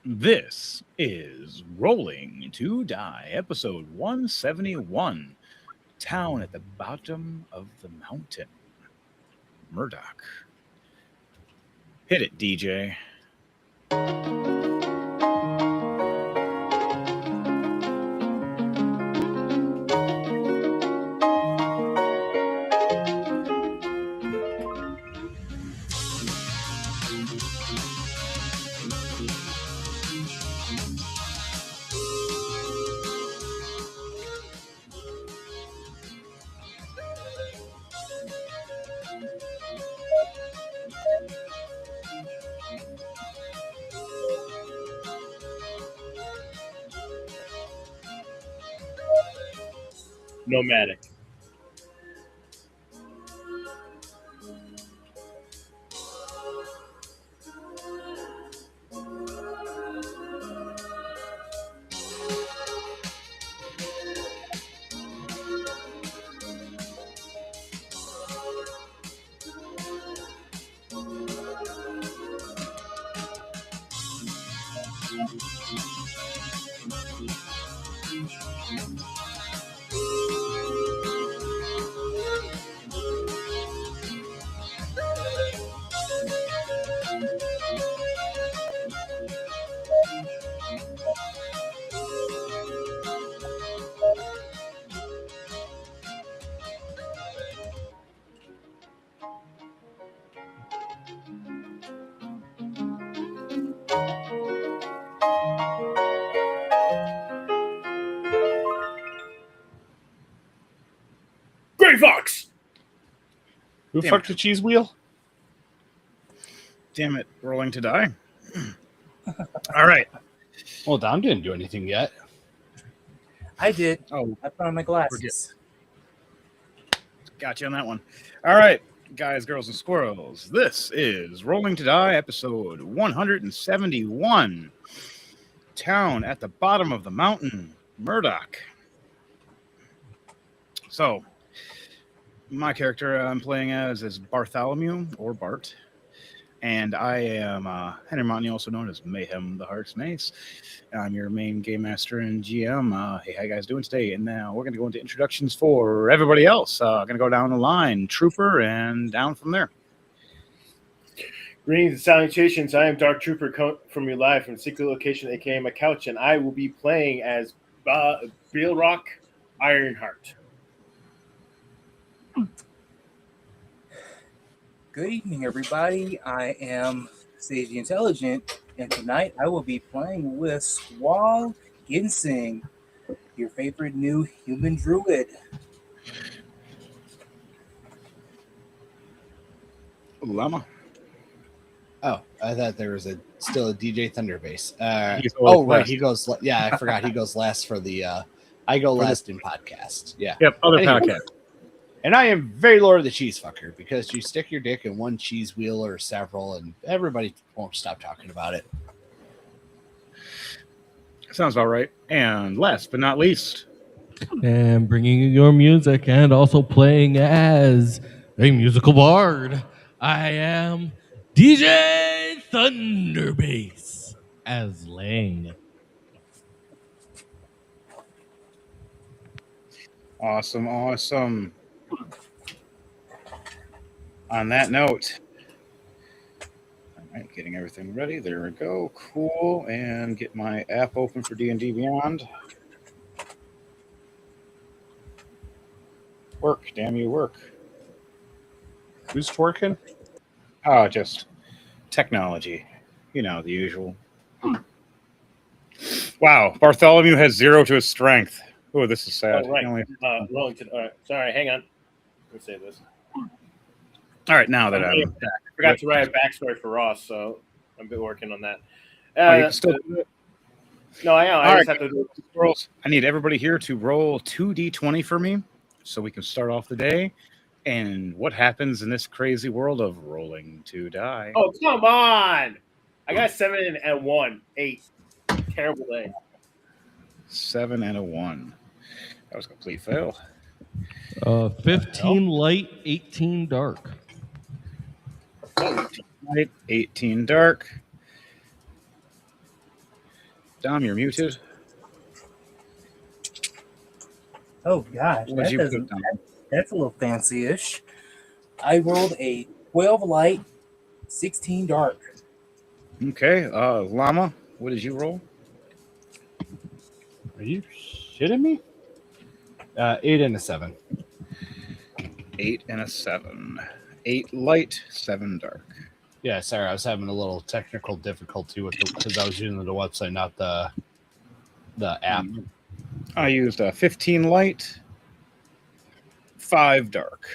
This is Rolling to Die, episode 171, Town at the Bottom of the Mountain. Murdoch. Hit it, DJ. Nomadic. Gray Fox! Who Damn fucked it. the cheese wheel? Damn it, Rolling to Die. All right. Well, Dom didn't do anything yet. I did. Oh, I put on my glasses. got you on that one. All right, guys, girls, and squirrels. This is Rolling to Die, episode 171, Town at the Bottom of the Mountain, Murdoch. So, my character I'm playing as is Bartholomew, or Bart. And I am Henry Monty, also known as Mayhem the Heart's Mace. I'm your main game master and GM. Hey, how you guys doing today? And now we're going to go into introductions for everybody else. Going to go down the line, Trooper, and down from there. Greetings and salutations. I am Dark Trooper from your live from secret location, aka my couch, and I will be playing as Beelrock Ironheart. Good evening, everybody. I am Sage the Intelligent, and tonight I will be playing with Squall Ginseng, your favorite new human druid. Llama. Oh, I thought there was still a DJ Thunderbase. He's always Right. last. He goes. Yeah, I forgot. He goes last for the. I go last in podcast. Yeah. Yep, other Anyway. podcast. And I am very Lord of the Cheese Fucker because you stick your dick in one cheese wheel or several, and everybody won't stop talking about it. Sounds about right. And last but not least, And bringing you your music and also playing as a musical bard, I am DJ Thunderbase as Lang. awesome. On that note, all right, getting everything ready. There we go. Cool. And get my app open for D&D Beyond. Work. Damn you, work. Who's twerking? Oh, just technology. You know, the usual. Wow. Bartholomew has 0 to his strength. Oh, this is sad. Oh, right. He only- Wellington. All right. Sorry, hang on. Let me say this. All right, now that I I'm back. forgot to write a backstory for Ross, so I've been working on that. Oh, you can still do it. No, I know. I All just right, have to do it. Girls, I need everybody here to roll 2d20 for me so we can start off the day. And what happens in this crazy world of Rolling to Die? Oh, come on. I got 7 and 1. 8. Terrible day. 7 and a 1. That was a complete fail. 15 light, 18 dark. 18 light, 18 dark. Dom, you're muted. Oh gosh, What did you put, Dom? that's a little fancy-ish. I rolled a 12 light, 16 dark. Okay, Llama, what did you roll? Are you shitting me? 8 and a 7. 8 and a 7. 8 light, 7 dark. Yeah, sorry, I was having a little technical difficulty with because I was using the website, not the app. I used a 15 light, 5 dark.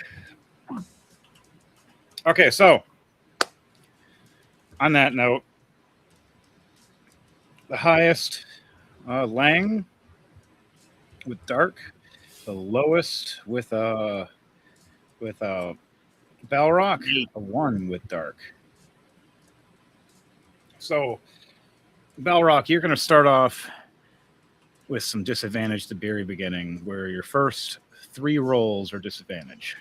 Okay, so on that note, the highest Lang with dark, the lowest with Balrock, a 1 with dark. So Balrock, you're going to start off with some disadvantage at the very beginning, where your first 3 rolls are disadvantage.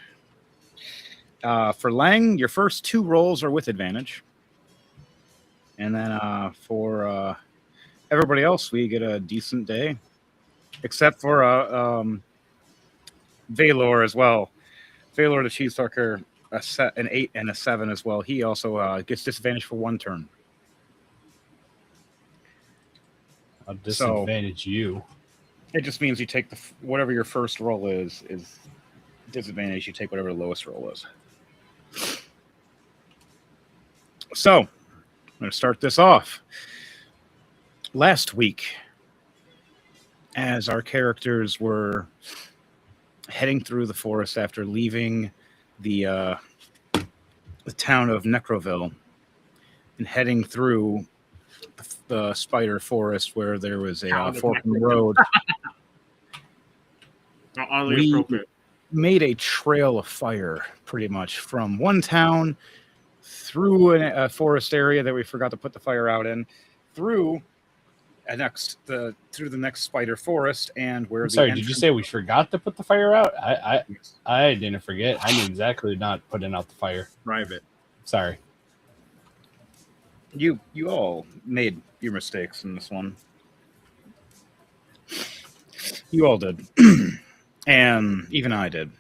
For Lang, your first 2 rolls are with advantage. And then for everybody else, we get a decent day, except for Valor as well. Valor, the Cheese Sucker, an 8 and a 7 as well. He also gets disadvantage for 1 turn. I'll disadvantage you. It just means you take whatever your first roll is disadvantage. You take whatever the lowest roll is. So, I'm going to start this off. Last week, as our characters were heading through the forest after leaving the town of Necroville and heading through the spider forest where there was a fork in the road, we made a trail of fire pretty much from one town through a forest area that we forgot to put the fire out in, through the next spider forest, and where did you say we forgot to put the fire out? I didn't forget. I knew exactly not putting out the fire. Private. Sorry. You all made your mistakes in this one. You all did. And even I did.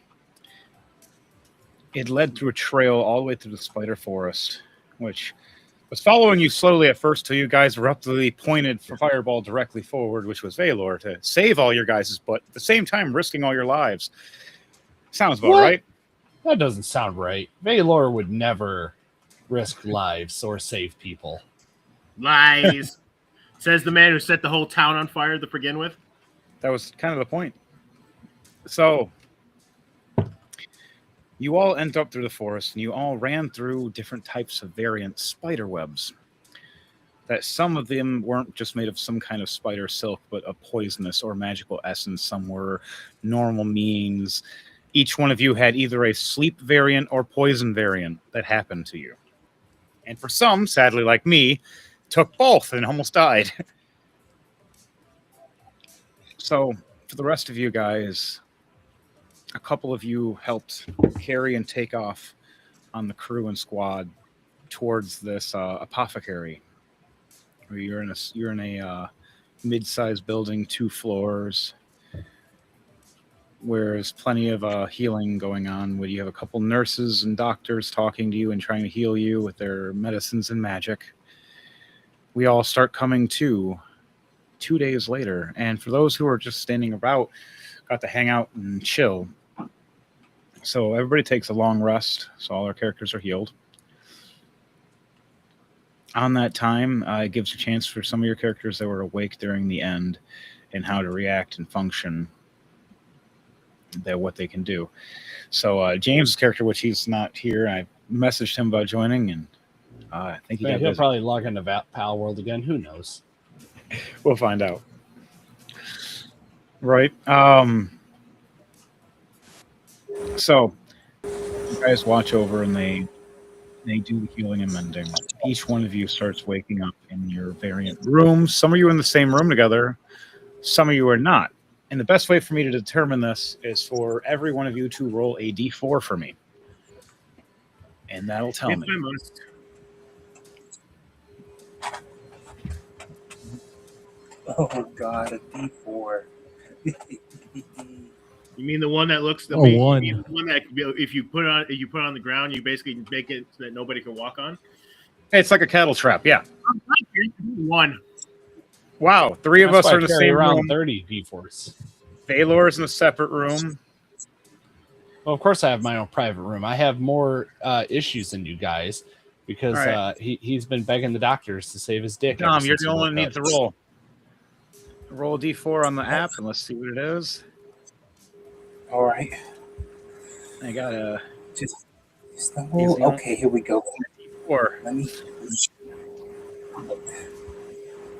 It led through a trail all the way through the spider forest, which was following you slowly at first till you guys abruptly pointed for fireball directly forward, which was Valor, to save all your guys' butt, at the same time risking all your lives. Sounds about right. That doesn't sound right. Valor would never risk lives or save people. Lies. Says the man who set the whole town on fire to begin with. That was kind of the point. So you all end up through the forest, and you all ran through different types of variant spider webs. That some of them weren't just made of some kind of spider silk, but a poisonous or magical essence. Some were normal means. Each one of you had either a sleep variant or poison variant that happened to you. And for some, sadly like me, took both and almost died. So for the rest of you guys, a couple of you helped carry and take off on the crew and squad towards this apothecary. You're in a mid-sized building, 2 floors, where there's plenty of healing going on. Where you have a couple nurses and doctors talking to you and trying to heal you with their medicines and magic. We all start coming to 2 days later, and for those who are just standing about, got to hang out and chill. So everybody takes a long rest, so all our characters are healed. On that time, it gives a chance for some of your characters that were awake during the end and how to react and function, what they can do. So James's character, which he's not here, I messaged him about joining, and I think he'll probably log into Pal World again. Who knows? We'll find out. Right. So you guys watch over, and they do the healing and mending. Each one of you starts waking up in your variant rooms. Some of you are in the same room together. Some of you are not. And the best way for me to determine this is for every one of you to roll a d4 for me. And that'll tell me. Oh God, a D4. You mean the one that looks the A one. You mean the one that if you put it on the ground, you basically make it so that nobody can walk on. It's like a cattle trap. Yeah. One. Wow. Three of That's us why are I in the carry same around room. 30 D4s. Valor's in a separate room. Well, of course I have my own private room. I have more issues than you guys because All right. he's been begging the doctors to save his dick. Dom, ever you're since the he only woke one who needs up. to roll. Roll a d4 on the app and let's see what it is. All right. I got a Just He's stumble. the only- Okay, here we go. d4. Let me.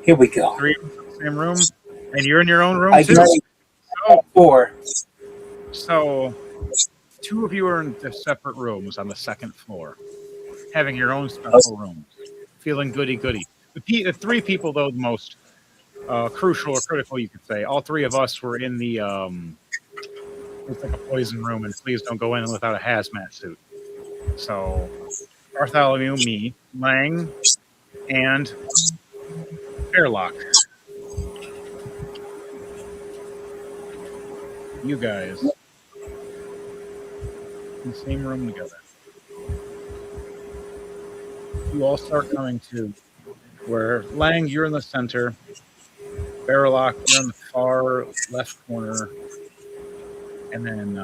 Here we go. Three of us in the same room. And you're in your own room I too. got So, 4. so two of you are in the separate rooms on the second floor, having your own special rooms, feeling goody goody. The three people, though, the most crucial or critical, you could say. All three of us were in the it's like a poison room, and please don't go in without a hazmat suit. So Bartholomew, me, Lang, and Airlock. You guys in the same room together. You all start coming to where Lang, you're in the center. Barrellock, you're in the far left corner. And then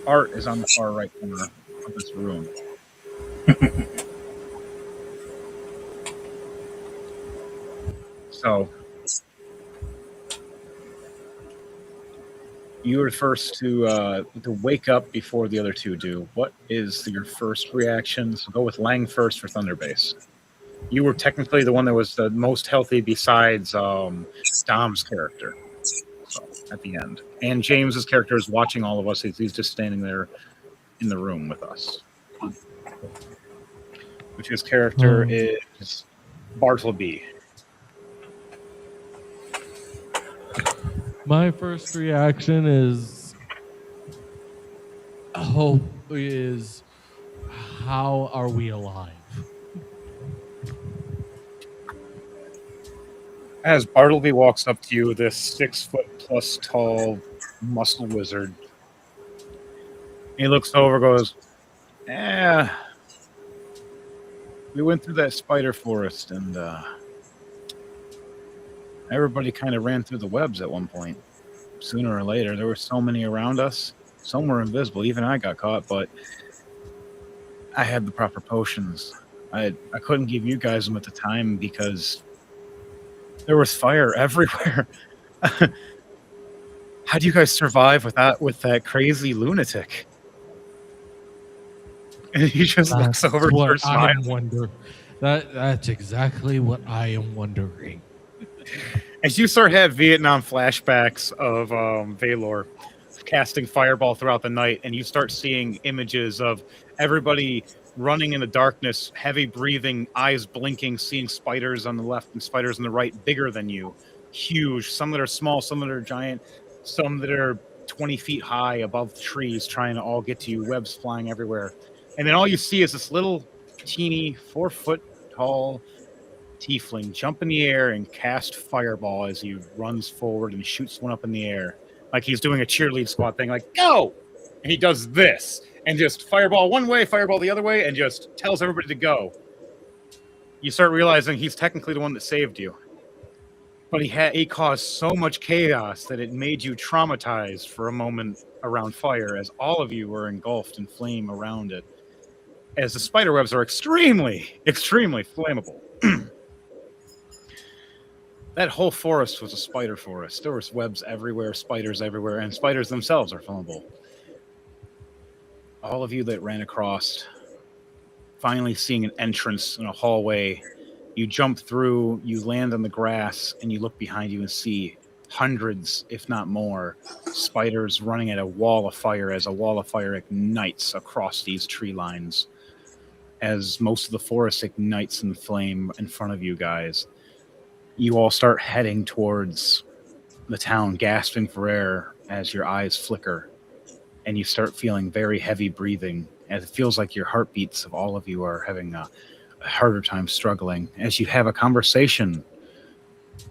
Art is on the far right corner of this room. So you were first to wake up before the other two do. What is your first reaction? So go with Lang first for Thunderbase. You were technically the one that was the most healthy besides Dom's character. So at the end, and James's character is watching all of us. He's just standing there in the room with us. Which his character is Bartleby. My first reaction is how are we alive? As Bartleby walks up to you, this 6 foot plus tall muscle wizard, he looks over, goes, we went through that spider forest, and everybody kind of ran through the webs at one point. Sooner or later, there were so many around us. Some were invisible. Even I got caught, but I had the proper potions. I couldn't give you guys them at the time because there was fire everywhere. How do you guys survive with that crazy lunatic? And he just looks over and starts smiling. That's exactly what I am wondering. As you start to have Vietnam flashbacks of Valor casting fireball throughout the night, and you start seeing images of everybody running in the darkness, heavy breathing, eyes blinking, seeing spiders on the left and spiders on the right, bigger than you, huge, some that are small, some that are giant, some that are 20 feet high above trees, trying to all get to you, webs flying everywhere. And then all you see is this little teeny 4 foot tall tiefling jump in the air and cast fireball as he runs forward and shoots one up in the air like he's doing a cheerlead squad thing, like go, and he does this and just fireball one way, fireball the other way, and just tells everybody to go. You start realizing he's technically the one that saved you, but he caused so much chaos that it made you traumatized for a moment around fire, as all of you were engulfed in flame around it, as the spider webs are extremely flammable. That whole forest was a spider forest. There was webs everywhere, spiders everywhere, and spiders themselves are flammable. All of you that ran across, finally seeing an entrance in a hallway, you jump through, you land on the grass, and you look behind you and see hundreds, if not more, spiders running at a wall of fire as a wall of fire ignites across these tree lines, as most of the forest ignites in flame in front of you guys. You all start heading towards the town, gasping for air as your eyes flicker, and you start feeling very heavy breathing, as it feels like your heartbeats of all of you are having a harder time struggling, as you have a conversation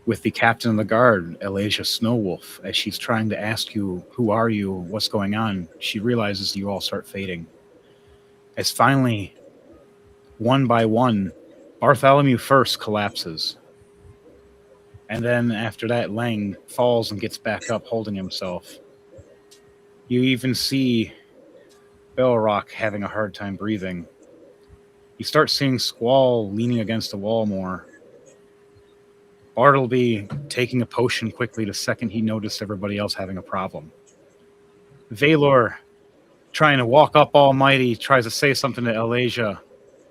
with the captain of the guard, Elijah Snowwolf, as she's trying to ask you, who are you, what's going on, she realizes you all start fading. As finally, one by one, Bartholomew first collapses. And then after that, Lang falls and gets back up holding himself. You even see Belrock having a hard time breathing. You start seeing Squall leaning against the wall more. Bartleby taking a potion quickly the second he noticed everybody else having a problem. Valor, trying to walk up almighty, tries to say something to Elijah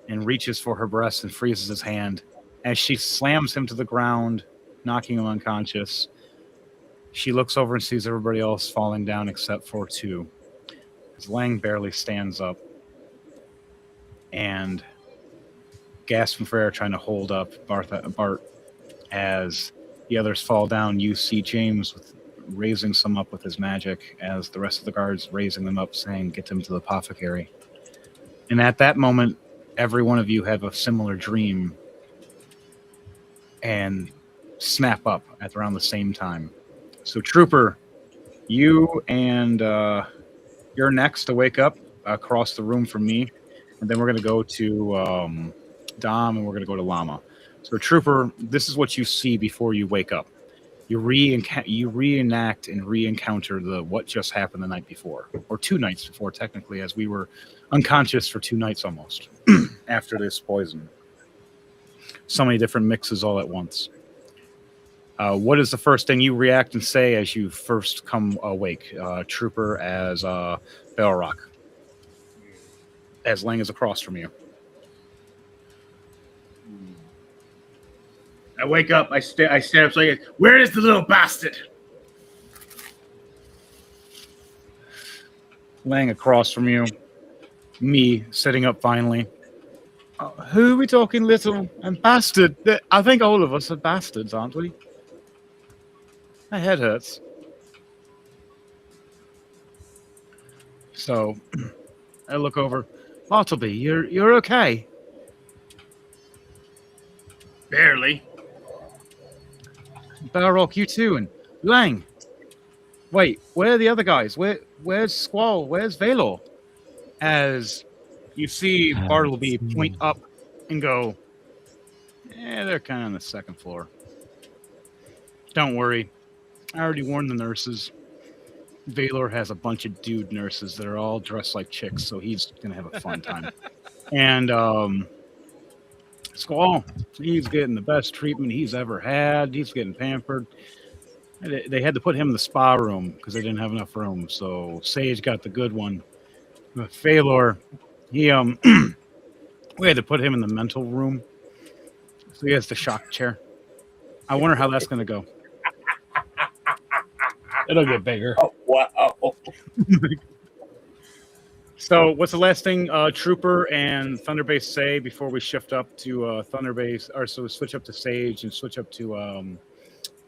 and reaches for her breast and freezes his hand. As she slams him to the ground, knocking him unconscious, she looks over and sees everybody else falling down except for two. As Lang barely stands up and gasping for air, trying to hold up Bart. As the others fall down, you see James raising some up with his magic as the rest of the guards raising them up, saying, get them to the apothecary. And at that moment, every one of you have a similar dream and snap up at around the same time. So, Trooper, you and you're next to wake up across the room from me. And then we're going to go to Dom and we're going to go to Llama. So, Trooper, this is what you see before you wake up. You reenact and re-encounter what just happened the night before, or 2 nights before, technically, as we were unconscious for 2 nights almost after this poison. So many different mixes all at once. What is the first thing you react and say as you first come awake, Trooper, as Belrock, as Lang is across from you? I wake up. I stand up. So I go, where is the little bastard? Lang across from you. Me sitting up finally. Who are we talking, little and bastard? I think all of us are bastards, aren't we? My head hurts. So I look over. Bartleby, you're okay. Barely. Balrog, you too, and Lang. Wait, where are the other guys? Where's Squall? Where's Valor? As you see Bartleby point up and go, they're kind of on the second floor. Don't worry. I already warned the nurses. Valor has a bunch of dude nurses that are all dressed like chicks, so he's going to have a fun time. And Squall, he's getting the best treatment he's ever had. He's getting pampered. They had to put him in the spa room because they didn't have enough room. So Sage got the good one. But Valor, he we had to put him in the mental room. So he has the shock chair. I wonder how that's going to go. It'll get bigger. Oh, wow. So, what's the last thing Trooper and Thunderbase say before we shift up to Thunderbase, or so we switch up to Sage and switch up to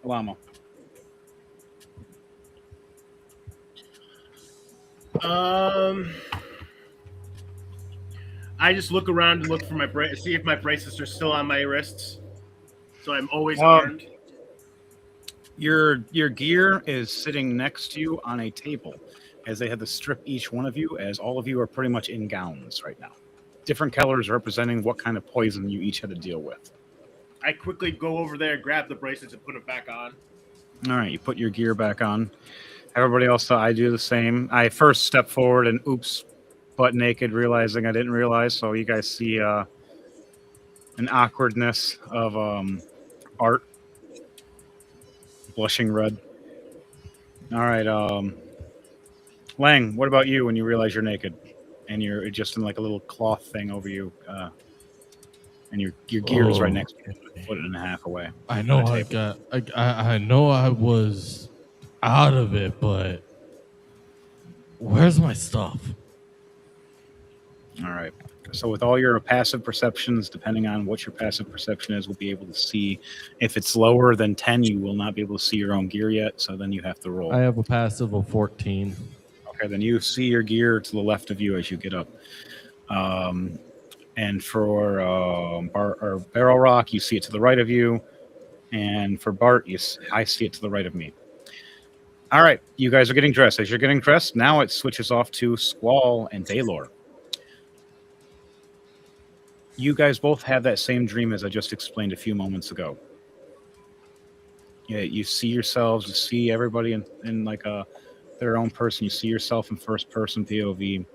Llama? I just look around and look for my see if my bracelets are still on my wrists, so I'm always armed. Your gear is sitting next to you on a table, as they had to strip each one of you, as all of you are pretty much in gowns right now. Different colors representing what kind of poison you each had to deal with. I quickly go over there, grab the bracelets, and put them back on. All right, you put your gear back on. Everybody else, I do the same. I first step forward and oops, butt naked, realizing I didn't realize. So you guys see an awkwardness of Art blushing red. All right, Lang, what about you when you realize you're naked and you're just in like a little cloth thing over you, and your gear is right next to you, a foot and a half away? I know I know I was out of it, but where's my stuff? All right. So with all your passive perceptions, depending on what your passive perception is, we'll be able to see. If it's lower than 10, you will not be able to see your own gear yet, so then you have to roll. I have a passive of 14. Okay, then you see your gear to the left of you as you get up. And for Barrel Rock, you see it to the right of you. And for Bart, I see it to the right of me. All right, you guys are getting dressed. As you're getting dressed, now it switches off to Squall and Baylor. You guys both have that same dream as I just explained a few moments ago. Yeah, you see yourselves, you see everybody in like their own person. You see yourself in first person POV,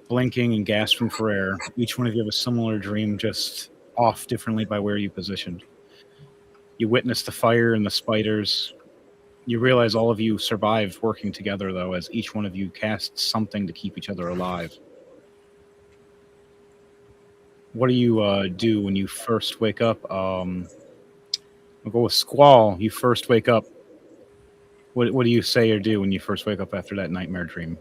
blinking and gasping for air. Each one of you have a similar dream, just off differently by where you positioned. You witness the fire and the spiders. You realize all of you survived working together, though, as each one of you casts something to keep each other alive. What do you do when you first wake up? I'll go with Squall. You first wake up. What do you say or do when you first wake up after that nightmare dream?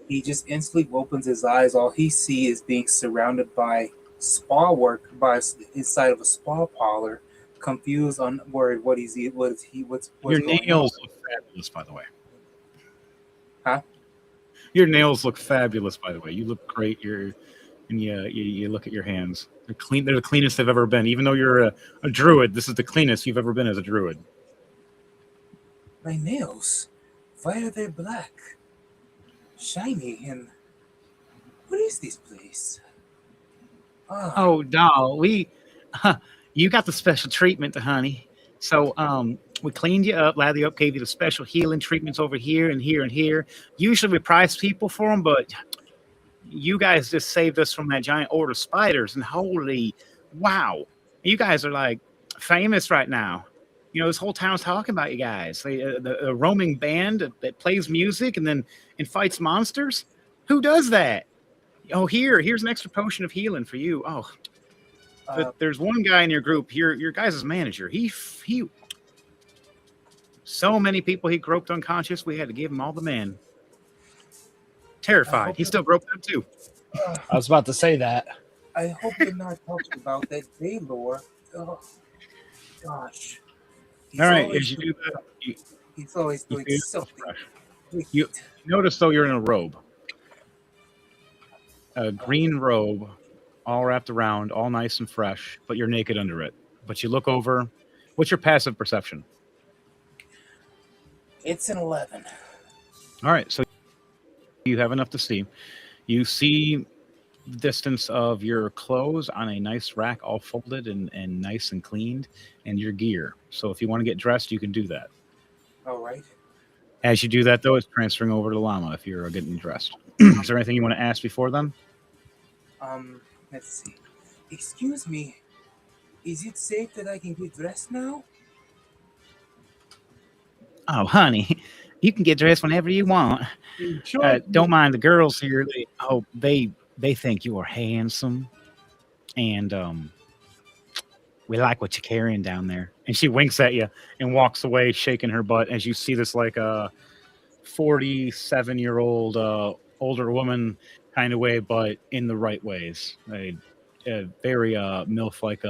He just instantly opens his eyes. All he sees is being surrounded by spa work by inside of a spa parlor, confused, unworried what's Your going on. nails look fabulous, by the way. Huh? Your nails look fabulous, by the way. You look great. You look at your hands. They're clean. They're the cleanest they've ever been. Even though you're a druid, this is the cleanest you've ever been as a druid. My nails, why are they black, shiny, and what is this place? Oh, doll, you got the special treatment, honey. So, we cleaned you up, lathered you up, gave you the special healing treatments over here and here and here. Usually we price people for them, but you guys just saved us from that giant horde of spiders. And holy, wow, you guys are like famous right now. You know, this whole town's talking about you guys. The roaming band that plays music and fights monsters. Who does that? Oh, here's an extra potion of healing for you. Oh, there's one guy in your group, your guys' manager. He so many people he groped unconscious. We had to give him all the men. Terrified. He still groped them too. I was about to say that. I hope you're not talking about that Baylor. Oh, gosh. All right, as you do that, He's always doing feel something. fresh. You notice, though, you're in a robe. A green robe, all wrapped around, all nice and fresh, but you're naked under it. But you look over. What's your passive perception? It's an 11. All right, so you have enough to see. You see the distance of your clothes on a nice rack, all folded and nice and cleaned, and your gear. So if you want to get dressed, you can do that. All right. As you do that, though, it's transferring over to Llama if you're getting dressed. Is there anything you want to ask before then? Let's see. Excuse me. Is it safe that I can get dressed now? Oh, honey, you can get dressed whenever you want. Don't mind the girls here. They think you are handsome, and we like what you're carrying down there. And she winks at you and walks away, shaking her butt as you see this like a 47-year-old older woman kind of way, but in the right ways. A very MILF like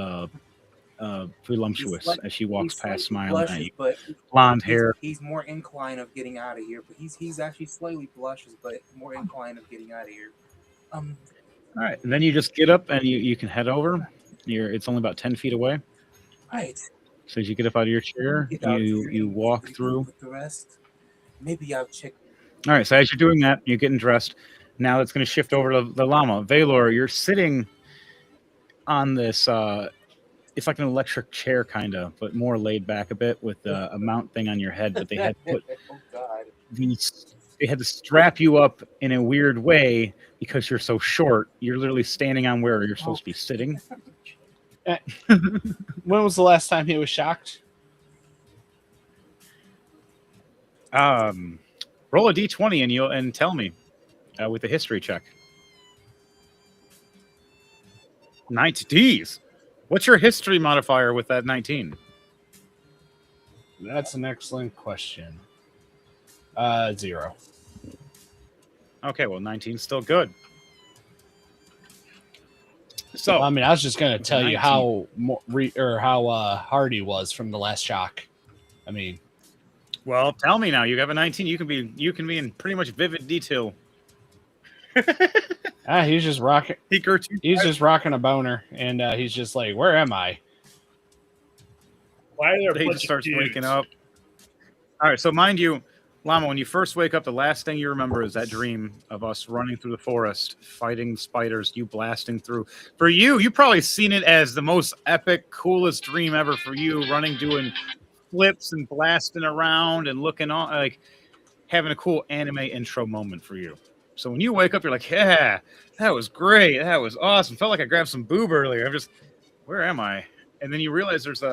voluptuous as she walks past, smiling at you. But blonde hair. He's more inclined of getting out of here, but he's actually slightly blushes, but more inclined of getting out of here. All right, and then you just get up and you can head over. It's only about 10 feet away. Right. So as you get up out of your chair, you walk through. With the rest, maybe I'll check. All right, so as you're doing that, you're getting dressed. Now it's going to shift over to the Llama. Valor, you're sitting on this. It's like an electric chair, kind of, but more laid back a bit with a mount thing on your head. But they had put Oh God. they had to strap you up in a weird way because you're so short. You're literally standing on where you're supposed to be sitting. When was the last time he was shocked? Roll a d20 and tell me with a history check. 90s. What's your history modifier with that 19? That's an excellent question. 0. Okay, well, 19's still good. So, I mean, I was just going to tell 19. you how hard he was from the last shock. I mean, well, tell me now. You have a 19. You can be in pretty much vivid detail. he's just rocking. He's just rocking a boner, and he's just like, "Where am I?" Why are there a They bunch just of starts dudes? waking up. All right, so mind you, Llama, when you first wake up, the last thing you remember is that dream of us running through the forest, fighting spiders, you blasting through. For you, you probably seen it as the most epic, coolest dream ever for you, running, doing flips and blasting around and looking on, like having a cool anime intro moment for you. So when you wake up, you're like, yeah, that was great. That was awesome. Felt like I grabbed some boob earlier. I'm just, where am I? And then you realize there's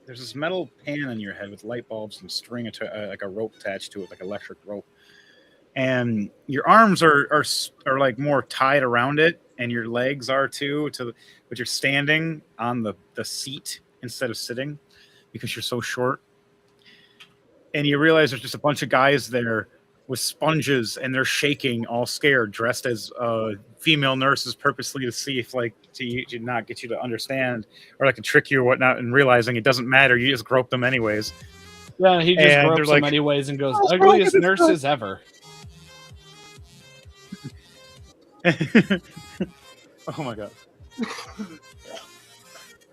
this metal pan on your head with light bulbs and string, like a rope attached to it, like electric rope. And your arms are like more tied around it, and your legs are too. But you're standing on the seat instead of sitting because you're so short. And you realize there's just a bunch of guys there with sponges, and they're shaking, all scared, dressed as female nurses, purposely to see if, like, to not get you to understand or like to trick you or whatnot, and realizing it doesn't matter, you just grope them anyways. Yeah, he just And they're gropes him like, anyways and goes, "What's wrong ugliest with this guy?" nurses ever. Oh my god.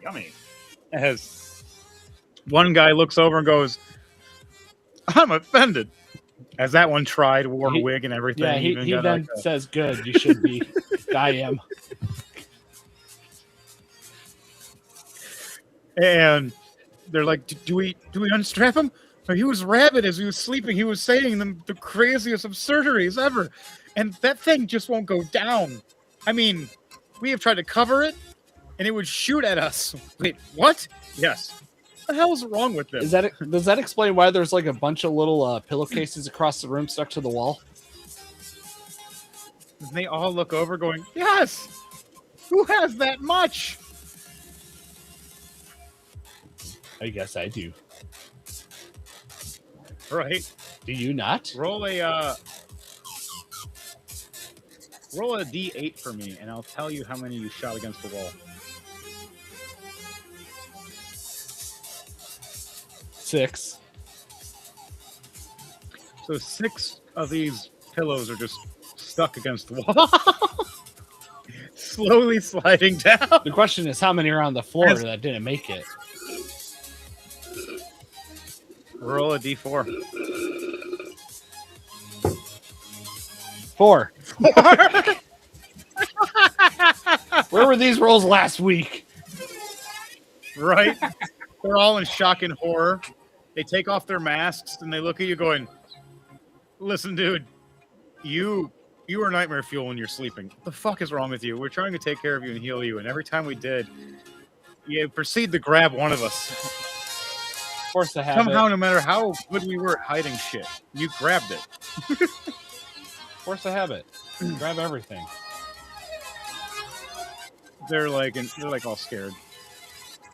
Yummy. As one guy looks over and goes, I'm offended. As that one tried, wore a wig and everything. Yeah, he got then like says, good, you should be. I am. And they're like, do we unstrap him? He was rabid as he was sleeping. He was saying the craziest absurdities ever. And that thing just won't go down. I mean, we have tried to cover it, and it would shoot at us. Wait, what? Yes. What the hell's wrong with this? Does that explain why there's like a bunch of little pillowcases across the room stuck to the wall? And they all look over going, yes! Who has that much? I guess I do. Right. Do you not? Roll a D8 for me, and I'll tell you how many you shot against the wall. 6. So 6 of these pillows are just stuck against the wall. Slowly sliding down. The question is, how many are on the floor that didn't make it? Roll a D4. 4. Where were these rolls last week? Right? They're all in shock and horror. They take off their masks and they look at you going, listen, dude, you are nightmare fuel when you're sleeping. What the fuck is wrong with you? We're trying to take care of you and heal you, and every time we did, you proceed to grab one of us. Force the habit. Somehow, no matter how good we were at hiding shit, you grabbed it. Force the habit. Grab everything. They're like all scared.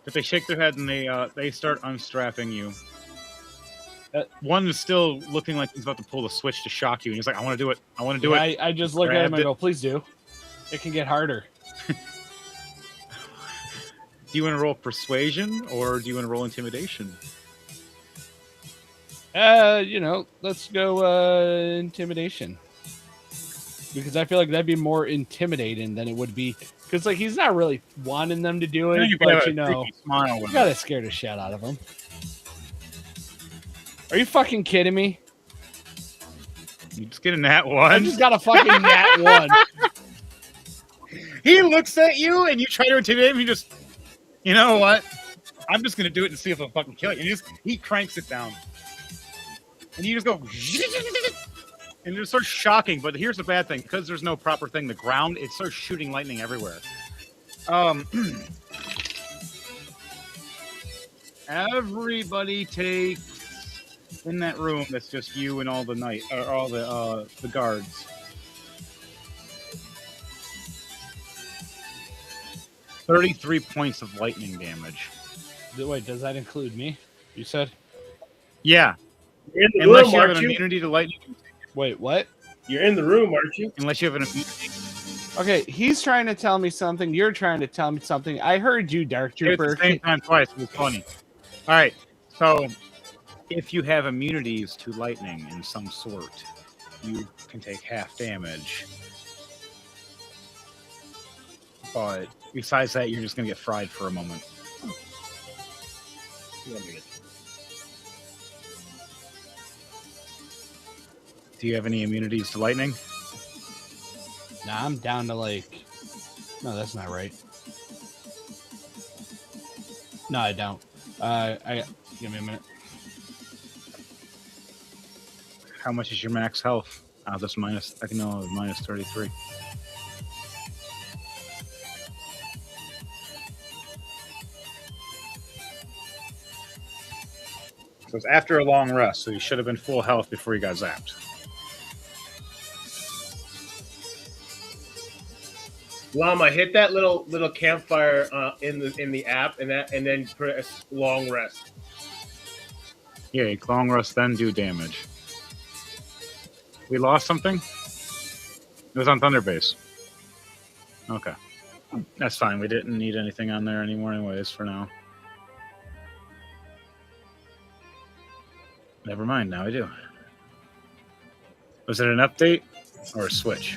But they shake their head and they start unstrapping you. One is still looking like he's about to pull the switch to shock you, and he's like, I want to do it. I want to do it. I just look at him and go, please do. It can get harder. Do you want to roll persuasion or do you want to roll intimidation? Let's go intimidation. Because I feel like that'd be more intimidating than it would be. Because, like, he's not really wanting them to do it, but, you gotta scare the shit out of him. Are you fucking kidding me? You just get a nat 1. I just got a fucking nat 1. He looks at you and you try to intimidate him. You just, you know what? I'm just going to do it and see if I'll fucking kill you. And he cranks it down. And you just go, and it starts shocking. But here's the bad thing. Because there's no proper thing, the ground, it starts shooting lightning everywhere. Everybody takes, in that room that's just you and all the guards, 33 points of lightning damage. Wait, does that include me? You said? Yeah. You're in the Unless room, you have aren't an you? immunity to lightning. Wait, what? You're in the room, aren't you? Unless you have an immunity. Okay, he's trying to tell me something. You're trying to tell me something. I heard you, Dark At Trooper. the same time twice. It was funny. All right. So, if you have immunities to lightning in some sort, you can take half damage. But besides that, you're just going to get fried for a moment. Do you have any immunities to lightning? Nah, I'm down to like. No, that's not right. No, I don't. Give me a minute. How much is your max health? That's minus. I can know minus 33. So it's after a long rest, so you should have been full health before you got zapped. Llama, hit that little campfire in the app, and then press long rest. Yeah, long rest, then do damage. We lost something? It was on Thunderbase. Okay. That's fine. We didn't need anything on there anymore anyways for now. Never mind, now I do. Was it an update or a switch?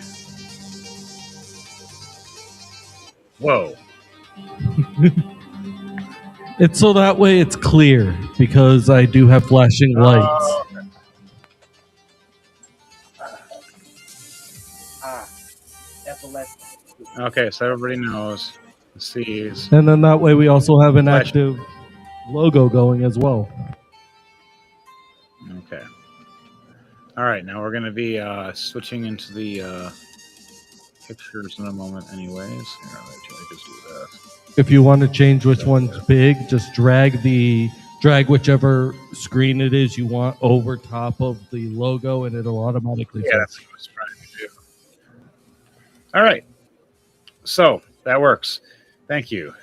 Whoa. It's so that way it's clear because I do have flashing lights. Epilepsy. Okay, so everybody knows. Sees. And then that way we also have an active logo going as well. Okay. All right, now we're going to be switching into the pictures in a moment anyways. Here, let me just do that. If you want to change which one's big, just drag whichever screen it is you want over top of the logo and it'll automatically Yeah, that's what I was trying to do. All right. So that works. Thank you.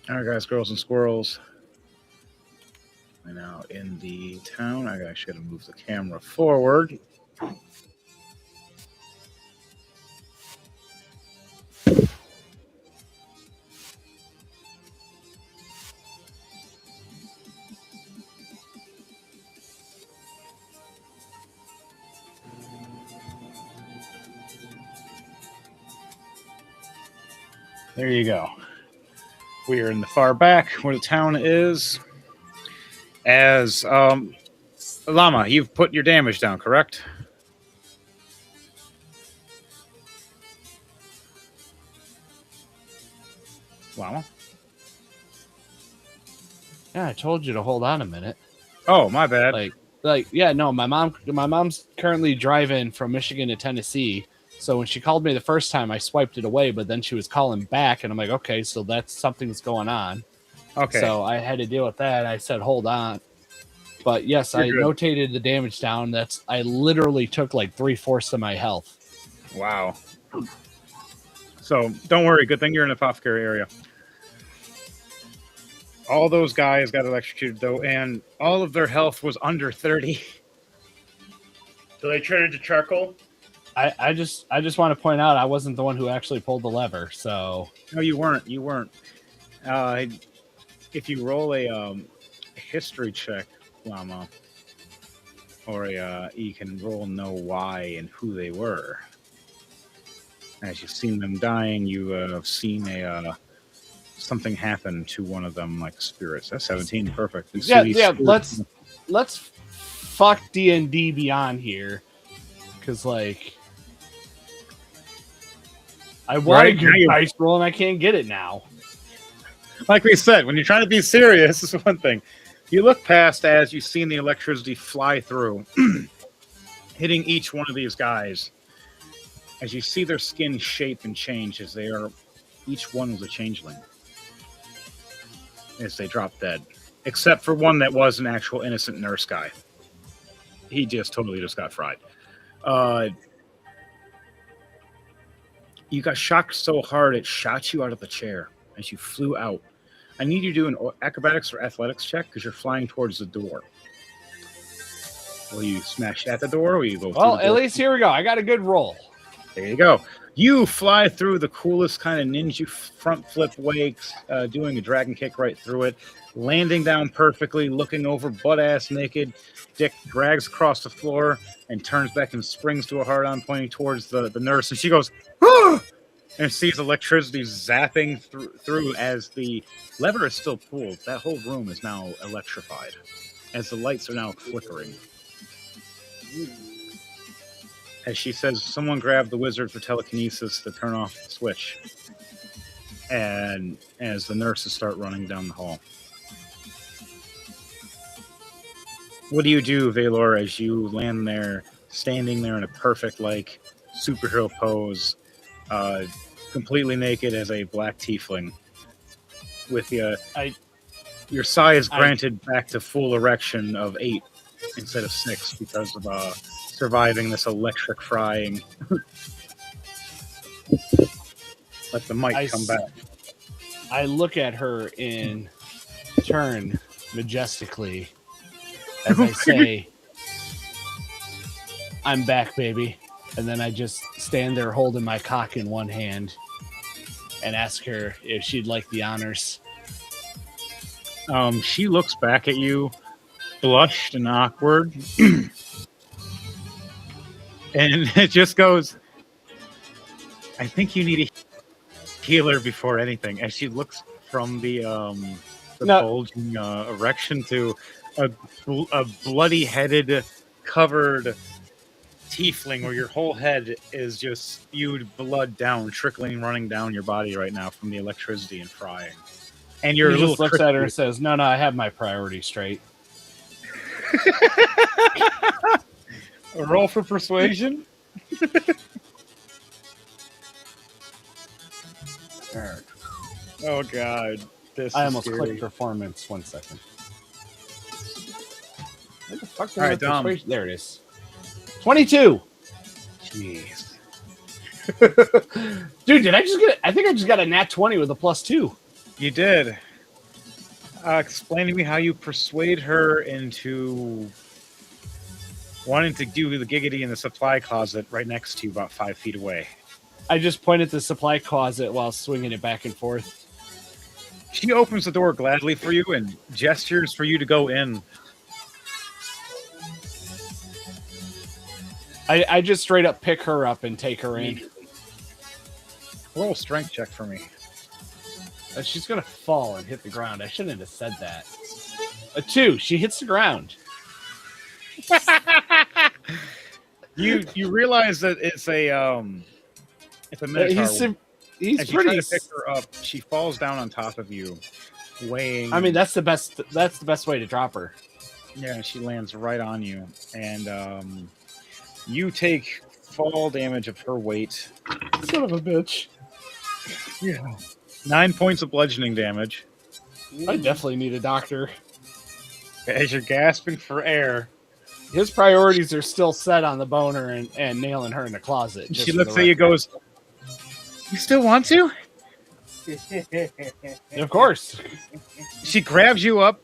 All right, guys, girls, and squirrels. We're now in the town. I actually got to move the camera forward. There you go. We are in the far back where the town is. As Llama, you've put your damage down, correct? Llama? Yeah, I told you to hold on a minute. Oh, my bad. Yeah, no, my mom's currently driving from Michigan to Tennessee. So when she called me the first time, I swiped it away, but then she was calling back, and I'm like, okay, so that's something's going on. Okay. So I had to deal with that. I said, hold on. But yes, I notated the damage down. I literally took like 3/4 of my health. Wow. So don't worry. Good thing you're in the apothecary area. All those guys got electrocuted though, and all of their health was under 30. So they turn into charcoal. I just want to point out I wasn't the one who actually pulled the lever. So No, you weren't. You weren't. If you roll a history check, Llama, or you can roll know why and who they were. As you've seen them dying, you have seen something happen to one of them, like spirits. That's 17, perfect. Yeah. Let's fuck D&D Beyond here, because like I want a good dice roll and I can't get it now. Like we said, when you're trying to be serious, this is one thing. You look past as you've seen the electricity fly through, hitting each one of these guys. As you see their skin shape and change as each one was a changeling. As they drop dead. Except for one that was an actual innocent nurse guy. He totally got fried. You got shocked so hard it shot you out of the chair as you flew out. I need you to do an acrobatics or athletics check because you're flying towards the door. Will you smash at the door or will you go through Well, the at door? least here we go. I got a good roll. There you go. You fly through the coolest kind of ninja front flip way, doing a dragon kick right through it, landing down perfectly, looking over butt-ass naked. Dick drags across the floor and turns back and springs to a hard-on, pointing towards the nurse, and she goes, "Ah!" and sees electricity zapping through as the lever is still pulled. That whole room is now electrified as the lights are now flickering. As she says, someone grab the wizard for telekinesis to turn off the switch. And as the nurses start running down the hall. What do you do, Valor, as you land there, standing there in a perfect, like, superhero pose, completely naked as a black tiefling, with your size granted back to full erection of 8 instead of 6 because of surviving this electric frying. Let the mic come back. I look at her in turn majestically as I say, I'm back, baby. And then I just stand there holding my cock in one hand and ask her if she'd like the honors. She looks back at you, blushed and awkward. And it just goes, I think you need a healer before anything. As she looks from the bulging erection to a bloody-headed, covered tiefling where your whole head is just spewed blood down, running down your body right now from the electricity and frying. And he just looks at her and says, no, I have my priorities straight. A roll for persuasion? Oh, God. I almost clicked performance. 1 second. What the fuck? All right, Dom. There it is. 22. Jeez. Dude, did I just get I think I just got a nat 20 with a +2. You did. Explain to me how you persuade her into wanting to do the giggity in the supply closet right next to you, about 5 feet away. I just pointed the supply closet while swinging it back and forth. She opens the door gladly for you and gestures for you to go in. I just straight up pick her up and take her in. Roll a strength check for me. She's going to fall and hit the ground. I shouldn't have said that. A 2. She hits the ground. You realize that it's a minotaur. He's as pretty. You try to pick her up, she falls down on top of you, weighing. I mean, that's the best. That's the best way to drop her. Yeah, she lands right on you, and you take fall damage of her weight. Son of a bitch. Yeah. 9 points of bludgeoning damage. I definitely need a doctor. As you're gasping for air. His priorities are still set on the boner and nailing her in the closet. She looks at you, goes, "You still want to?" Of course. She grabs you up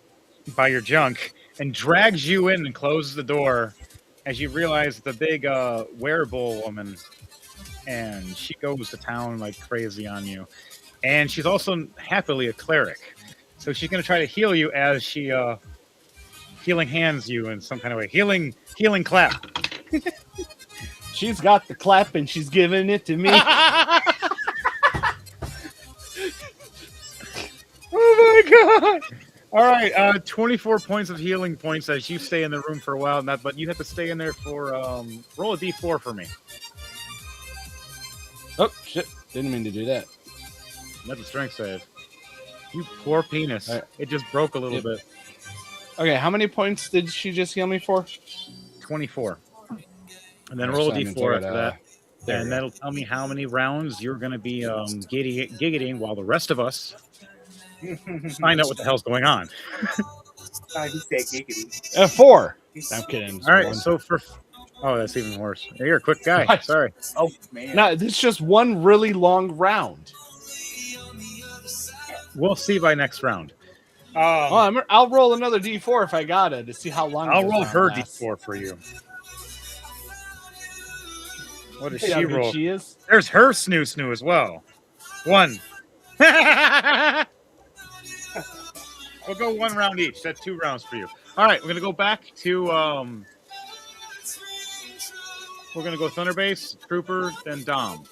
by your junk and drags you in and closes the door as you realize the big wearable woman, and she goes to town like crazy on you. And she's also happily a cleric. So she's going to try to heal you as she healing hands you in some kind of way. Healing clap. She's got the clap and she's giving it to me. Oh my God. All right, 24 points of healing points as you stay in the room for a while. But you have to stay in there for roll a d4 for me. Oh shit! Didn't mean to do that. That's a strength save. You poor penis. Right. It just broke a little bit. Okay, how many points did she just heal me for? 24. And then roll a d4 after that. And that'll tell me how many rounds you're going to be giggling while the rest of us find out what the hell's going on. He said giggity. 4. I'm kidding. All right, so for... Oh, that's even worse. You're a quick guy. Sorry. Oh, man. No, this is just one really long round. We'll see by next round. I'll roll another d4 if I got it to see how long. I'll roll her d4 for you. What does she roll? She is. There's her snoo as well. 1. We'll go 1 round each. That's 2 rounds for you. All right, we're gonna go back to we're gonna go Thunderbase, Trooper, then Dom.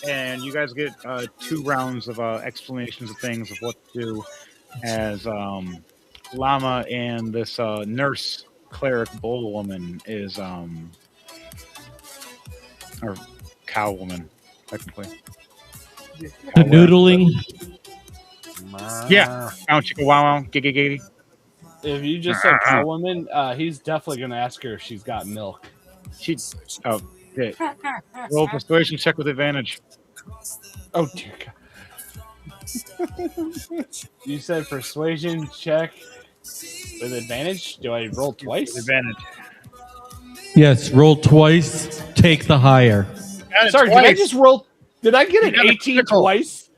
and you guys get 2 rounds of explanations of things of what to do as Llama and this nurse cleric bull woman is or cow woman technically. The noodling. Yeah, wow, chicka wow wow, giggy giggy. If you just said cow woman, he's definitely gonna ask her if she's got milk. She yeah. Roll persuasion check with advantage. Oh dear God. You said persuasion check with advantage. Do I roll twice? With advantage. Yes, roll twice. Take the higher. Sorry, twice. did I just roll? Did I get You an got a 18 critical. twice?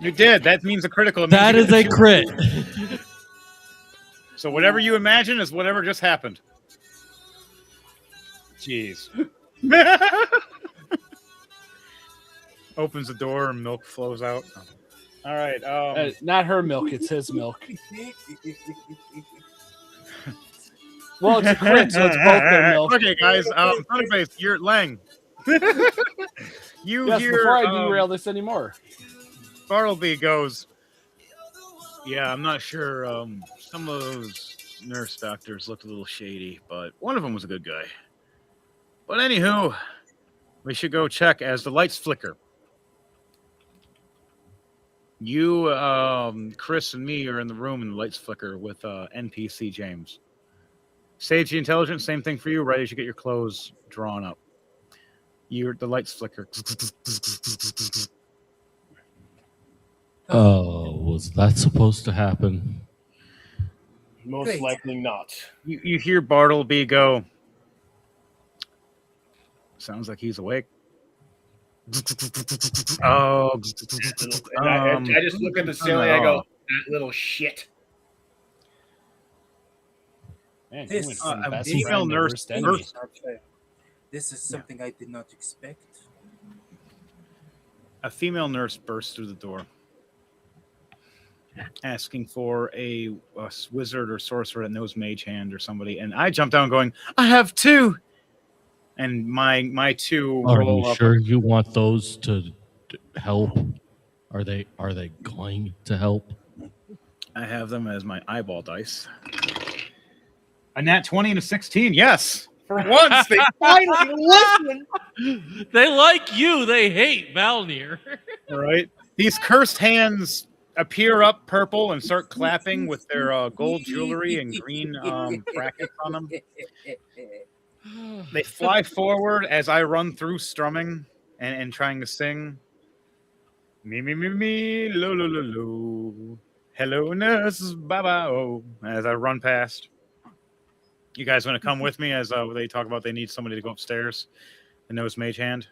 You did. That means a critical. It means That you is get a two. crit. So whatever you imagine is whatever just happened. Jeez. Opens the door and milk flows out. All right. Not her milk, it's his milk. Well, it's a crit, so it's both their milk. Okay, guys. Thunderbase, you're Lang. You Yes, hear before I derail this anymore. Bartleby goes, yeah, I'm not sure. Some of those nurse doctors looked a little shady, but one of them was a good guy. But anywho, we should go check as the lights flicker. You, Chris, and me are in the room, and the lights flicker with NPC James. Sage the Intelligence, same thing for you. Right as you get your clothes drawn up, the lights flicker. Oh, was that supposed to happen? Most Great. likely not. You hear Bartleby go. Sounds like he's awake. Oh, And I just look at the ceiling. I go, that little shit. Man, This- you went from a best female friend to nurse- worst enemy. This is something I did not expect. a female nurse bursts through the door, asking for a wizard or sorcerer that knows Mage Hand or somebody, and I jump down, going, "I have 2," and my 2 Are roll you up. sure you want those to help? Are they going to help? I have them as my eyeball dice. A nat 20 and a 16. Yes. For once, they finally listen. They like you. They hate Valnir. All right. These cursed hands appear up purple and start clapping with their gold jewelry and green brackets on them. They fly forward as I run through strumming and trying to sing. Me, lo, lo, lo, lo. Hello, nurse, bye-bye, oh, as I run past. You guys want to come with me as they talk about they need somebody to go upstairs and knows Mage Hand?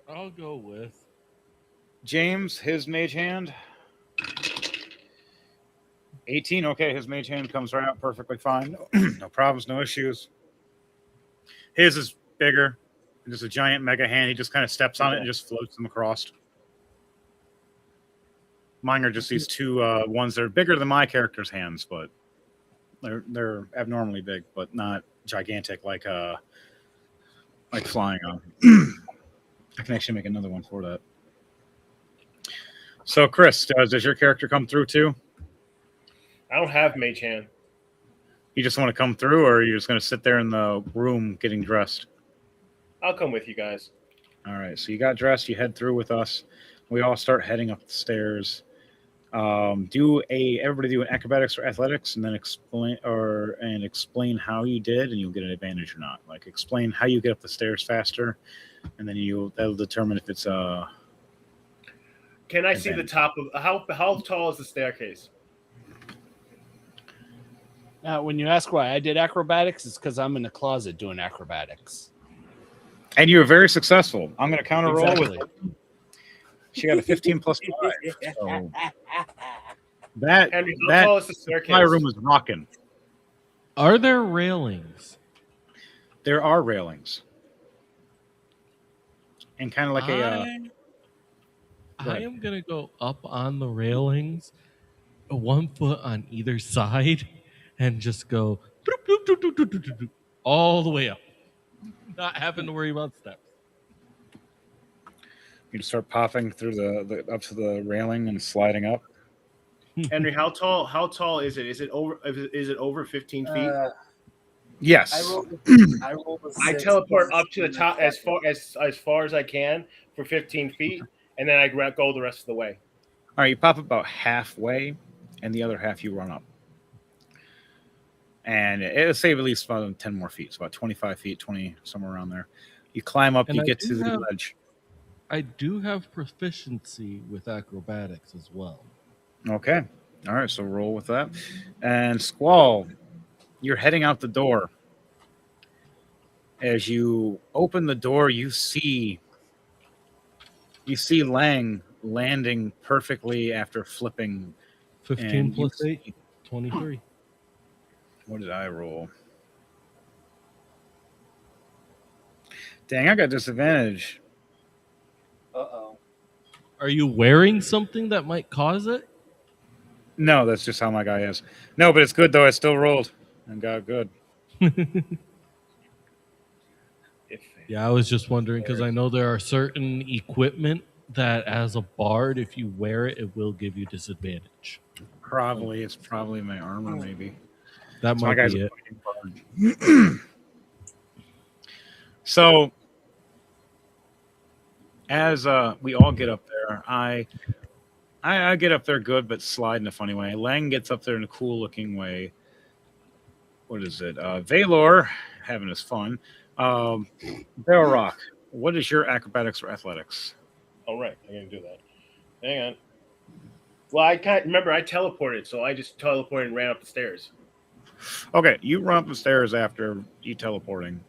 I'll go with James, his Mage Hand. 18, okay, his Mage Hand comes right out perfectly fine. No problems, no issues. His is bigger. Just a giant mega hand. He just kind of steps on it and just floats them across. Mine are just these 2 ones that are bigger than my character's hands, but they're abnormally big, but not gigantic like flying on. I can actually make another one for that. So, Chris, does your character come through too? I don't have Mage Hand. You just want to come through, or are you just going to sit there in the room getting dressed? I'll come with you guys. All right. So you got dressed. You head through with us. We all start heading up the stairs. Everybody do an acrobatics or athletics, and then explain how you did, and you'll get an advantage or not. Like explain how you get up the stairs faster, and then that'll determine if it's Can I see the top of how tall is the staircase? When you ask why I did acrobatics, it's because I'm in the closet doing acrobatics. And you were very successful. I'm going to counter roll Exactly. with. She got a 15 plus 5. So that Henry, how tall is the staircase? my room is rocking. Are there railings? There are railings, and kind of like I am gonna go up on the railings, 1 foot on either side, and just go doop, doop, doop, doop, doop, doop, doop, all the way up. Not having to worry about steps. You just start popping through the up to the railing and sliding up. Henry, how tall is it? Is it over 15 feet? Yes. I rolled a I 6 teleport plus up to the two, top that's as far as I can for 15 feet, and then I go the rest of the way. All right, you pop about halfway, and the other half you run up. And it'll save at least about 10 more feet. It's about 25 feet, 20, somewhere around there. You climb up, And you I get do to the have- ledge. I do have proficiency with acrobatics as well. Okay. All right, so roll with that. And Squall, you're heading out the door. As you open the door, you see Lang landing perfectly after flipping. 15 And plus 8, 23. What did I roll? Dang, I got disadvantage. Uh-oh. Are you wearing something that might cause it? No, that's just how my guy is. No, but it's good though. I still rolled and got good. Yeah, I was just wondering because I know there are certain equipment that, as a bard, if you wear it, it will give you disadvantage. Probably it's probably my armor, maybe. That So my might guy's be a it. fighting bard. So as we all get up there, I get up there good, but slide in a funny way. Lang gets up there in a cool looking way. What is it? Valor having his fun. Barrel Rock, what is your acrobatics or athletics? All right, I'm gonna do that. Hang on. Well, I can't remember. I teleported, so I just teleported and ran up the stairs. Okay, you run up the stairs after you teleporting.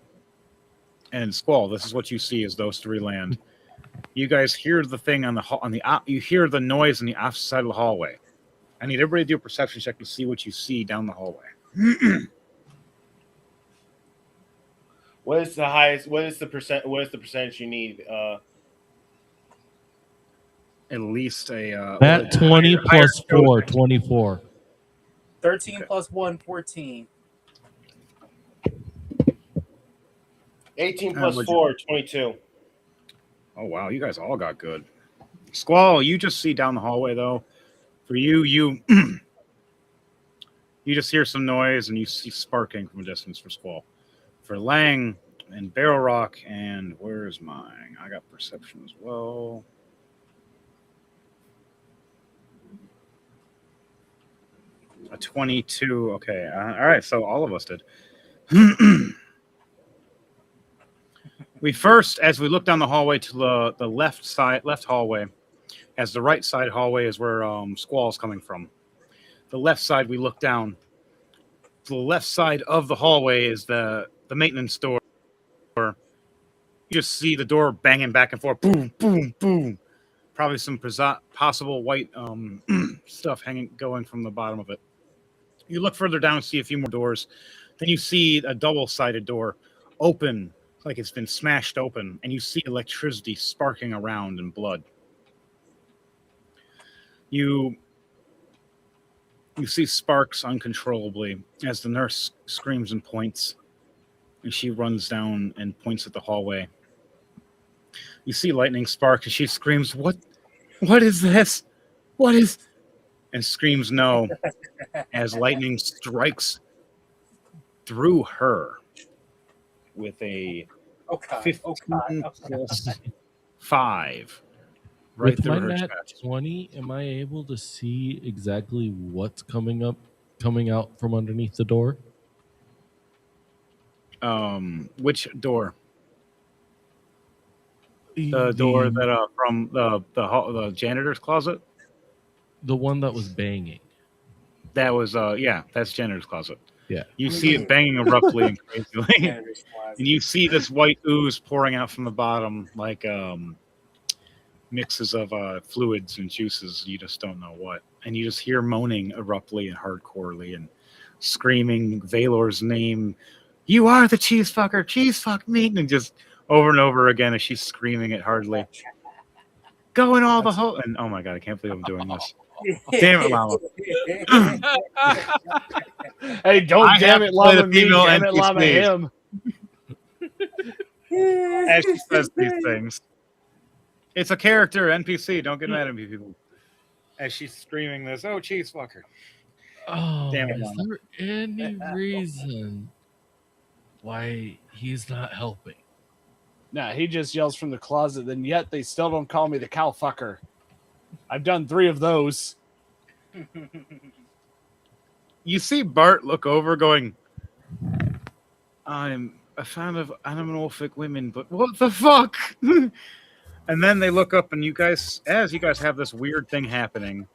And Squall, this is what you see as those three land. You guys hear the thing you hear the noise on the opposite side of the hallway. I need everybody to do a perception check to see what you see down the hallway. What is the highest? What is the percentage you need? At least a That 20 higher plus skill 4, check. 24. 13 Okay. plus 1, 14. 18 what'd plus you- 4, 22. Oh wow, you guys all got good. Squall, you just see down the hallway though. For you you just hear some noise and you see sparking from a distance for Squall. For Lang and Barrel Rock and where's mine? I got perception as well. A 22. Okay. All right. So all of us did. We first, as we look down the hallway to the left hallway, as the right side hallway is where Squall's coming from. The left side, we look down. To the left side of the hallway is the maintenance door. You just see the door banging back and forth. Boom, boom, boom. Probably some possible white stuff going from the bottom of it. You look further down, see a few more doors. Then you see a double-sided door open, like it's been smashed open, and you see electricity sparking around and blood. You see sparks uncontrollably as the nurse screams and points, and she runs down and points at the hallway. You see lightning spark, and she screams, "What is this? What is?" And screams no as lightning strikes through her with a Oh, God. 15 plus 5. Right With through my her nat chest. 20, am I able to see exactly what's coming out from underneath the door? Which door? The door that from the janitor's closet? The one that was banging. That was that's janitor's closet. Yeah. You see it banging abruptly and crazily. And And you see this white ooze pouring out from the bottom, like mixes of fluids and juices. You just don't know what. And you just hear moaning abruptly and hardcorely and screaming Valor's name. "You are the cheese fucker, cheese fuck me!" And just over and over again as she's screaming it hardly. Go in all the hole. And oh my God, I can't believe I'm doing this. Damn it, Llama. Hey, don't I damn have it, to play llama the me, female damn it, llama NPCs. him. As she says these things. It's a character, NPC. Don't get mad at me, people. As she's screaming this, oh, cheese fucker. Oh, Damn it, is Mama. there any reason why he's not helping? Nah, he just yells from the closet, then yet they still don't call me the cow fucker. I've done 3 of those. You see Bart look over going, I'm a fan of animorphic women, but what the fuck? And then they look up and you guys, as you guys have this weird thing happening,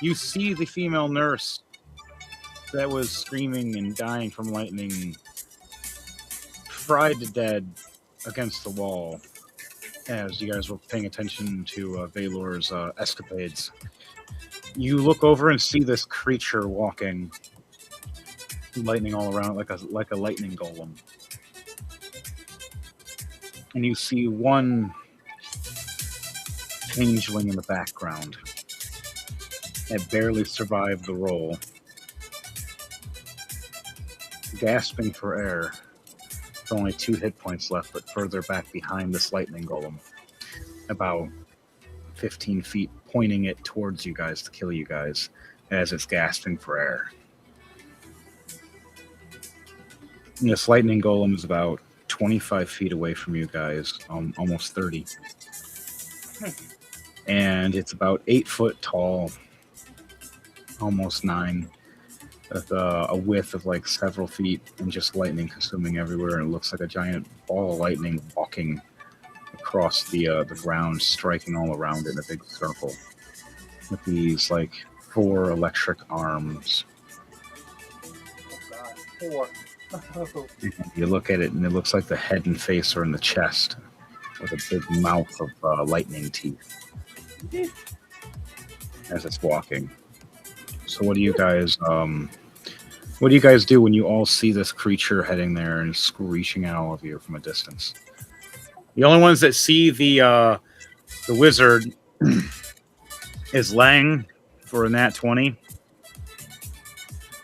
you see the female nurse that was screaming and dying from lightning fried to dead against the wall as you guys were paying attention to Valor's escapades. You look over and see this creature walking, lightning all around like a lightning golem. And you see one changeling in the background that barely survived the roll, gasping for air, with only 2 hit points left, but further back behind this lightning golem, about 15 feet, pointing it towards you guys to kill you guys as it's gasping for air. And this lightning golem is about 25 feet away from you guys, almost 30. And it's about 8 foot tall, almost 9, with a width of like several feet, and just lightning consuming everywhere. And it looks like a giant ball of lightning walking across the ground, striking all around in a big circle with these like 4 electric arms. Oh, 4. You look at it, and it looks like the head and face are in the chest, with a big mouth of lightning teeth as it's walking. So, what do you guys do when you all see this creature heading there and screeching at all of you from a distance? The only ones that see the wizard is Lang for a nat 20.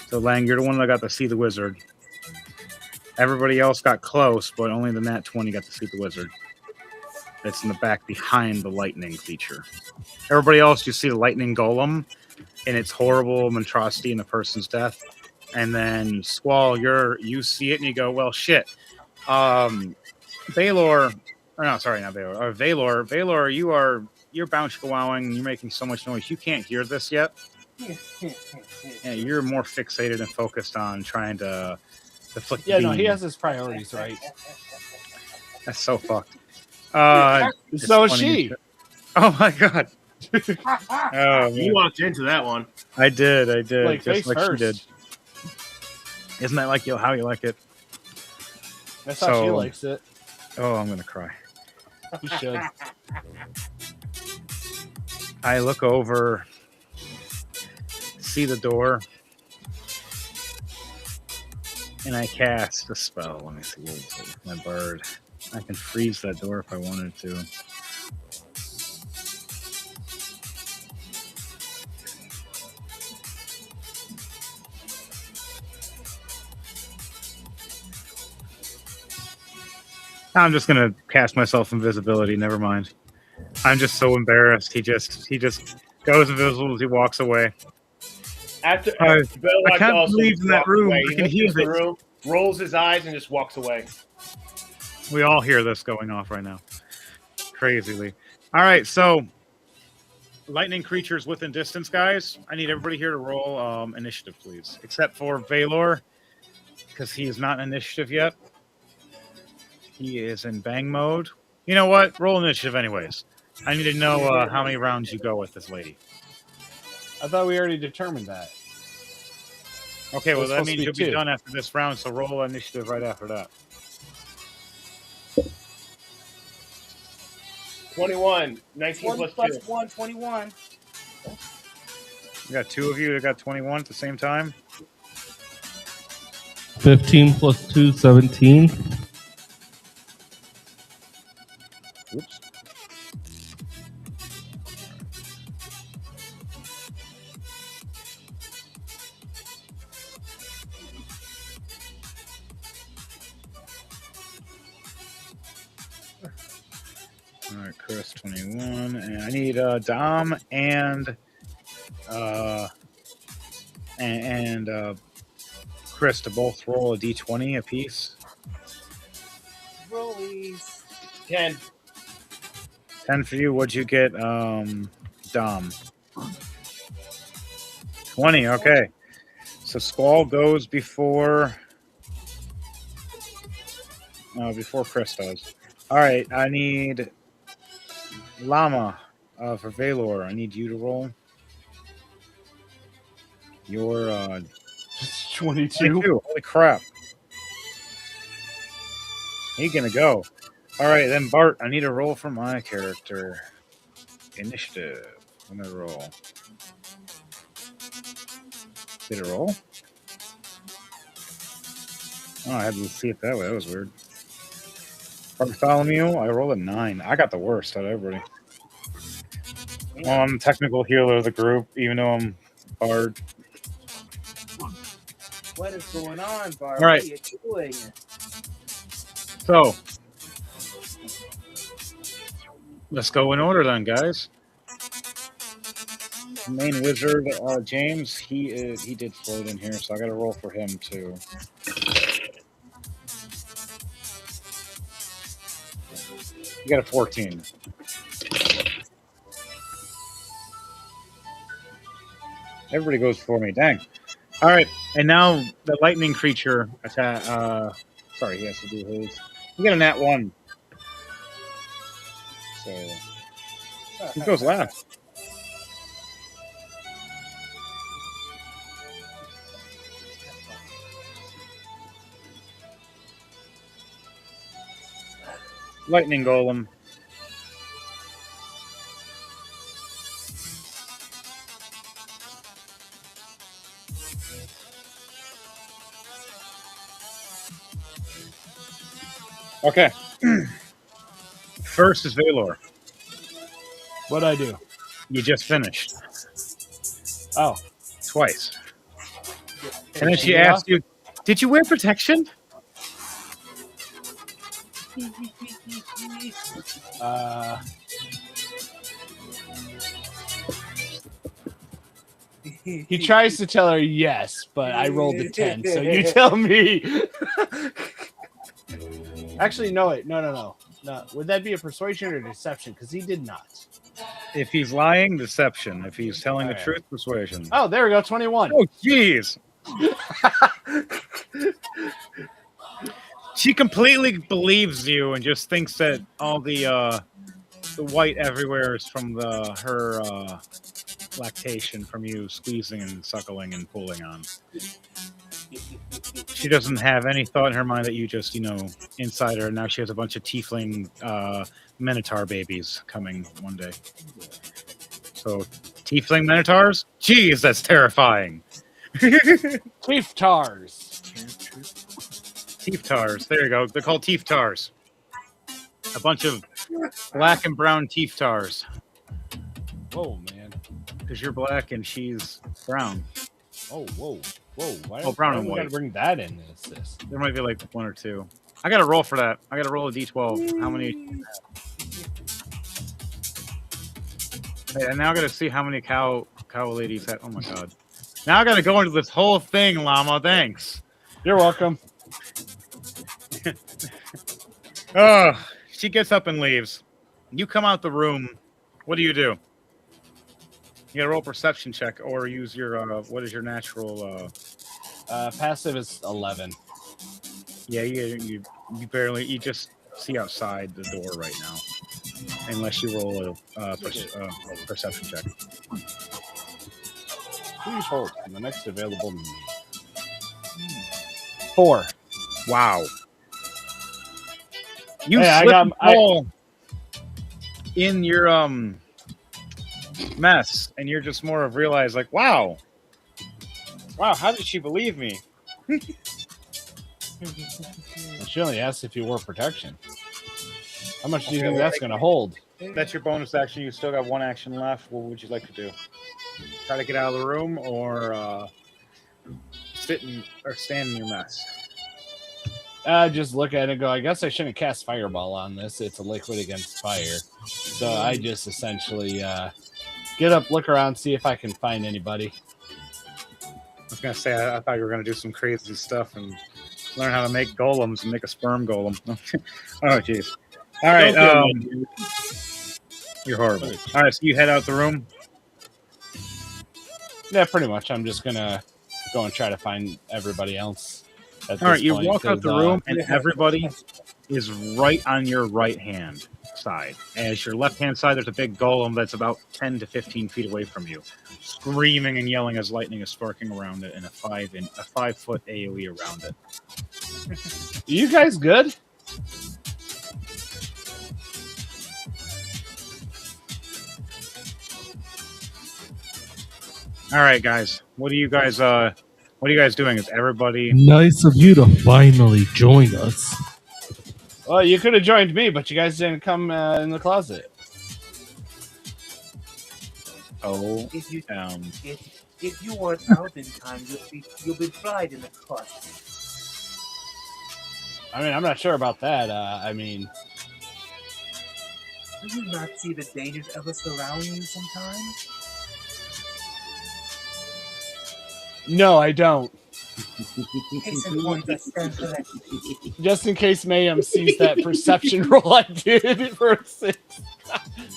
So, Lang, you're the one that got to see the wizard. Everybody else got close, but only the nat 20 got to see the wizard. That's in the back behind the lightning creature. Everybody else, you see the lightning golem and its horrible monstrosity in the person's death. And then Squall, you see it and you go, well, shit. Valor, or no, sorry, not Valor. Valor, you're bounce wowing. You're making so much noise. You can't hear this yet. Yeah, you're more fixated and focused on trying to flick the Yeah, no, beam. he has his priorities right. That's so fucked. So is she. Oh my god. Oh, You walked into that one. I did. Like, Just face like first. she did. Isn't that like how you like it? That's how she So- likes it. Oh, I'm gonna cry. You should. I look over, see the door, and I cast a spell. Let me see what was it with my bird. I can freeze that door if I wanted to. I'm just gonna cast myself invisibility. Never mind. I'm just so embarrassed. He just goes invisible as he walks away. After I Belloc can't also believe in that walks room. away. I He can looks hear into the it. room, rolls his eyes, and just walks away. We all hear this going off right now. Crazily. All right, so lightning creatures within distance, guys. I need everybody here to roll initiative, please. Except for Valor, because he is not in initiative yet. He is in bang mode. You know what? Roll initiative anyways. I need to know how many rounds you go with this lady. I thought we already determined that. Okay, well, It's that supposed to means be you'll be 2. done after this round, so roll initiative right after that. 21, 19 1 plus plus 2. 1, 21. We got 2 of you that got 21 at the same time. 15 plus 2, 17. Oops. All right, Chris 21, and I need Dom and Chris to both roll a d20 apiece. Rollies. 10. 10 for you. What'd you get, Dom? 20. Okay. So Squall goes before Chris does. All right. I need Llama for Valor. I need you to roll. Your 22. 22. Holy crap. He's gonna go. All right, then Bart, I need a roll for my character. Initiative. I'm gonna roll. Did it roll? Oh, I had to see it that way. That was weird. Bartholomew, I rolled a 9. I got the worst out of everybody. Well, I'm the technical healer of the group, even though I'm Bard. What is going on, Bart? All right. What are you doing? So, let's go in order then, guys. Main wizard, James, he did float in here, so I got to roll for him too. You got a 14. Everybody goes for me. Dang. All right, and now the lightning creature attack. Sorry, he has to do his. You got a nat 1. So who goes last? Lightning golem. Okay. First is Valor. What'd I do? You just finished Oh. twice. And then she asked you, did you wear protection? He tries to tell her yes, but I rolled a 10, so you tell me. Actually, no, wait. No. Would that be a persuasion or deception? Because he did not. If he's lying, deception. If he's telling the All right. truth, persuasion. Oh, there we go, 21. Oh, jeez. She completely believes you and just thinks that all the white everywhere is from her lactation, from you squeezing and suckling and pulling on. She doesn't have any thought in her mind that you just, inside her. Now she has a bunch of tiefling minotaur babies coming one day. So, tiefling minotaurs? Jeez, that's terrifying. Tars. Tars. There you go. They're called Tars. A bunch of black and brown Tars. Whoa, man. Because you're black and she's brown. Oh, whoa. Why brown and we white. gotta bring that in this? There might be like 1 or 2. I got to roll for that. I got to roll a d12. How many? Hey, and now I got to see how many cow ladies had. Oh my god! Now I got to go into this whole thing, Llama. Thanks. You're welcome. Oh, she gets up and leaves. You come out the room. What do? You gotta roll a perception check or use your what is your natural Passive is 11. Yeah, you just see outside the door right now. Unless you roll a perception check. Please hold for the next available meeting. 4. Wow. You Hey, slip and fall in your mess, and you're just more of realize like, wow, how did she believe me? She only asked if you wore protection. How much do you think that's going to hold? That's your bonus action. You still got 1 action left. What would you like to do? Try to get out of the room, or stand in your mess? I just look at it and go, I guess I shouldn't cast Fireball on this. It's a liquid against fire. So I just essentially get up, look around, see if I can find anybody. I was gonna say I thought you were gonna do some crazy stuff and learn how to make golems and make a sperm golem. Oh jeez. All right. You're horrible. All right, so you head out the room. Yeah, pretty much. I'm just gonna go and try to find everybody else. All right, you walk out the room, and everybody is right on your right hand side. As your left hand side, there's a big golem that's about 10 to 15 feet away from you, screaming and yelling as lightning is sparking around it, and a 5-foot AOE around it. You guys good? All right, guys. What are you guys doing? Is everybody Nice of you to finally join us. Well, you could have joined me, but you guys didn't come in the closet. Oh, If you weren't out in time, you'll be fried in the closet. I mean, I'm not sure about that. I mean, Do you not see the dangers of us surrounding you sometimes? no, I don't. Case in point, that stands corrected. Just in case Mayhem sees that perception roll I did for a 6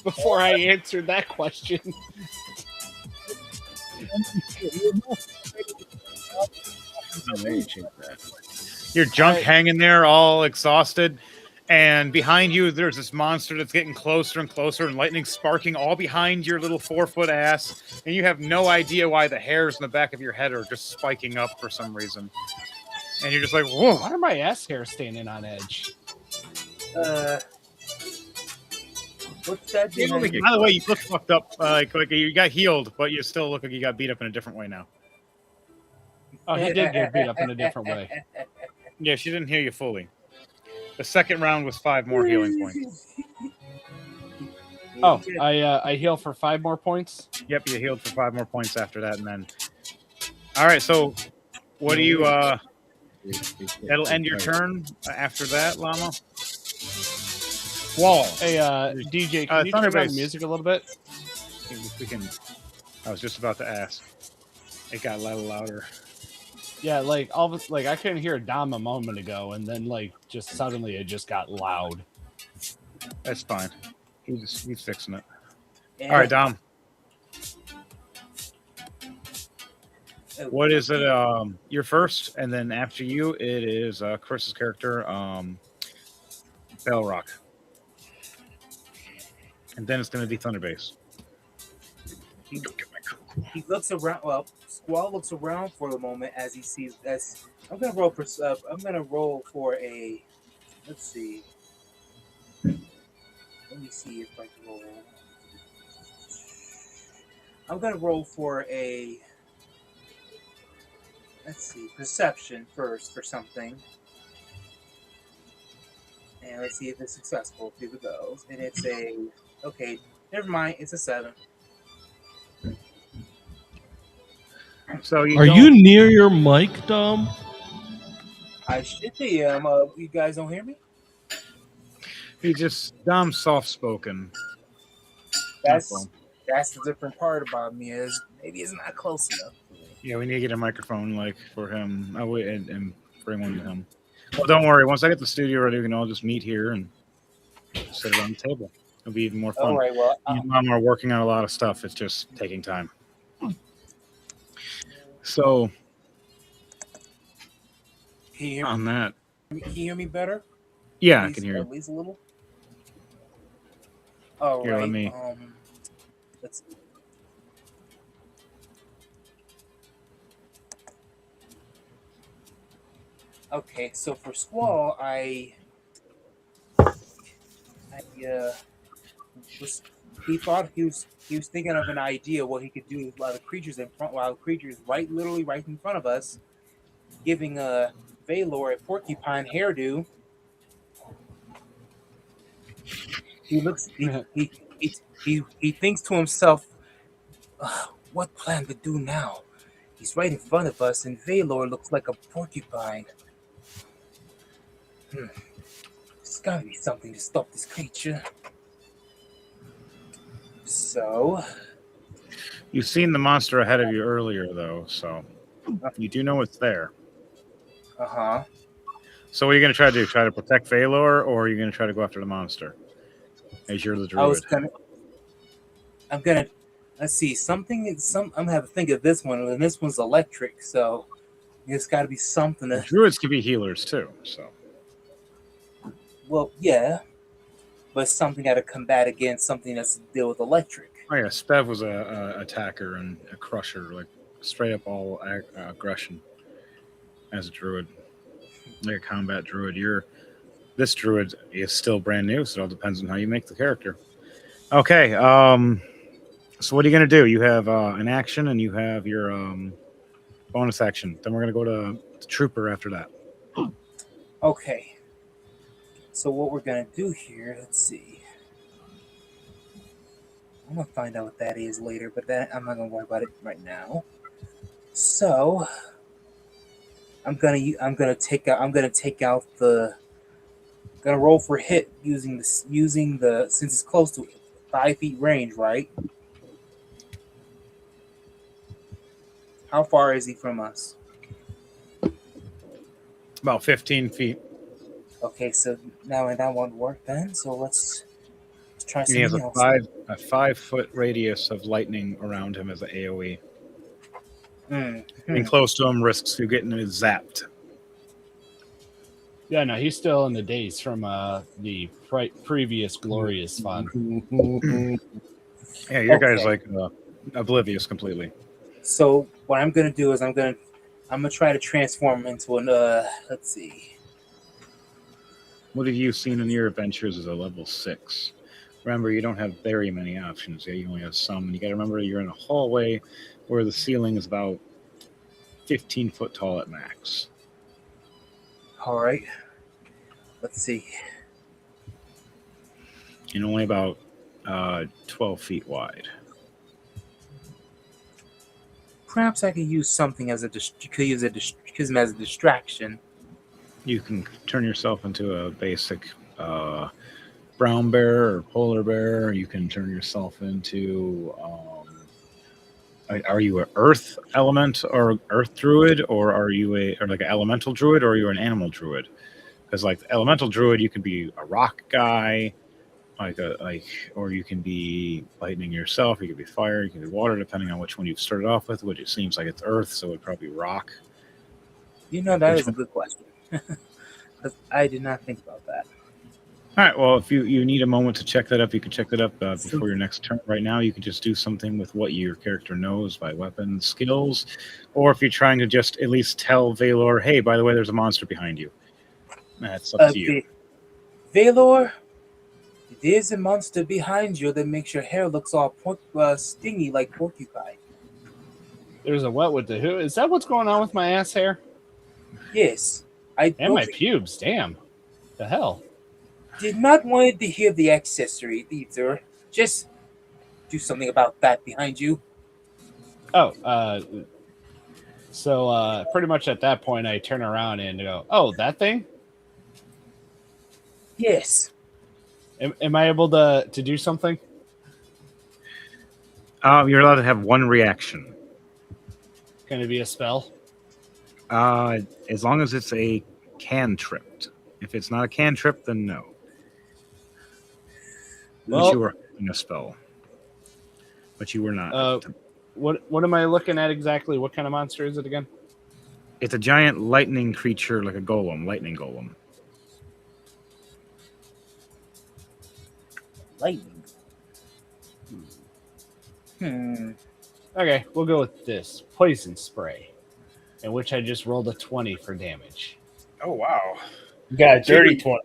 before I answered that question. your junk hanging there, all exhausted, and behind you there's this monster that's getting closer and closer, and lightning sparking all behind your little 4-foot ass, and you have no idea why the hairs in the back of your head are just spiking up for some reason, and you're just like, whoa! Why are my ass hairs standing on edge? What's that? By the way, you look fucked up. Like you got healed, but you still look like you got beat up in a different way now. Oh, he did get beat up in a different way. Yeah, she didn't heal you fully. The second round was 5 more healing points. Oh, I heal for 5 more points. Yep, you healed for 5 more points after that, and then. All right, so what do you? That'll end your turn after that, Llama. Wall. Hey, DJ, can you turn down the music a little bit? We can. I was just about to ask. It got a little louder. Yeah, like I couldn't hear Dom a moment ago, and then like just suddenly it just got loud. That's fine. He's fixing it. Yeah. All right, Dom. What is it? You're first, and then after you, it is Chris's character, Bellrock. And then it's going to be Thunderbase. He looks around. Well, Squall looks around for the moment as he sees. I'm gonna roll for a. Let's see. Let me see if I can roll. I'm gonna roll for a. Let's see, perception first for something. And let's see if it's successful. See if it goes. And it's a. Okay, never mind. It's a 7. So are you near your mic, Dom? I should be. You guys don't hear me? Dom's soft spoken. That's the different part about me is maybe it's not close enough. Yeah, we need to get a microphone like for him. And bring one to him. Well, don't worry. Once I get the studio ready, we can all just meet here and sit around the table. It'll be even more fun. All right. Well, you and Mom are working on a lot of stuff. It's just taking time. So, on that. Can you hear me better? Yeah, I can hear you. At least a little. All Here, right. let me. Let's see. Okay, so for Squall, he thought he was thinking of an idea what he could do while the creature's literally right in front of us, giving Valor a porcupine hairdo. He thinks to himself, what plan to do now? He's right in front of us, and Valor looks like a porcupine. There's gotta be something to stop this creature. So, You've seen the monster ahead of you earlier, though, so you do know it's there. uh-huh. So what are you going to try to do? Try to protect Valor, or are you going to try to go after the monster? As you're the druid. Let's see, I'm gonna have to think of this one, and this one's electric, so it's gotta be something The to, druids can be healers, too, so. well, yeah, but something gotta combat against something that's to deal with electric. Oh, yeah, Spev was a attacker and a crusher, like, straight up all aggression as a druid. Like a combat druid. This druid is still brand new, so it all depends on how you make the character. Okay, so what are you going to do? You have an action and you have your bonus action. Then we're going to go to Trooper after that. Okay. So what we're gonna do here, let's see. I'm gonna find out what that is later, but that I'm not gonna worry about it right now. So I'm gonna take out the gonna roll for hit using the since it's close to 5 feet range, right? How far is he from us? About 15 feet. Okay, so now that won't work then. So let's try And he has something else. a 5-foot radius of lightning around him as an AoE. Being close to him risks you getting zapped. Yeah, no, he's still in the days from the previous glorious fun. Yeah, your guy's like oblivious completely. So what I'm gonna do is I'm gonna try to transform into an let's see. What have you seen in your adventures as a level 6? Remember, you don't have very many options. Yeah, you only have some. And you got to remember you're in a hallway where the ceiling is about 15 foot tall at max. All right. Let's see. And only about 12 feet wide. Perhaps I could use something as a distraction. You can turn yourself into a basic brown bear or polar bear. You can turn yourself into. Are you an earth element or earth druid, or are you like an elemental druid, or are you an animal druid? Because like the elemental druid, you can be a rock guy, or you can be lightning yourself. You can be fire. You can be water, depending on which one you've started off with. Which it seems like it's earth, so it'd probably be rock. That is a good question. I did not think about that. All right. Well, if you need a moment to check that up, you can check that up before your next turn. Right now, you can just do something with what your character knows by weapon skills, or if you're trying to just at least tell Valor, "Hey, by the way, there's a monster behind you." That's up to you. Valor, there's a monster behind you that makes your hair looks all stingy like porcupine. There's a what with the who? Is that what's going on with my ass hair? Yes. And my pubes. Damn. The hell. Did not want to hear the accessory either. Just do something about that behind you. Oh, so pretty much at that point, I turn around and go, "Oh, that thing." Yes. Am I able to do something? You're allowed to have one reaction. Can it be a spell? As long as it's a cantrip. If it's not a cantrip, then no. Unless you were in a spell, but you were not. What am I looking at exactly? What kind of monster is it again? It's a giant lightning creature, like a golem, lightning golem. Lightning. Okay, we'll go with this poison spray, in which I just rolled a 20 for damage. Oh wow! You got a dirty 20.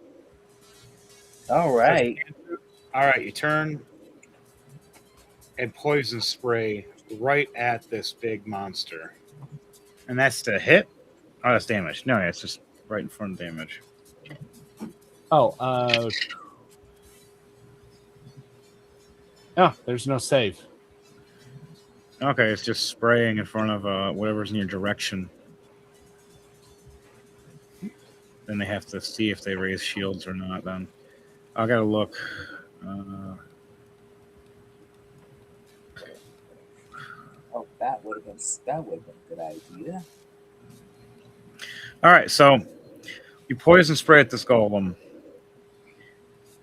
All right. All right, you turn and poison spray right at this big monster. And that's the hit? Oh, that's damage. No, it's just right in front of damage. Oh, oh, there's no save. Okay, it's just spraying in front of whatever's in your direction. Then they have to see if they raise shields or not. Then I gotta look. Oh, that would have been a good idea. All right, so you poison spray at this golem,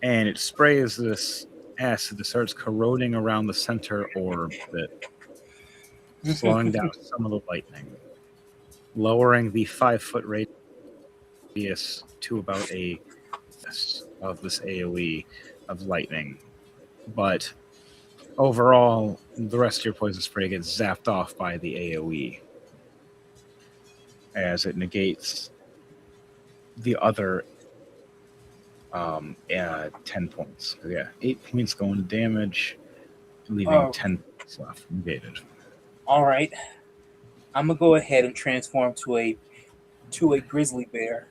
and it sprays this acid that starts corroding around the center orb bit, slowing down some of the lightning, lowering the 5-foot radius to about a of this AoE of lightning. But overall, the rest of your poison spray gets zapped off by the AoE as it negates the other 10 points. Yeah, 8 points going to damage, leaving 10 points left negated. All right, I'm gonna go ahead and transform to a grizzly bear.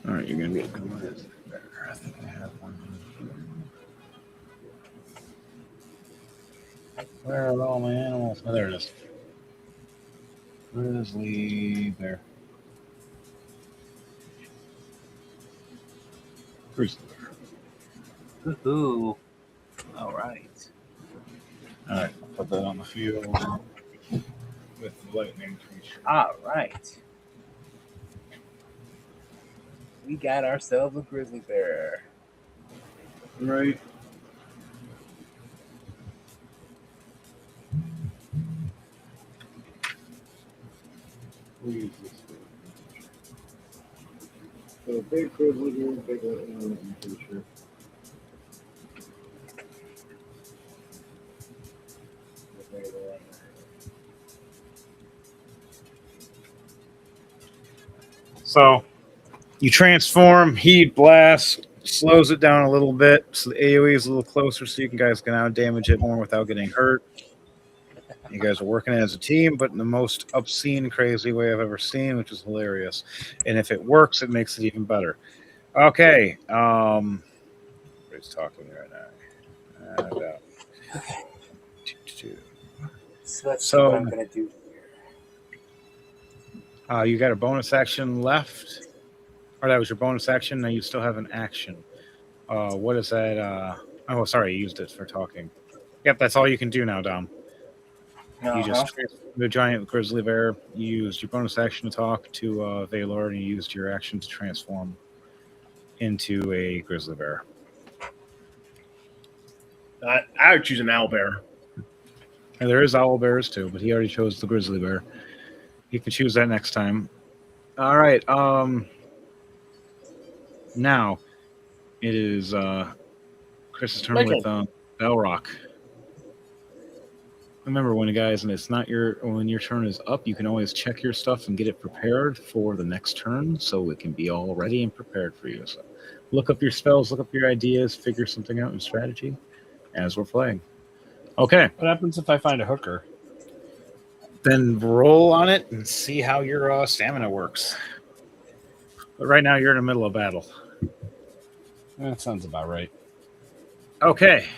All right, you're gonna be a good grizzly bear. I think I have one. Where are all my animals? Oh, there it is. Grizzly bear. Grizzly bear. Woohoo! All right. All right, I'll put that on the field with the lightning creature. All right. We got ourselves a grizzly bear. Right. We'll use this. So big grizzly bear, big lightning creature. So you transform, heat blast, slows it down a little bit, so the AoE is a little closer, so you guys can now damage it more without getting hurt. You guys are working as a team, but in the most obscene, crazy way I've ever seen, which is hilarious. And if it works, it makes it even better. Okay, who's talking right now? So let's see what I'm gonna do here. You got a bonus action left, or that was your bonus action. Now you still have an action. What is that? Oh, sorry, you used it for talking. Yep, that's all you can do now, Dom. You just transformed the giant grizzly bear. You used your bonus action to talk to Valor, and you used your action to transform into a grizzly bear. I would choose an owl bear. And there is owl bears too, but he already chose the grizzly bear. You can choose that next time. All right. Now it is Chris's turn with Belrock. Remember, when when your turn is up, you can always check your stuff and get it prepared for the next turn, so it can be all ready and prepared for you. So, look up your spells, look up your ideas, figure something out in strategy as we're playing. Okay. What happens if I find a hooker? Then roll on it and see how your stamina works. But right now, you're in the middle of battle. That sounds about right. Okay.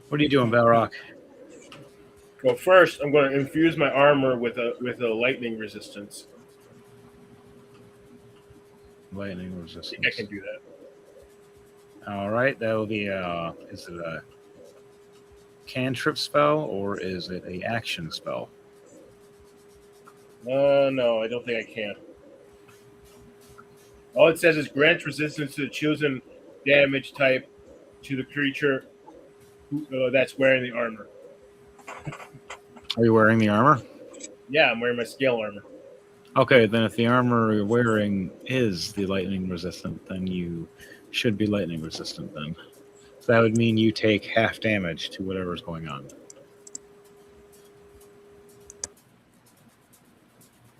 What are you doing, Belrock? Well, first, I'm going to infuse my armor with a lightning resistance. Lightning resistance. I think I can do that. All right. That will be is it a cantrip spell or is it an action spell? No, I don't think I can. All it says is grants resistance to the chosen damage type to the creature that's wearing the armor. Are you wearing the armor? Yeah, I'm wearing my scale armor. Okay, then if the armor you're wearing is the lightning resistant, then you should be lightning resistant then. So that would mean you take half damage to whatever's going on.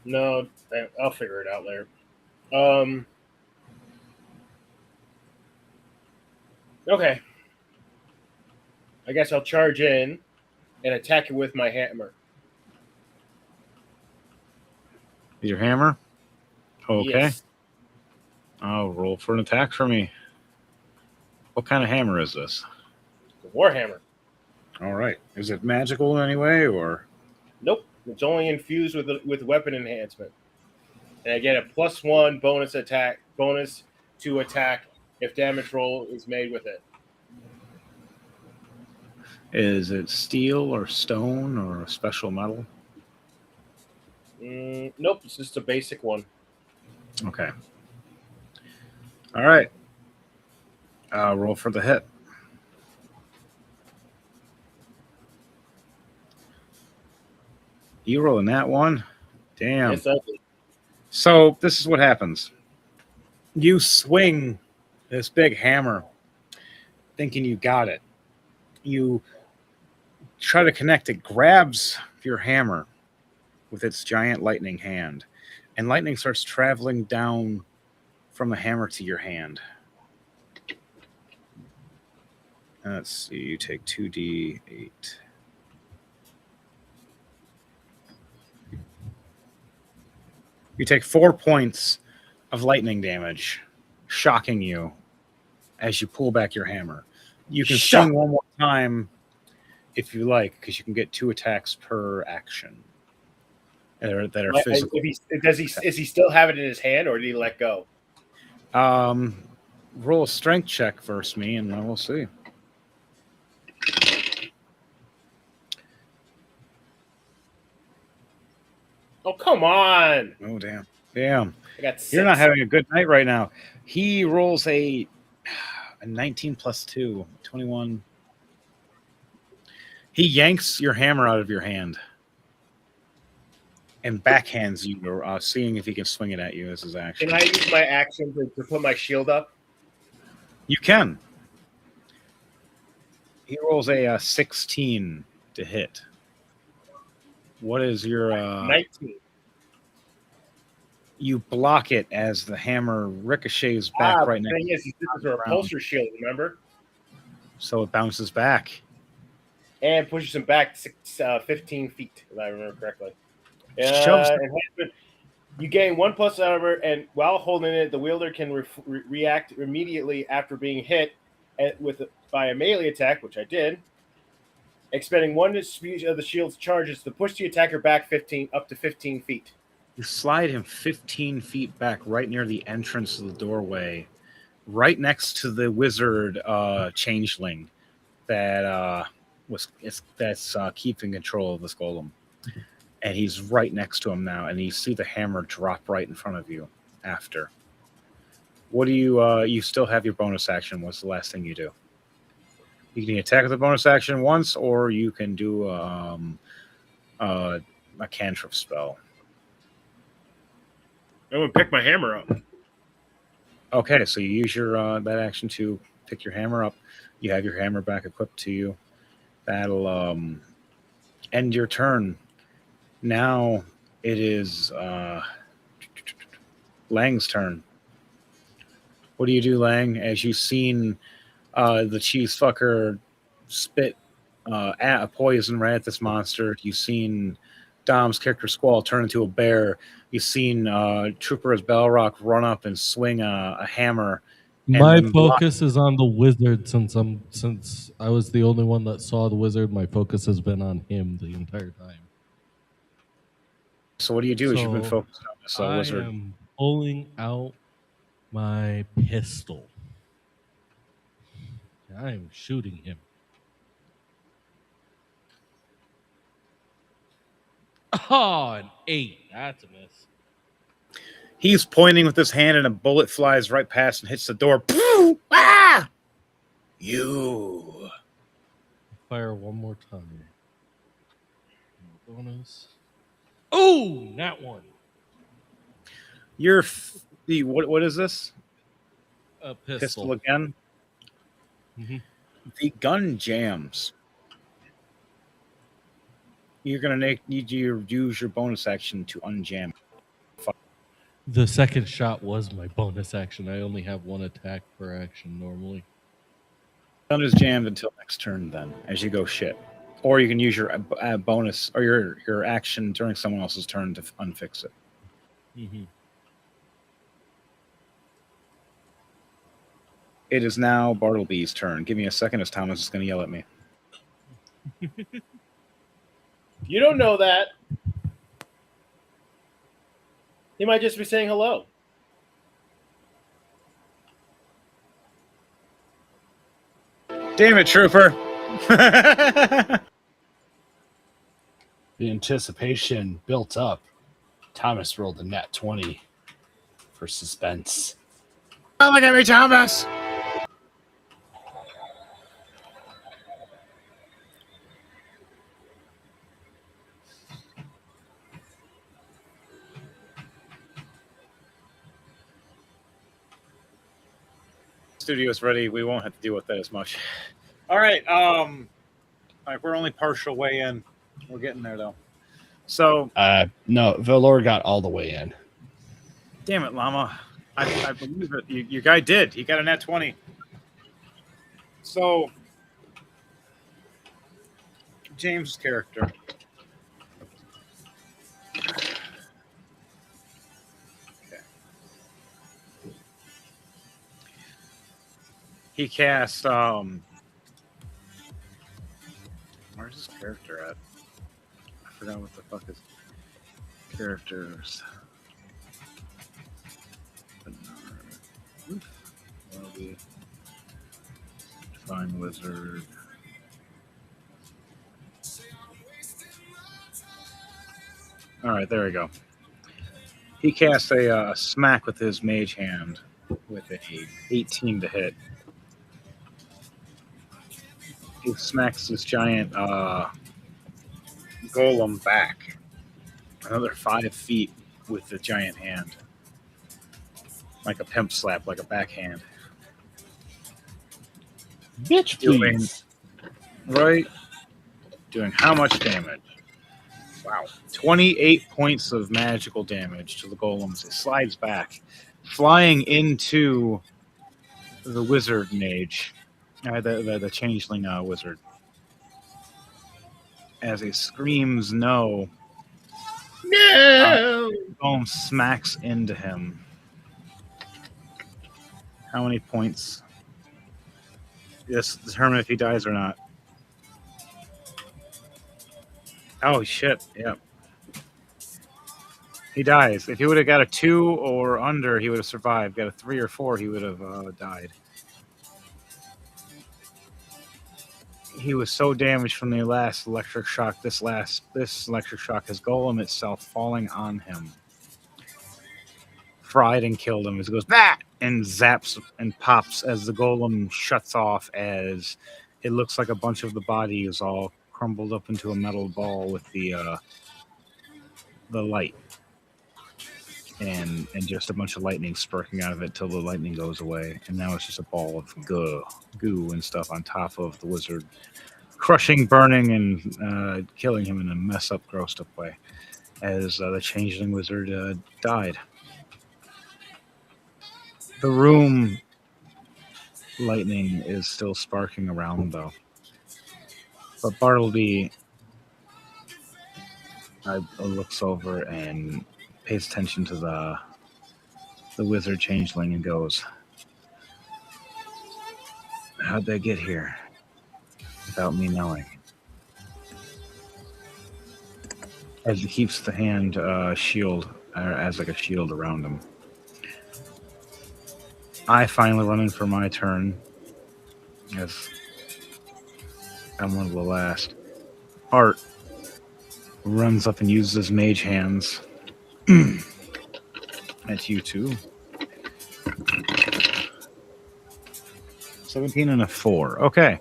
No, I'll figure it out later. Okay. I guess I'll charge in and attack it with my hammer. Your hammer? Okay. Yes. I'll roll for an attack for me. What kind of hammer is this? The Warhammer. All right. Is it magical in any way, or? Nope. It's only infused with weapon enhancement. and I get a +1 bonus to attack if damage roll is made with it. Is it steel or stone or a special metal? Nope, it's just a basic one. Okay. All right. Roll for the hit. You rolling that one? Damn. Yes, I did. So this is what happens. You swing this big hammer, thinking you got it. You try to connect it, grabs your hammer with its giant lightning hand, and lightning starts traveling down from the hammer to your hand. Let's see, you take 2d8. You take 4 points of lightning damage, shocking you as you pull back your hammer. You can swing one more time if you like, because you can get 2 attacks per action that are physical. Is he still have it in his hand, or did he let go? Roll a strength check versus me, and then we'll see. Oh, come on! Oh, damn. I got 6. You're not having a good night right now. He rolls a 19 plus 2, 21. He yanks your hammer out of your hand and backhands you, seeing if he can swing it at you as his action. Can I use my action to put my shield up? You can. He rolls a 16 to hit. What is your 19? You block it as the hammer ricochets back right next. The thing is, this is a repulsor shield, remember? So it bounces back. And pushes him back 15 feet, if I remember correctly. You gain 1+ armor, and while holding it, the wielder can react immediately after being hit by a melee attack, which I did, expending 1 of the shield's charges to push the attacker back up to 15 feet. You slide him 15 feet back right near the entrance of the doorway, right next to the wizard changeling that's keeping control of this golem. And he's right next to him now, and you see the hammer drop right in front of you after. What do you still have your bonus action. What's the last thing you do? You can attack with a bonus action once, or you can do a cantrip spell. I'm going to pick my hammer up. Okay, so you use your that action to pick your hammer up. You have your hammer back equipped to you. That'll end your turn. Now it is Lang's turn. What do you do, Lang? As you've seen the cheese fucker spit a poison right at this monster. You've seen Dom's character Squall turn into a bear. You've seen Trooper as Balrock run up and swing a hammer. My focus is on the wizard since I was the only one that saw the wizard. My focus has been on him the entire time. So what do you do as you've been focused on this wizard? I am pulling out my pistol. I am shooting him. Oh, an 8. That's a miss. He's pointing with his hand, and a bullet flies right past and hits the door. Ah! You. Fire one more time. Bonus. Oh, not one. What is this? A pistol. Pistol again. Mm-hmm. The gun jams. You're gonna need to use your bonus action to unjam. The second shot was my bonus action. I only have 1 attack per action normally. Gun is jammed until next turn. Then, as you go shit, or you can use your bonus or your action during someone else's turn to unfix it. Mm-hmm. It is now Bartleby's turn. Give me a second, as Thomas is going to yell at me. You don't know that. He might just be saying hello. Damn it, Trooper. The anticipation built up. Thomas rolled a nat 20 for suspense. Oh, look at me, Thomas. Studio's ready. We won't have to deal with that as much. All right. We're only partial way in. We're getting there though. So No, Valor got all the way in. damn it, Llama. I believe it. Your guy did. He got a nat 20. So James' character. He cast where's his character at? I forgot what the fuck his characters. Divine Wizard. Alright, there we go. He casts a smack with his mage hand with a 18 to hit. He smacks this giant golem back another 5 feet with the giant hand. Like a pimp slap, like a backhand. Bitch, please. Right? Doing how much damage? Wow. 28 points of magical damage to the golems. It slides back, flying into the wizard mage. The changeling wizard. As he screams no. No! Golem smacks into him. How many points? Yes, determine if he dies or not. Oh shit! Yep. He dies. If he would have got a 2 or under, he would have survived. Got a 3 or 4, he would have died. He was so damaged from the last electric shock. This electric shock, his golem itself falling on him, fried and killed him. As it goes that and zaps and pops as the golem shuts off. As it looks like a bunch of the body is all crumbled up into a metal ball with the light, and just a bunch of lightning sparking out of it till the lightning goes away, and now it's just a ball of goo and stuff on top of the wizard, crushing, burning, and killing him in a mess up, grossed up way. As the changeling wizard died. The room lightning is still sparking around though. But Bartleby looks over and pays attention to the wizard changeling and goes, "How'd they get here without me knowing?" As he keeps the hand shield, as like a shield around him. I finally run in for my turn, as I'm one of the last. Art runs up and uses his mage hands. That's you too. 17 and a 4. Okay.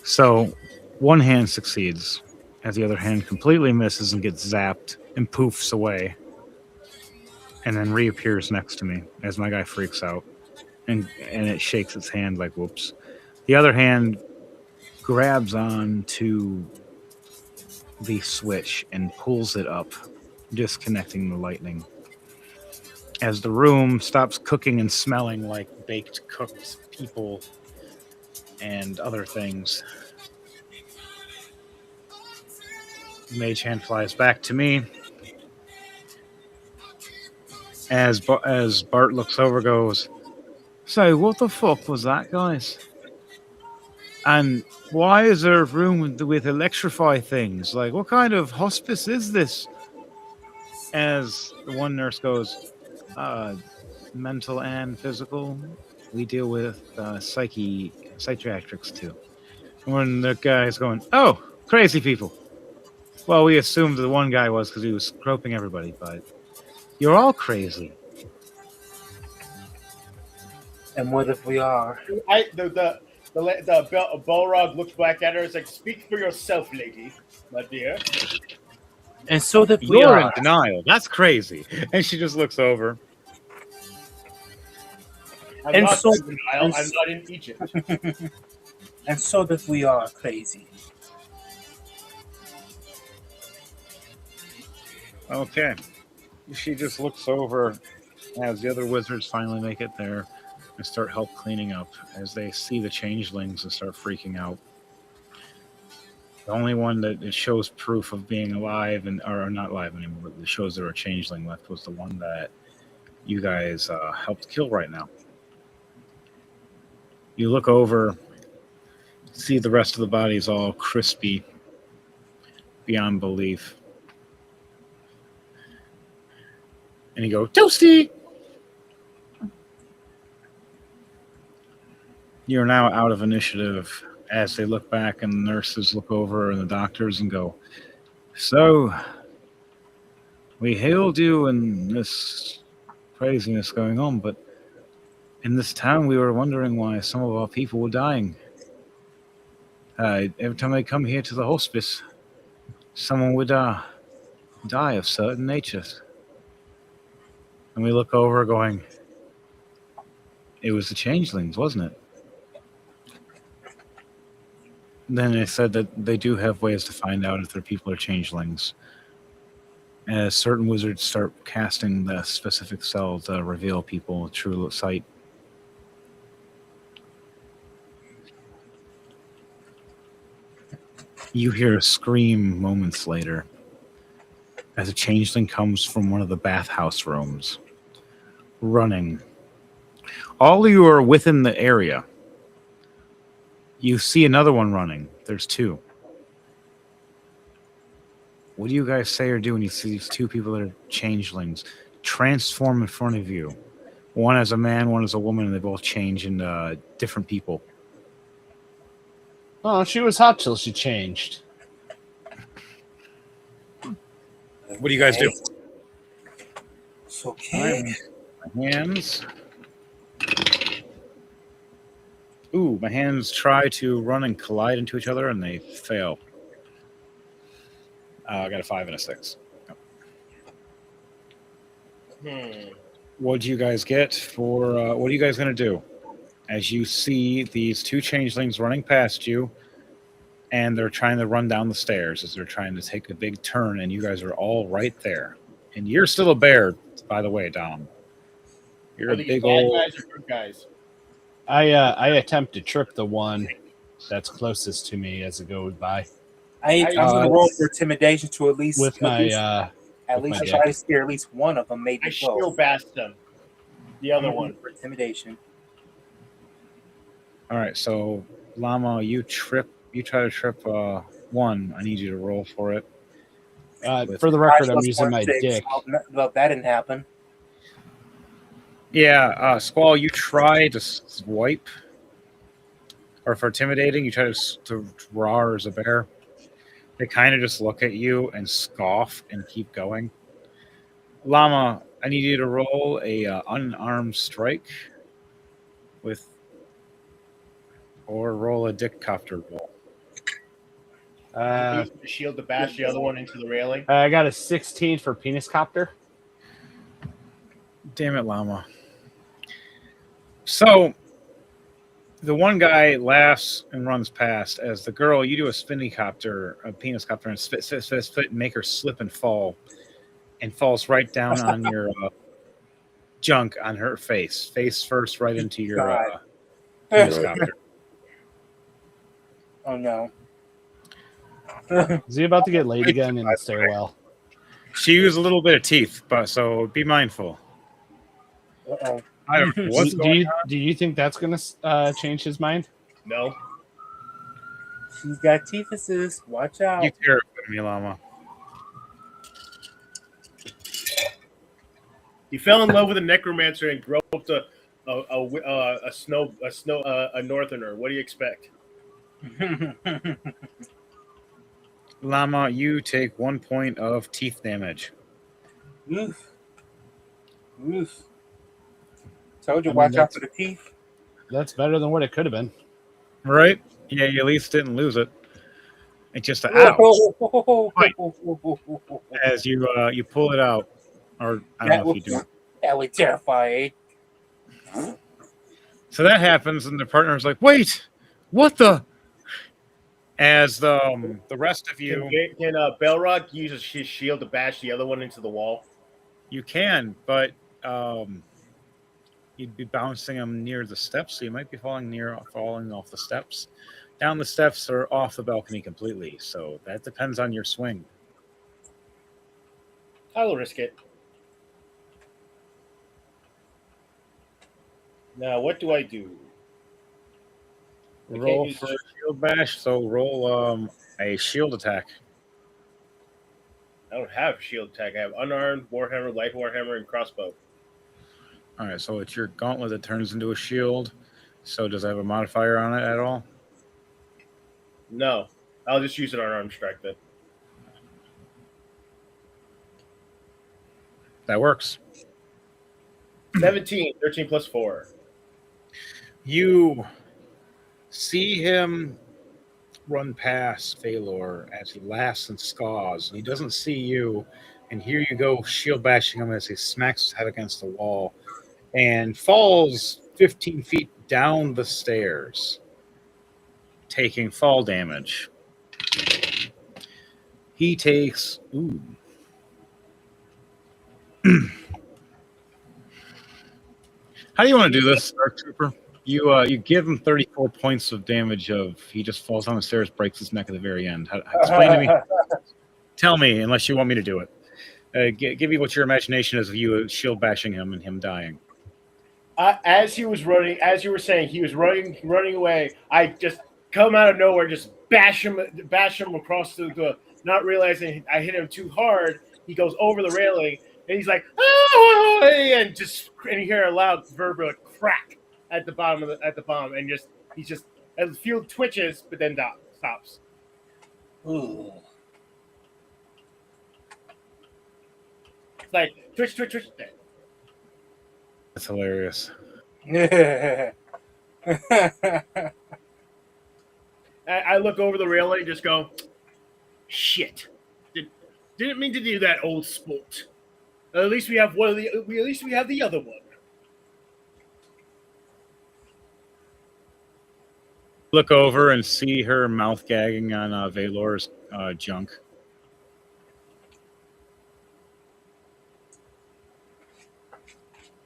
So one hand succeeds, as the other hand completely misses and gets zapped and poofs away. And then reappears next to me as my guy freaks out. And it shakes its hand like whoops. The other hand grabs on to the switch and pulls it up, disconnecting the lightning. As the room stops cooking and smelling like baked cooked people and other things. Mage hand flies back to me. As Bart looks over, goes, "So what the fuck was that, guys? And why is there a room with electrify things? Like, what kind of hospice is this?" As the one nurse goes, mental and physical, we deal with psychiatrics too. And when the guy's going, oh, crazy people. Well, we assumed the one guy was because he was groping everybody, but you're all crazy. And what if we are? The Balrog looks back at her. It's like, speak for yourself, lady, my dear. And so that we You're in are. denial. That's crazy. And she just looks over. I'm not in denial. I'm not in Egypt. And so that we are crazy. Okay. She just looks over as the other wizards finally make it there and start help cleaning up as they see the changelings and start freaking out. The only one that shows proof of being alive and or not alive anymore, but that shows there are a changeling left was the one that you guys helped kill right now. You look over, see the rest of the body is all crispy beyond belief. And you go, Toasty! You're now out of initiative as they look back and the nurses look over and the doctors and go, so, we hailed you and this craziness going on, but in this town we were wondering why some of our people were dying. Every time they come here to the hospice, someone would die of certain natures. And we look over going, it was the changelings, wasn't it? Then they said that they do have ways to find out if their people are changelings. As certain wizards start casting the specific spell to reveal people true sight. You hear a scream moments later as a changeling comes from one of the bathhouse rooms, running. All of you are within the area. You see another one running. There's two. What do you guys say or do when you see these two people that are changelings transform in front of you? One as a man, one as a woman, and they both change into different people. Oh, she was hot till she changed. What do you guys do? It's okay. My hands. Ooh, my hands try to run and collide into each other, and they fail. I got a 5 and a 6. What do you guys get for... what are you guys going to do? As you see these two changelings running past you, and they're trying to run down the stairs as they're trying to take a big turn, and you guys are all right there. And you're still a bear, by the way, Dom. You're a big old... guys or good guys? I attempt to trip the one that's closest to me as it goes by. I'm going to roll for intimidation to at least with my try to scare at least one of them, maybe I both. shield bast them. The other one for intimidation. All right, so Llama, you try to trip one. I need you to roll for it. For the record, I'm using my dick. Well, that didn't happen. Yeah, Squall, you try to swipe. Or for intimidating, you try to roar as a bear. They kind of just look at you and scoff and keep going. Llama, I need you to roll a unarmed strike or roll a dick copter roll. Shield to bash the other one into the railing. I got a 16 for penis copter. Damn it, Llama. So, the one guy laughs and runs past. As the girl, you do a spinny copter, a penis copter, and spit, and make her slip and fall. And falls right down on your junk on her face. Face first right into your penis copter. Oh, no. Is he about to get laid again in the stairwell? She used a little bit of teeth, but so be mindful. Uh-oh. I don't know what's going on. Do you think that's going to change his mind? No. She's got teethuses. Watch out. You terrify me, Llama. He fell in love with a necromancer and groped a northerner. What do you expect? Llama, you take 1 point of teeth damage. Oof. Oof. Told you, watch out for the teeth. That's better than what it could have been. Right? Yeah, you at least didn't lose it. It's just an ow. As you pull it out, or I don't know if you do. That was terrifying. So that happens, and the partner's like, "Wait, what the?" As the rest of you can Belrock use his shield to bash the other one into the wall? You can, but you'd be bouncing him near the steps, so you might be falling off the steps. Down the steps or off the balcony completely. So that depends on your swing. I'll risk it. Now, what do I do? Roll for a shield bash. So roll a shield attack. I don't have shield attack. I have unarmed, warhammer, light warhammer, and crossbow. All right, so it's your gauntlet that turns into a shield. So does it have a modifier on it at all? No. I'll just use an unarmed strike then. That works. 17, 13 plus 4. You see him run past Phalor as he laughs and scaws. He doesn't see you, and here you go shield bashing him as he smacks his head against the wall and falls 15 feet down the stairs, taking fall damage. He takes... Ooh. How do you want to do this, Dark Trooper? You give him 34 points of damage of he just falls down the stairs, breaks his neck at the very end. Explain to me. Tell me, unless you want me to do it. Give me what your imagination is of you shield bashing him and him dying. As he was running, as you were saying, he was running away. I just come out of nowhere, just bash him across the not realizing I hit him too hard. He goes over the railing, and he's like, "Oh!" and you hear a loud verbal crack at the bottom, and the field twitches, but then stops. Ooh. It's like twitch. That's hilarious. I look over the railing and just go, "Shit! Didn't mean to do that, old sport. At least we have one of the. At least we have the other one." Look over and see her mouth gagging on Valor's junk.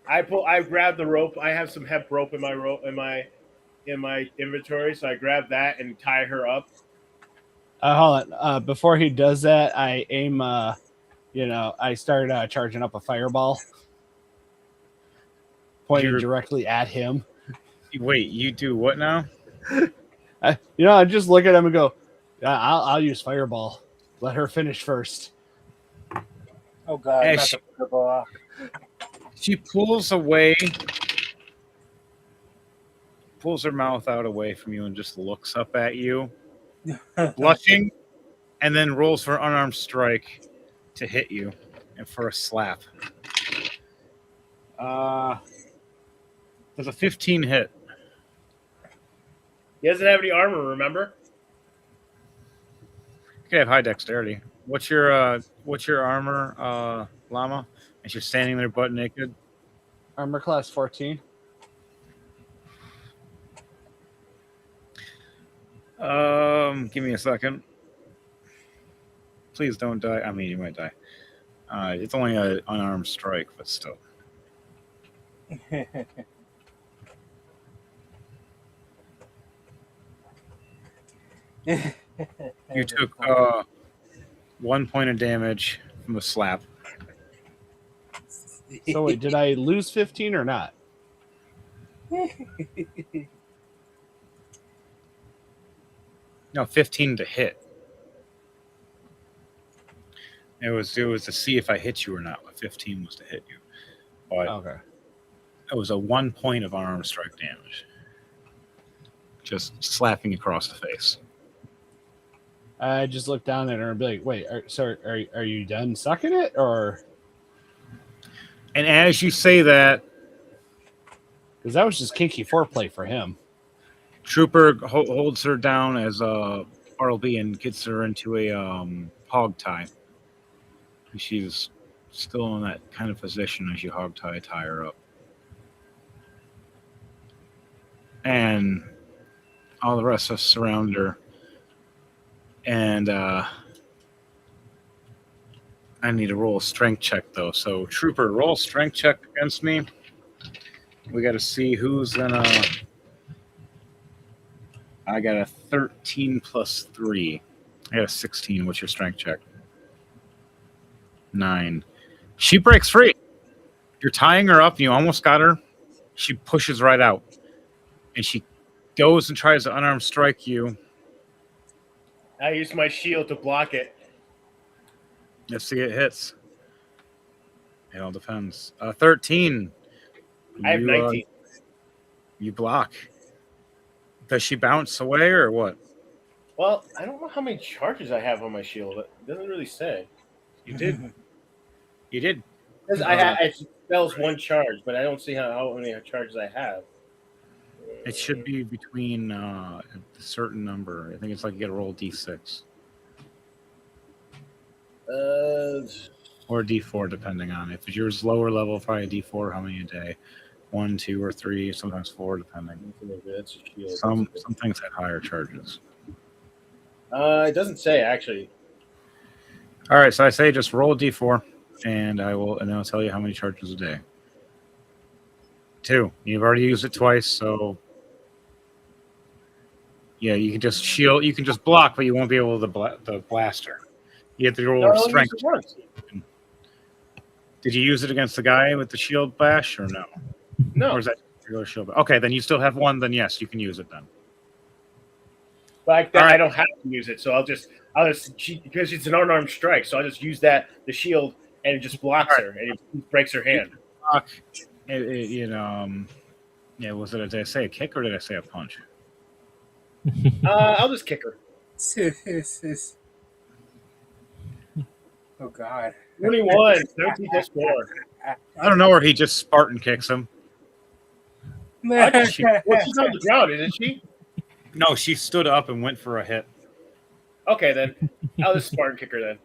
I grab the rope. I have some hemp rope in my inventory, so I grab that and tie her up. Hold on. Before he does that, I aim. I start charging up a fireball, pointing directly at him. Wait, you do what now? I just look at him and go, I'll use fireball. Let her finish first. Oh God! Not the fireball. She pulls her mouth out away from you and just looks up at you, blushing, and then rolls for an unarmed strike to hit you and for a slap. There's a 15 hit. He doesn't have any armor, remember? You can have high dexterity. What's your armor, Llama? And you're standing there butt naked. Armor class 14. Give me a second. Please don't die. I mean, you might die. It's only an unarmed strike, but still. You took 1 point of damage from the slap. So wait, did I lose 15 or not? No, 15 to hit. It was to see if I hit you or not, but 15 was to hit you. but Okay. it was a 1 point of unarmed strike damage. Just slapping across the face. I just look down at her and be like, "Wait, are you done sucking it, or?" And as you say that, Because that was just kinky foreplay for him. Trooper holds her down as Bartleby and gets her into a hog tie. She's still in that kind of position as you hog tie her up. And all the rest of us surround her. And I need to roll a strength check, though. So, Trooper, roll a strength check against me. We got to see who's going to... I got a 13 plus 3. I got a 16. What's your strength check? 9. She breaks free. You're tying her up. You almost got her. She pushes right out. And she goes and tries to unarmed strike you. I use my shield to block it. Let's see it hits. It all depends. 13. I have 19. You block. Does she bounce away or what? Well, I don't know how many charges I have on my shield. It doesn't really say. You did. You did. Because it spells 1 charge, but I don't see how many charges I have. It should be between a certain number. I think it's like you got to roll D6. Or D4, depending on if yours lower level, probably D4. How many a day? 1, 2, or 3. Sometimes 4, depending. Some things have higher charges. It doesn't say actually. All right, so I say just roll a D4, and I'll tell you how many charges a day. 2. You've already used it twice, so yeah, you can just shield. You can just block, but you won't be able to blast her. You have to roll strength. Did you use it against the guy with the shield bash or no? No. Or is that regular shield bash? Okay, then you still have 1. Then yes, you can use it then. Like that, right. I don't have to use it, so I'll just because it's an unarmed strike, so I'll just use the shield, and it just blocks her, and it breaks her hand. Yeah, did I say a kick or did I say a punch? I'll just kick her. Oh God. 21, 13 plus 4. I don't know where he just Spartan kicks him. She's on the ground, isn't she? No, she stood up and went for a hit. Okay, then. I'll just Spartan kick her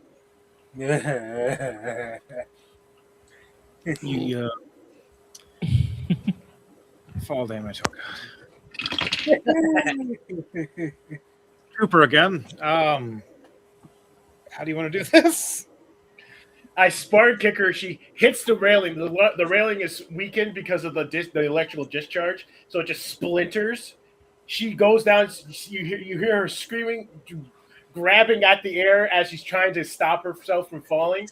then. Fall damage. Oh God. Trooper again. How do you want to do this? I Spartan kick her. She hits the railing. The railing is weakened because of the electrical discharge, so it just splinters. She goes down. You hear her screaming, grabbing at the air as she's trying to stop herself from falling,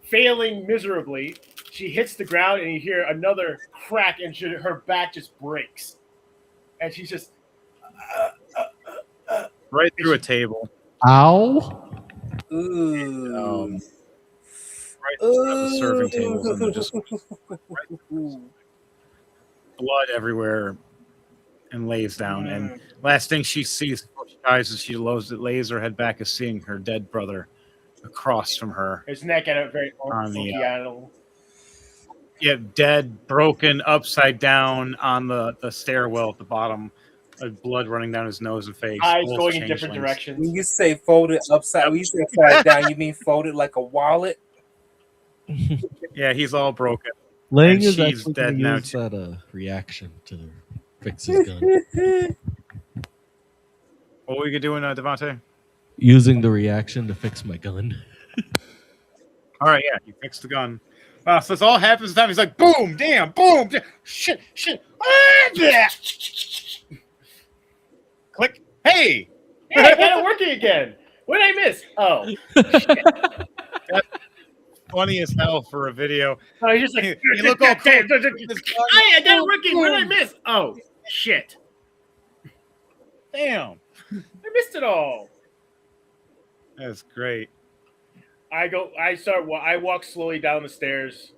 failing miserably. She hits the ground, and you hear another crack, and her back just breaks, and she's just right through a table. Ow! Ooh. Right through the serving table, and just blood everywhere, and lays down. And last thing she sees before she dies is she lays her head back, as seeing her dead brother across from her. His neck at a very on the dead, broken, upside down on the stairwell at the bottom. Blood running down his nose and face. Eyes going in different directions. When you say folded upside, when you say upside down, you mean folded like a wallet? Yeah, he's all broken. Lang and is she's actually dead now. use that reaction to fix his gun. What were you doing, Devontae? Using the reaction to fix my gun. All right, yeah, you fixed the gun. So this all happens time. He's like, boom, damn, boom, shit. Click. Hey, I got it working again. What did I miss? Oh, shit. That's funny as hell for a video. Oh, he's just like, you look all cool. Hey, I got it working. What did I miss? Oh, shit. Damn. I missed it all. That's great. I walk slowly down the stairs.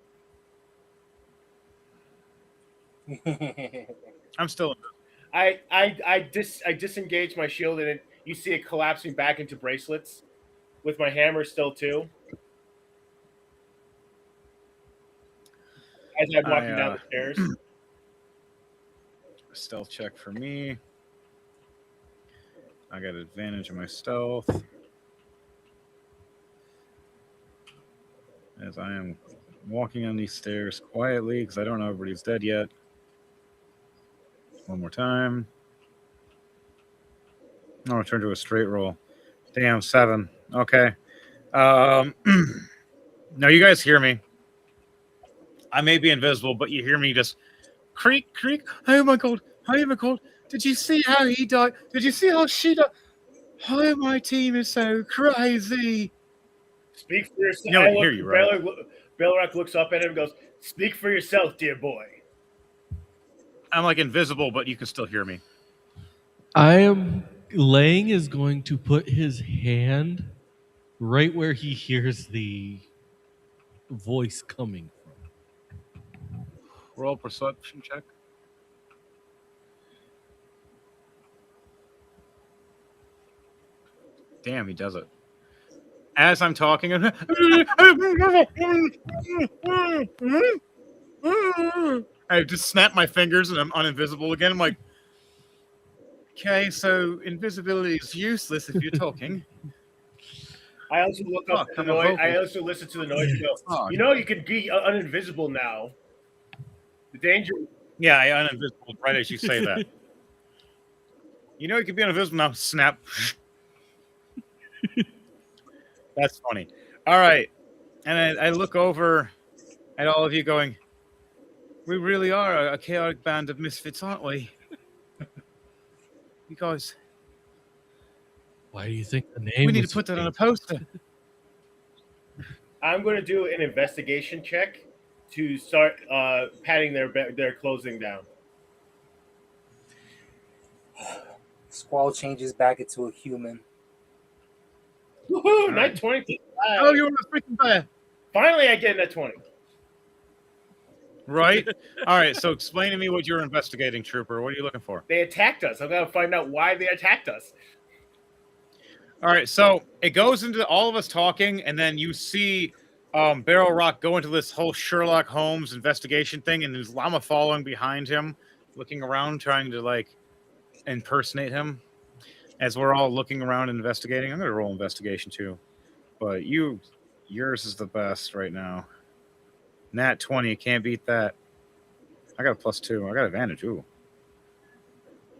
I'm still. I disengage my shield and you see it collapsing back into bracelets with my hammer still too. As I'm walking down the stairs. Stealth check for me. I got advantage of my stealth. As I am walking on these stairs quietly because I don't know everybody's dead yet. One more time. I'll return to a straight roll. Damn, 7. Okay. Now you guys hear me. I may be invisible, but you hear me just creak, creak. Oh my god. Oh my god. Did you see how he died? Did you see how she died? Oh, my team is so crazy. Speak for yourself. No one can hear you, right? Belrock looks up at him and goes, "Speak for yourself, dear boy." I'm like invisible, but you can still hear me. Lang is going to put his hand right where he hears the voice coming from. Roll perception check. Damn, he does it. As I'm talking, I just snap my fingers and I'm uninvisible again. I'm like, okay, so invisibility is useless if you're talking. I also look up at the noise. I also listen to the noise and go, "You know, you can be uninvisible now." The danger. Yeah, I uninvisible right as you say that. You know, you can be uninvisible now. Snap. That's funny. All right. And I look over at all of you going, we really are a chaotic band of misfits, aren't we? You guys. Why do you think the name? We need to put that on a poster. I'm going to do an investigation check to start patting their clothing down. Squall changes back into a human. Woohoo! Night 20. Oh, you're a freaking bear. Finally, I get a 20. Right? All right, so explain to me what you're investigating, Trooper. What are you looking for? They attacked us. I'm going to find out why they attacked us. All right, so it goes into all of us talking, and then you see Barrel Rock go into this whole Sherlock Holmes investigation thing, and there's Llama following behind him, looking around, trying to, like, impersonate him. As we're all looking around and investigating, I'm going to roll investigation, too. But yours is the best right now. Nat 20, can't beat that. I got a +2. I got advantage. Ooh.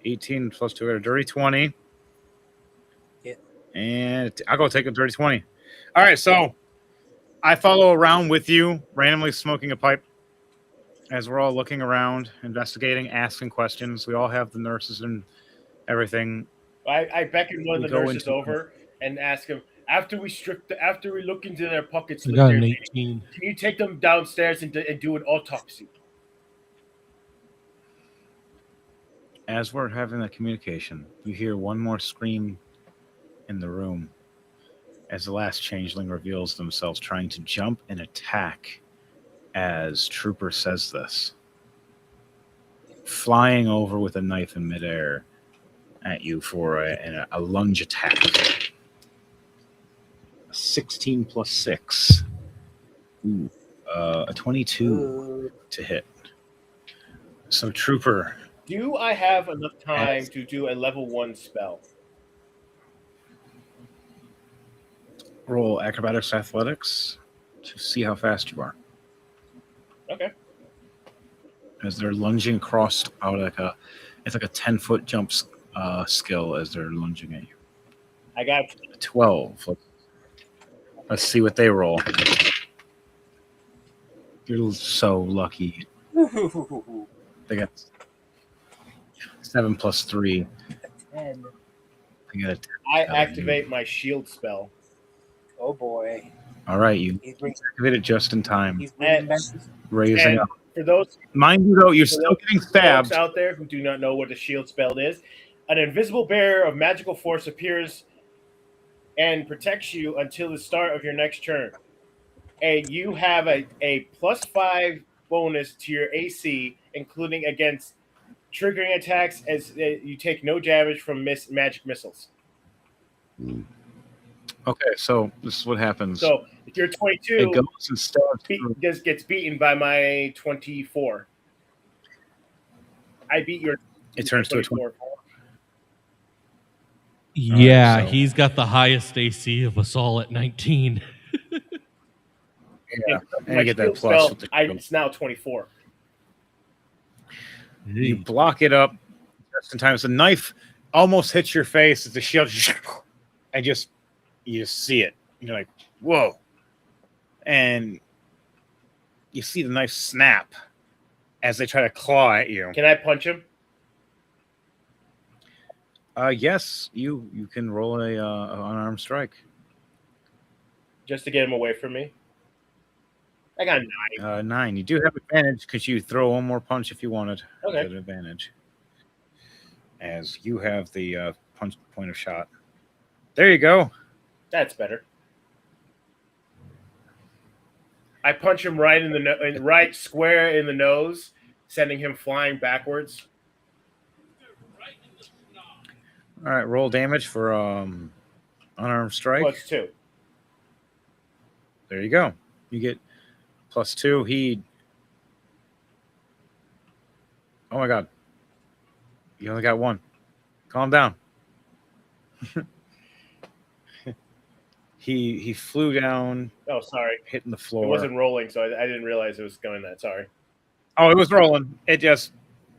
18 +2. I got a dirty 20. Yeah. And I'll go take a dirty 20. All right, so I follow around with you, randomly smoking a pipe as we're all looking around, investigating, asking questions. We all have the nurses and everything. I beckon one of the nurses over and ask him, after we look into their pockets, I got an 18. Can you take them downstairs and do an autopsy? As we're having that communication, you hear one more scream in the room as the last changeling reveals themselves, trying to jump and attack as Trooper says this. Flying over with a knife in midair at you for a lunge attack. 16 + 6. Ooh, a 22 to hit. So, Trooper. Do I have enough time to do a level 1 spell? Roll acrobatics athletics to see how fast you are. Okay. As they're lunging across out it's like a 10-foot jump skill as they're lunging at you. I got 12. Let's see what they roll. You're so lucky. They got 7 + 3. 10. I activate my shield spell. Oh boy! All right, you activate it just in time. Raising up. For those, mind you, though, you're still getting stabbed. Folks out there who do not know what a shield spell is, an invisible barrier of magical force appears and protects you until the start of your next turn. And you have a +5 bonus to your AC including against triggering attacks, as you take no damage from magic missiles. Okay, so this is what happens. So if you're 22, it goes and stabs just gets beaten by my 24. I beat your. It turns to a 24. Yeah, Right, so- he's got the highest AC of us all at 19. Yeah, and My you get that shield plus. spell, With the it's now 24. You block it up just in time. So the knife almost hits your face. It's a shield, and you just see it. You're like, whoa, and you see the knife snap as they try to claw at you. Can I punch him? Yes, you can roll a unarmed strike. Just to get him away from me. I got 9. 9. You do have advantage because you throw one more punch if you wanted. Okay. You get advantage. As you have the punch point of shot. There you go. That's better. I punch him right in the right square in the nose, sending him flying backwards. All right, roll damage for unarmed strike. +2. There you go. You get +2. Oh my god. You only got 1. Calm down. He flew down. Oh, sorry. Hitting the floor. It wasn't rolling, so I didn't realize it was going that. Sorry. Oh, it was rolling. It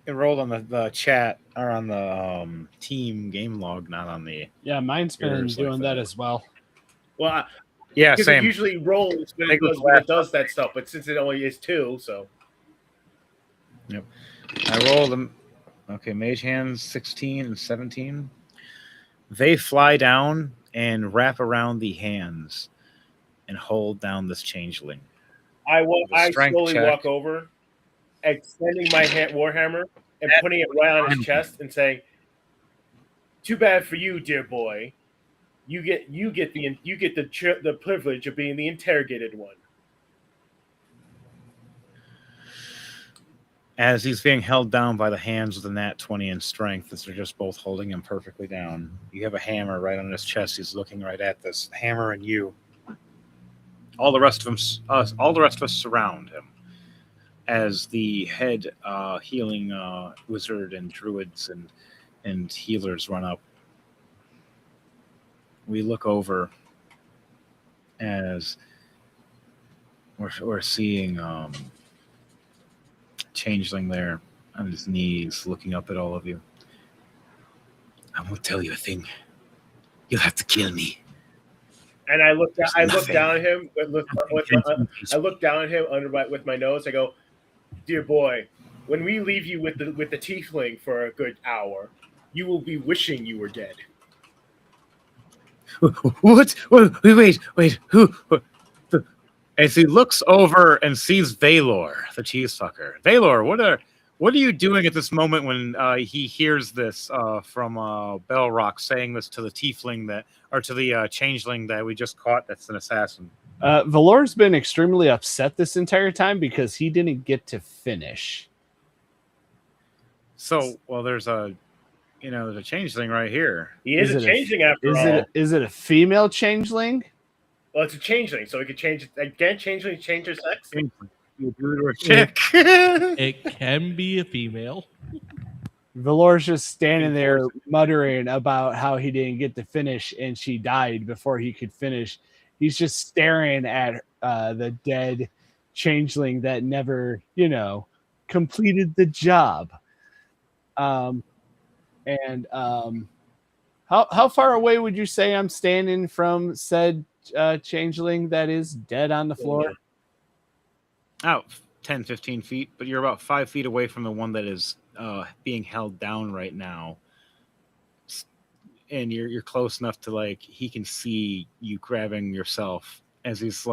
rolled on the chat or on the team game log, not on the. Yeah, mine's been doing that as well. Well, yeah, because same. it usually rolls when it does that stuff, but since it only is 2, so. Yep. I rolled them. Okay, mage hands 16 and 17. They fly down and wrap around the hands and hold down this changeling. I slowly walk over, extending my warhammer and putting it right on his chest and saying, "Too bad for you, dear boy. You get the privilege of being the interrogated one." As he's being held down by the hands with a nat 20 in strength, as they're just both holding him perfectly down. You have a hammer right on his chest. He's looking right at this hammer, and you. All the rest of us surround him. As the head healing wizard and druids and healers run up, we look over as we're seeing. Changeling there on his knees, looking up at all of you. I won't tell you a thing. You'll have to kill me. And I look down at him. I look down at him with my nose. I go, "Dear boy, when we leave you with the tiefling for a good hour, you will be wishing you were dead." What? Wait. Who? As he looks over and sees Valor, the cheese fucker. Valor, what are you doing at this moment when he hears this from Bellrock saying this to the tiefling to the changeling that we just caught? That's an assassin. Valor's been extremely upset this entire time because he didn't get to finish. So, well, there's a changeling right here. He is a changeling after all. Is it a female changeling? Well, it's a changeling, so we could change it again. Changeling change their sex. It can be a female. Valor's just standing there muttering about how he didn't get to finish and she died before he could finish. He's just staring at the dead changeling that never, completed the job. How far away would you say I'm standing from said changeling that is dead on the floor? Out 10, 15 feet, but you're about 5 feet away from the one that is being held down right now. And you're close enough to he can see you grabbing yourself as he's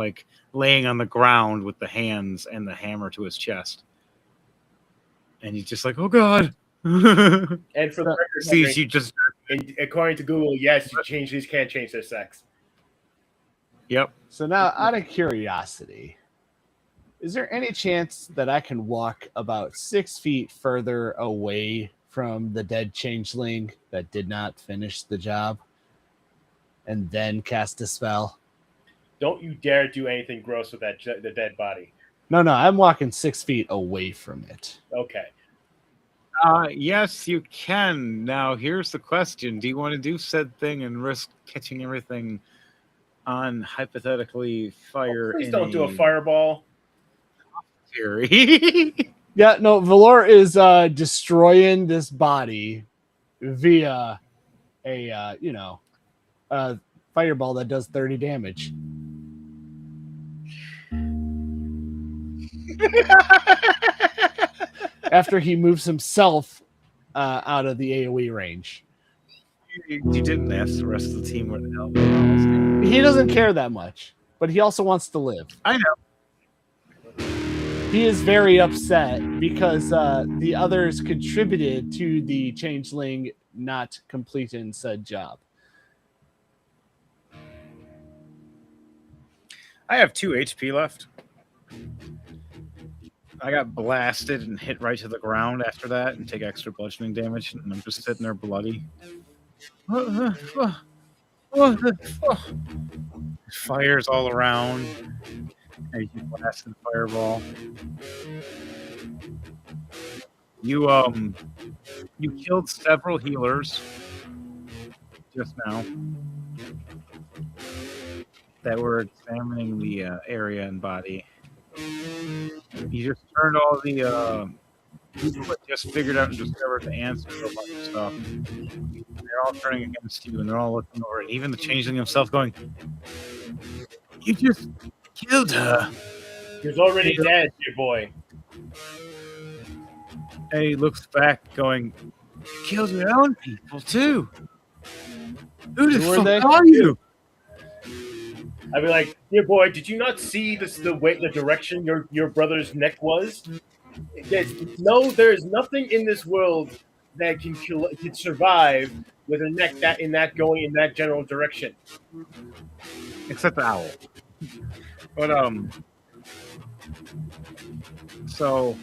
laying on the ground with the hands and the hammer to his chest. And he's just like, "Oh God." And for the record, sees you just according to Google, yes, changelings can't change their sex. Yep. So now, out of curiosity, Is there any chance that I can walk about 6 feet further away from the dead changeling that did not finish the job and then cast a spell? Don't you dare do anything gross with the dead body. No, I'm walking 6 feet away from it. Okay. Yes, you can. Now, here's the question. Do you want to do said thing and risk catching everything on hypothetically fire? Please don't do a fireball. Fury. Yeah, no, Valor is destroying this body via a fireball that does 30 damage. After he moves himself out of the AoE range. You didn't ask the rest of the team where the hell they were. He doesn't care that much, but he also wants to live. I know. He is very upset because the others contributed to the changeling not completing said job. I have 2 HP left. I got blasted and hit right to the ground after that and take extra bludgeoning damage, and I'm just sitting there bloody. Fires all around. And you blast the fireball. You killed several healers just now that were examining the area and body. You just turned all the people that just figured out and discovered the answer to a bunch of stuff. They're all turning against you, and they're all looking over it. Even the changeling himself going, "You just killed her." He was already dead, dear boy. And he looks back, going, "You killed your own people too. Who the fuck are you?" I'd be like, dear boy, did you not see the direction your brother's neck was? There is nothing in this world that can survive with a neck going in that general direction. Except the owl. But so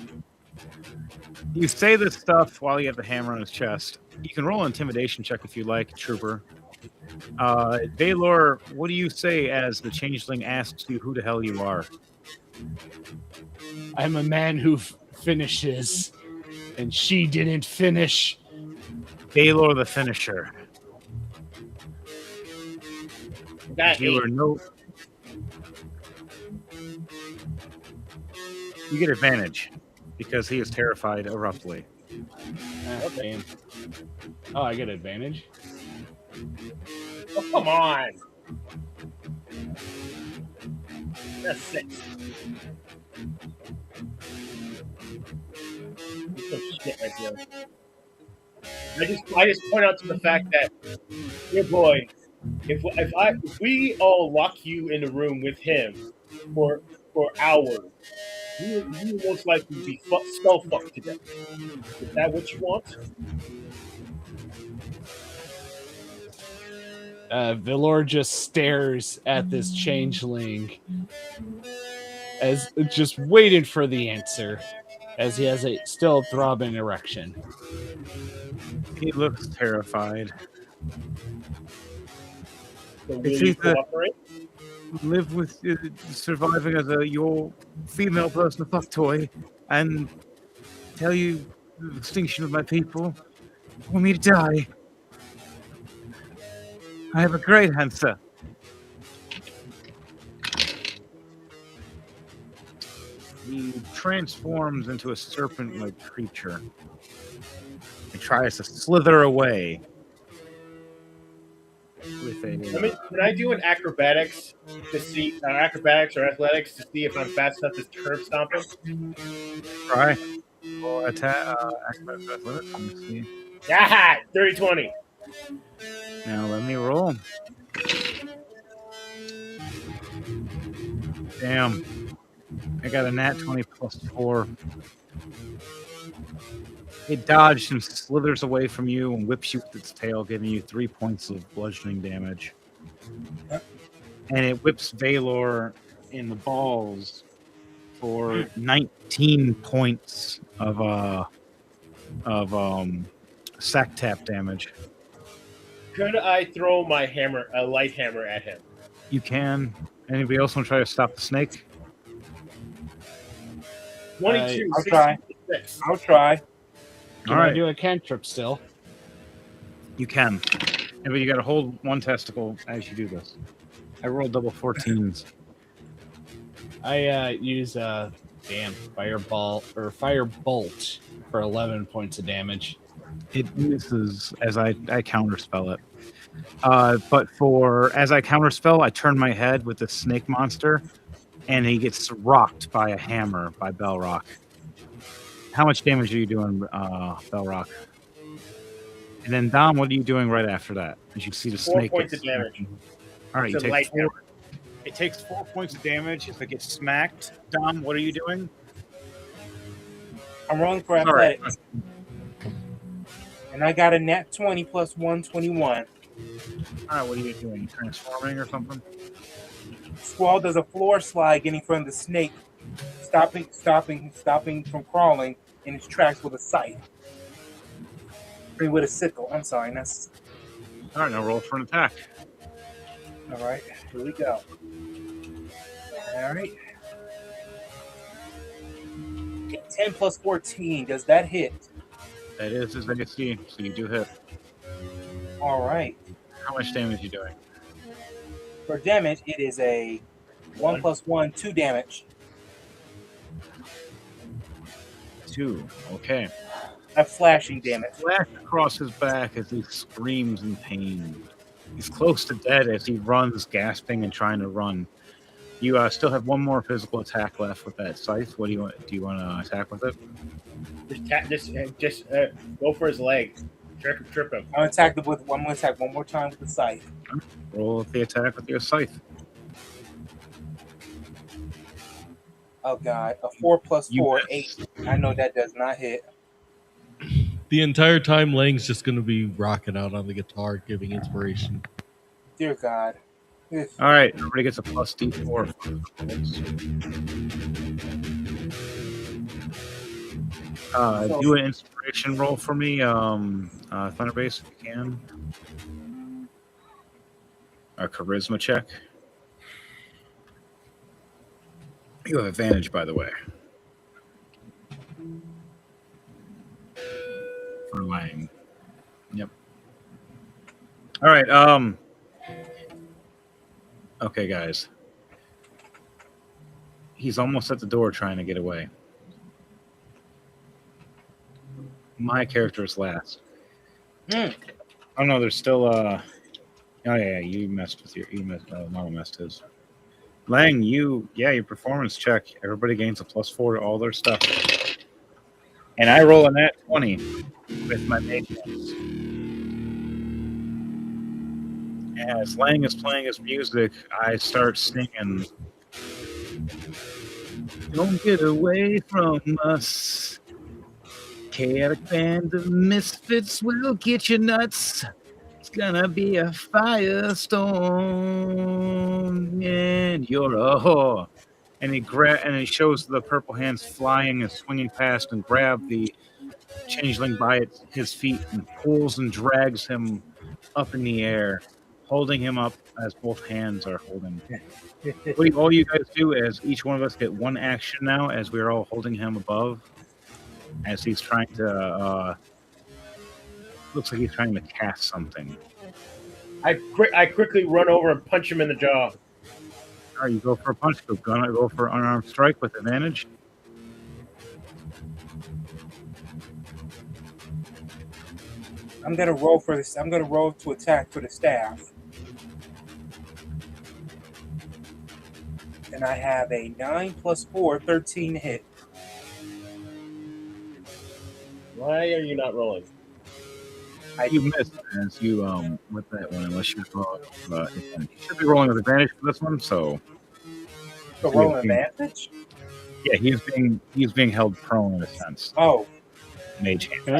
you say this stuff while you have the hammer on his chest. You can roll an intimidation check if you like, trooper. Valor, what do you say as the changeling asks you who the hell you are? I'm a man who finishes, and she didn't finish. Valor the finisher. You get advantage because he is terrified abruptly. Okay. Oh, I get advantage? Oh, come on. That's 6. Some shit right there. I just point out to the fact that, dear boy, if we all lock you in a room with him for hours, you will most likely be skull fucked to death. Is that what you want? Valor just stares at this changeling as just waiting for the answer, as he has a still throbbing erection. He looks terrified. So will you cooperate? Live with surviving as your female personal fuck toy and tell you the extinction of my people for me to die. I have a great answer. He transforms into a serpent-like creature and tries to slither away with a. Can I do an acrobatics to see acrobatics or athletics to see if I'm fast enough to curb stomp him? Try. Well, attack. Acrobatics, athletics. Let me see. Ah, 30-20. Now let me roll. Damn. I got a nat 20 plus 4. It dodged and slithers away from you and whips you with its tail, giving you 3 points of bludgeoning damage. And it whips Valor in the balls for 19 points of sack tap damage. Could I throw my hammer, a light hammer, at him? You can. Anybody else want to try to stop the snake? 22. I'll try. 66. I'll try. Can I do a cantrip still? You can. Yeah, but you got to hold one testicle as you do this. I rolled double 14s. I use fireball or firebolt for 11 points of damage. It misses as I counterspell it. But as I counterspell, I turn my head with the snake monster, and he gets rocked by a hammer by Belrock. How much damage are you doing, Belrock? And then Dom, what are you doing right after that? As you see the 4 snake. points of damage. All right, you It's a take light 4. hammer. It takes 4 points of damage if it gets smacked. Dom, what are you doing? I'm rolling for athletics. And I got a nat 20 plus 121. All right, what are you doing? You transforming or something? Squall does a floor slide getting from the snake, stopping from crawling in its tracks with a scythe. I mean, with a sickle. I'm sorry. That's All right, now roll for an attack. all right. Here we go. All right. 10 plus 14. Does that hit? That is his AC, so you do hit. All right. How much damage are you doing? For damage, it is a 1 plus 1, 2 damage. 2. Okay. A slashing damage. Flash across his back as he screams in pain. He's close to dead as he runs, gasping and trying to run. You still have one more physical attack left with that scythe. What do you want? Do you want to attack with it? Just go for his leg. Trip him. I'm gonna attack one more time with the scythe. Roll the attack with your scythe. Oh god, a 4 plus You 4, missed. 8. I know that does not hit. The entire time, Lang's just going to be rocking out on the guitar, giving inspiration. Dear God. All right, everybody gets a plus D4. Do an inspiration roll for me, Thunderbase, if you can. A charisma check. You have advantage, by the way. For Lang. Yep. All right. Okay, guys. He's almost at the door trying to get away. My character is last. Oh no, there's still oh yeah, you messed with Mama messed his. Lang, your performance check. Everybody gains a +4 to all their stuff. And I roll a nat 20 with my mage hands. As Lang is playing his music, I start singing. Don't get away from us. Chaotic band of misfits will get you nuts. It's gonna be a firestorm, and you're a whore. And he shows the purple hands flying and swinging past and grab the changeling by his feet and pulls and drags him up in the air, holding him up as both hands are holding him. All you guys do is each one of us get one action now as we're all holding him above. As he's trying to, looks like he's trying to cast something. I quickly run over and punch him in the jaw. All right, you go for a punch. Go for unarmed strike with advantage. I'm gonna roll for this. I'm gonna roll to attack for the staff. And I have a 9 plus 4, 13 hit. Why are you not rolling? You missed as you with that one unless you roll. You should be rolling with advantage for this one. So roll advantage. Yeah, he's being held prone in a sense. Oh, mage hand. Can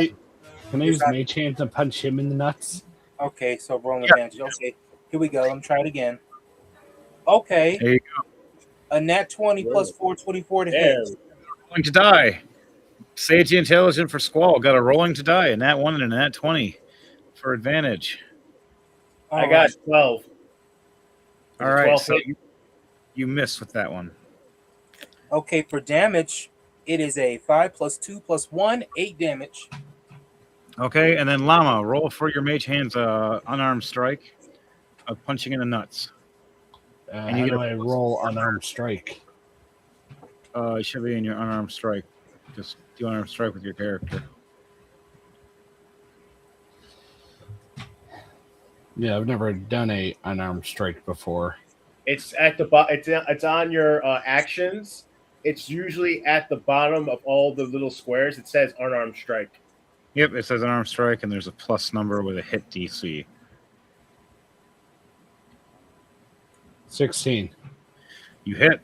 I use mage hand to punch him in the nuts? Okay, so rolling advantage. Okay, here we go. Let me try it again. Okay. There you go. A nat 20 plus 4, 24 to There. hit. Rolling to die. Sage the Intelligent for Squall. Got a rolling to die. A nat 1 and a nat 20 for advantage. I got 12. All right, 12 so hit? you miss with that one. Okay, for damage, it is a 5 plus 2 plus 1, 8 damage. Okay, and then Llama, roll for your mage hand's unarmed strike of punching in the nuts. And how do I roll unarmed strike? It should be in your unarmed strike. Just do unarmed strike with your character. Yeah, I've never done a unarmed strike before. It's at the it's on your actions. It's usually at the bottom of all the little squares. It says unarmed strike. Yep, it says unarmed strike, and there's a plus number with a hit DC. 16. You hit.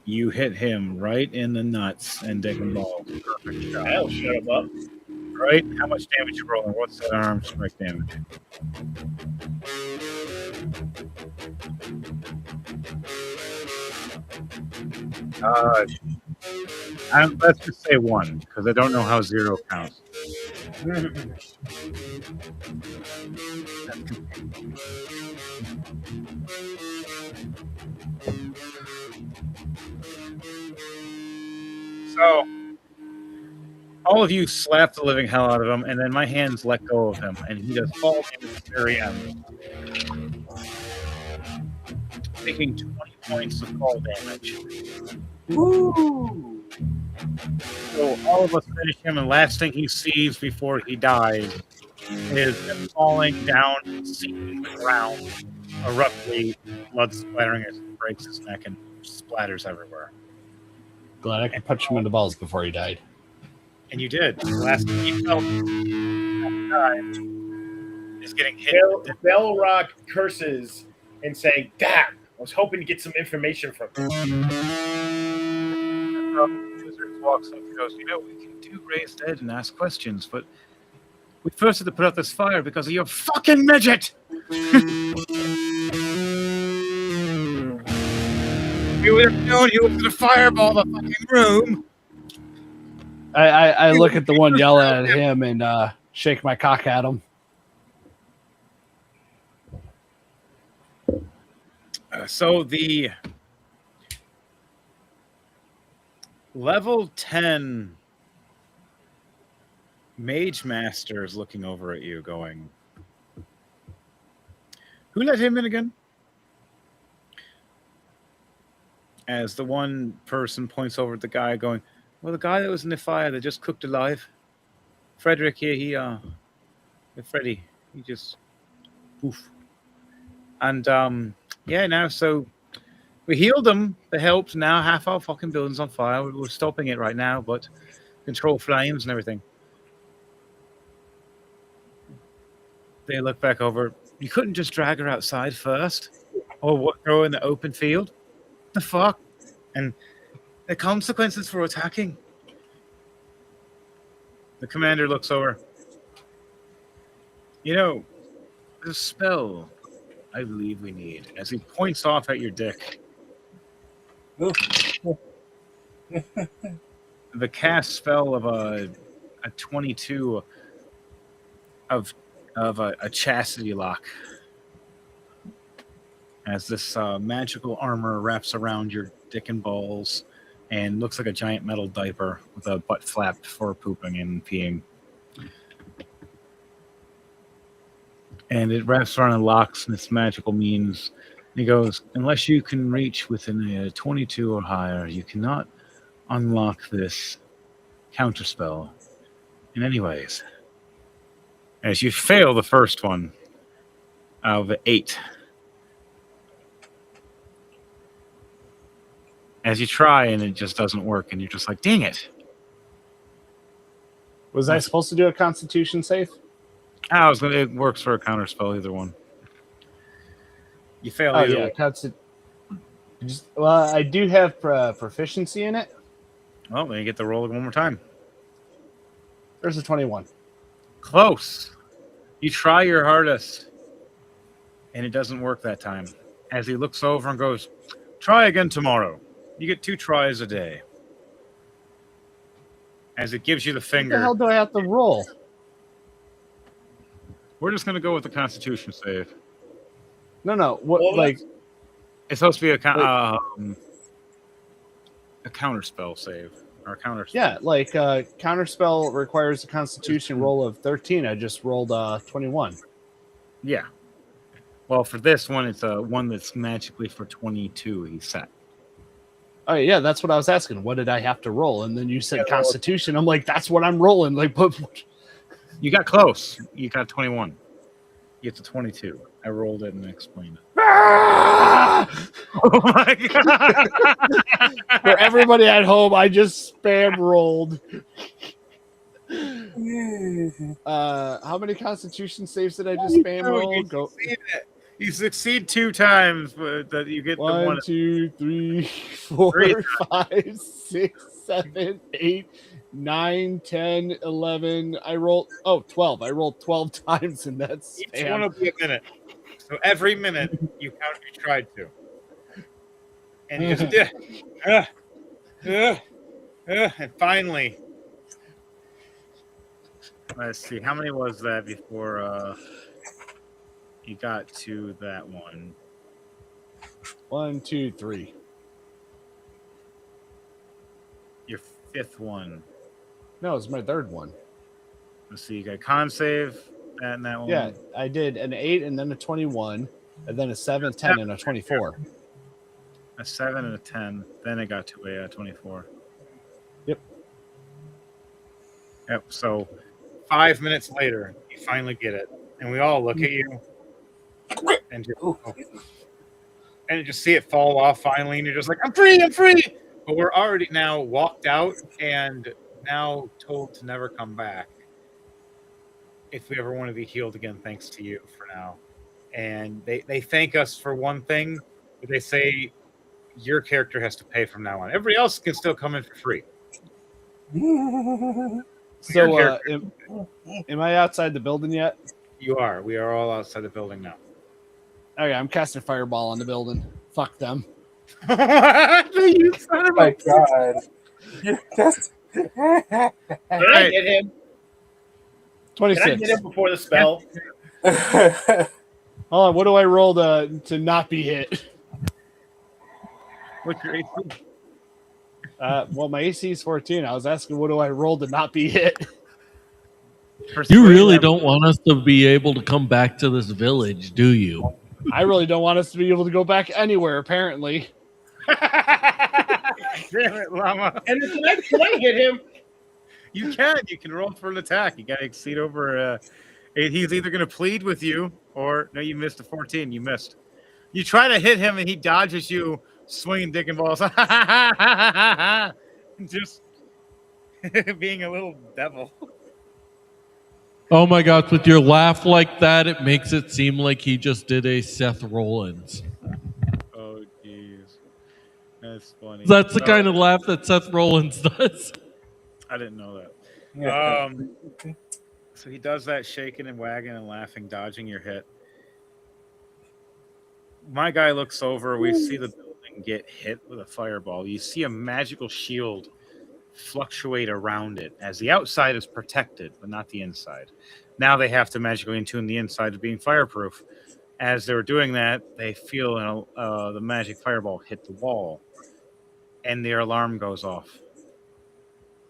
You hit him right in the nuts and dick and balls. Perfect shot. I'll shut him up. Right? How much damage you rolling? What's that unarmed strike damage? Let's just say 1, because I don't know how 0 counts. So, all of you slap the living hell out of him, and then my hands let go of him, and he does fall damage at the very end, taking 20 points of fall damage. Woo! So all of us finish him, and last thing he sees before he dies is him falling down, sinking the ground, abruptly, blood splattering as he breaks his neck and splatters everywhere. Glad I could punch him in the balls before he died. And you did. The last thing he felt after he died is getting hit. Bellrock curses and saying, "Damn! I was hoping to get some information from him." Wizard walks up and goes, "You know, we can do raise dead and ask questions, but we first had to put out this fire because of your fucking midget!" We would have known you were going to fireball the fucking room. I look at the one yelling at him and shake my cock at him. So the level 10 Mage Master is looking over at you going, "Who let him in again?" As the one person points over at the guy going, "Well, the guy that was in the fire that just cooked alive. Frederick here, Freddy, he just poof." And yeah, now so we healed them. They helped. Now half our fucking building's on fire. We're stopping it right now, but control flames and everything. They look back over. "You couldn't just drag her outside first, or what? Throw her in the open field? The fuck?" And the consequences for attacking. The commander looks over. "You know, the spell I believe we need," as he points off at your dick. The cast spell of a 22 of a chastity lock. As this magical armor wraps around your dick and balls and looks like a giant metal diaper with a butt flap for pooping and peeing. And it wraps around and locks, and it's magical means. And he goes, "Unless you can reach within a 22 or higher, you cannot unlock this counterspell in any ways." As you fail the first one out of 8. As you try and it just doesn't work, and you're just like, "Dang it." Was I supposed to do a Constitution save? It works for a counterspell, either one. You fail Oh, either yeah. one. Well, I do have proficiency in it. Well, then you get the roll one more time. There's a 21. Close. You try your hardest, and it doesn't work that time. As he looks over and goes, Try again tomorrow. You get 2 tries a day. As it gives you the What finger. the hell do I have to roll? We're just going to go with the Constitution save. No. What Well, like? It's supposed to be a Wait. counterspell save. Or a counter spell. Yeah, like counterspell requires a Constitution roll of 13. I just rolled 21. Yeah. Well, for this one, it's one that's magically for 22. He set. Oh yeah, that's what I was asking. What did I have to roll? And then you said Yeah, Constitution. I'm like, that's what I'm rolling. Like, but You got close. You got 21. You get to 22. I rolled it and explained it. Oh my god! for everybody at home, I just spam rolled. How many Constitution saves did I just spam roll? Go. You succeed 2 times, but that you get the 1, 2, 3, 4, 5, 6, 7, 8, 9, 10, 11. I rolled 12. I rolled 12 times in that Each spam. one will be a minute. So every minute you count you tried to. And you just and finally. Let's see, how many was that before you got to that one? 1, 2, 3. Your 5th one. No, it's my 3rd one. Let's see, you got con save and that one. Yeah, I did an 8 and then a 21, and then a 7, 10, and a 24. A 7 and a 10. Then it got to a 24. Yep. Yep. So 5 minutes later, you finally get it, and we all look at you, and just see it fall off finally, and you're just like, I'm free. But we're already now walked out and now told to never come back. If we ever want to be healed again, thanks to you for now. And they thank us for one thing, but they say your character has to pay from now on. Everybody else can still come in for free. So, am I outside the building yet? You are. We are all outside the building now. Okay, I'm casting Fireball on the building. Fuck them. You son of My a... God. Can I get him? 26. Can I get him before the spell? Hold on, what do I roll to not be hit? What's your AC? Well, my AC is 14. I was asking, what do I roll to not be hit? You really don't want us to be able to come back to this village, do you? I really don't want us to be able to go back anywhere, apparently. Damn it, Llama. And can I hit him? You can roll for an attack. You got to exceed over. He's either going to plead with you, or no, you missed a 14. You missed. You try to hit him, and he dodges you, swinging dick and balls. Just being a little devil. Oh my God, with your laugh like that, it makes it seem like he just did a Seth Rollins. Oh, jeez. That's funny. That's the kind of laugh that Seth Rollins does. I didn't know that. So he does that shaking and wagging and laughing, dodging your hit. My guy looks over. We see the building get hit with a fireball. You see a magical shield fluctuate around it as the outside is protected, but not the inside. Now they have to magically attune the inside to being fireproof. As they were doing that, they feel the magic fireball hit the wall, and their alarm goes off.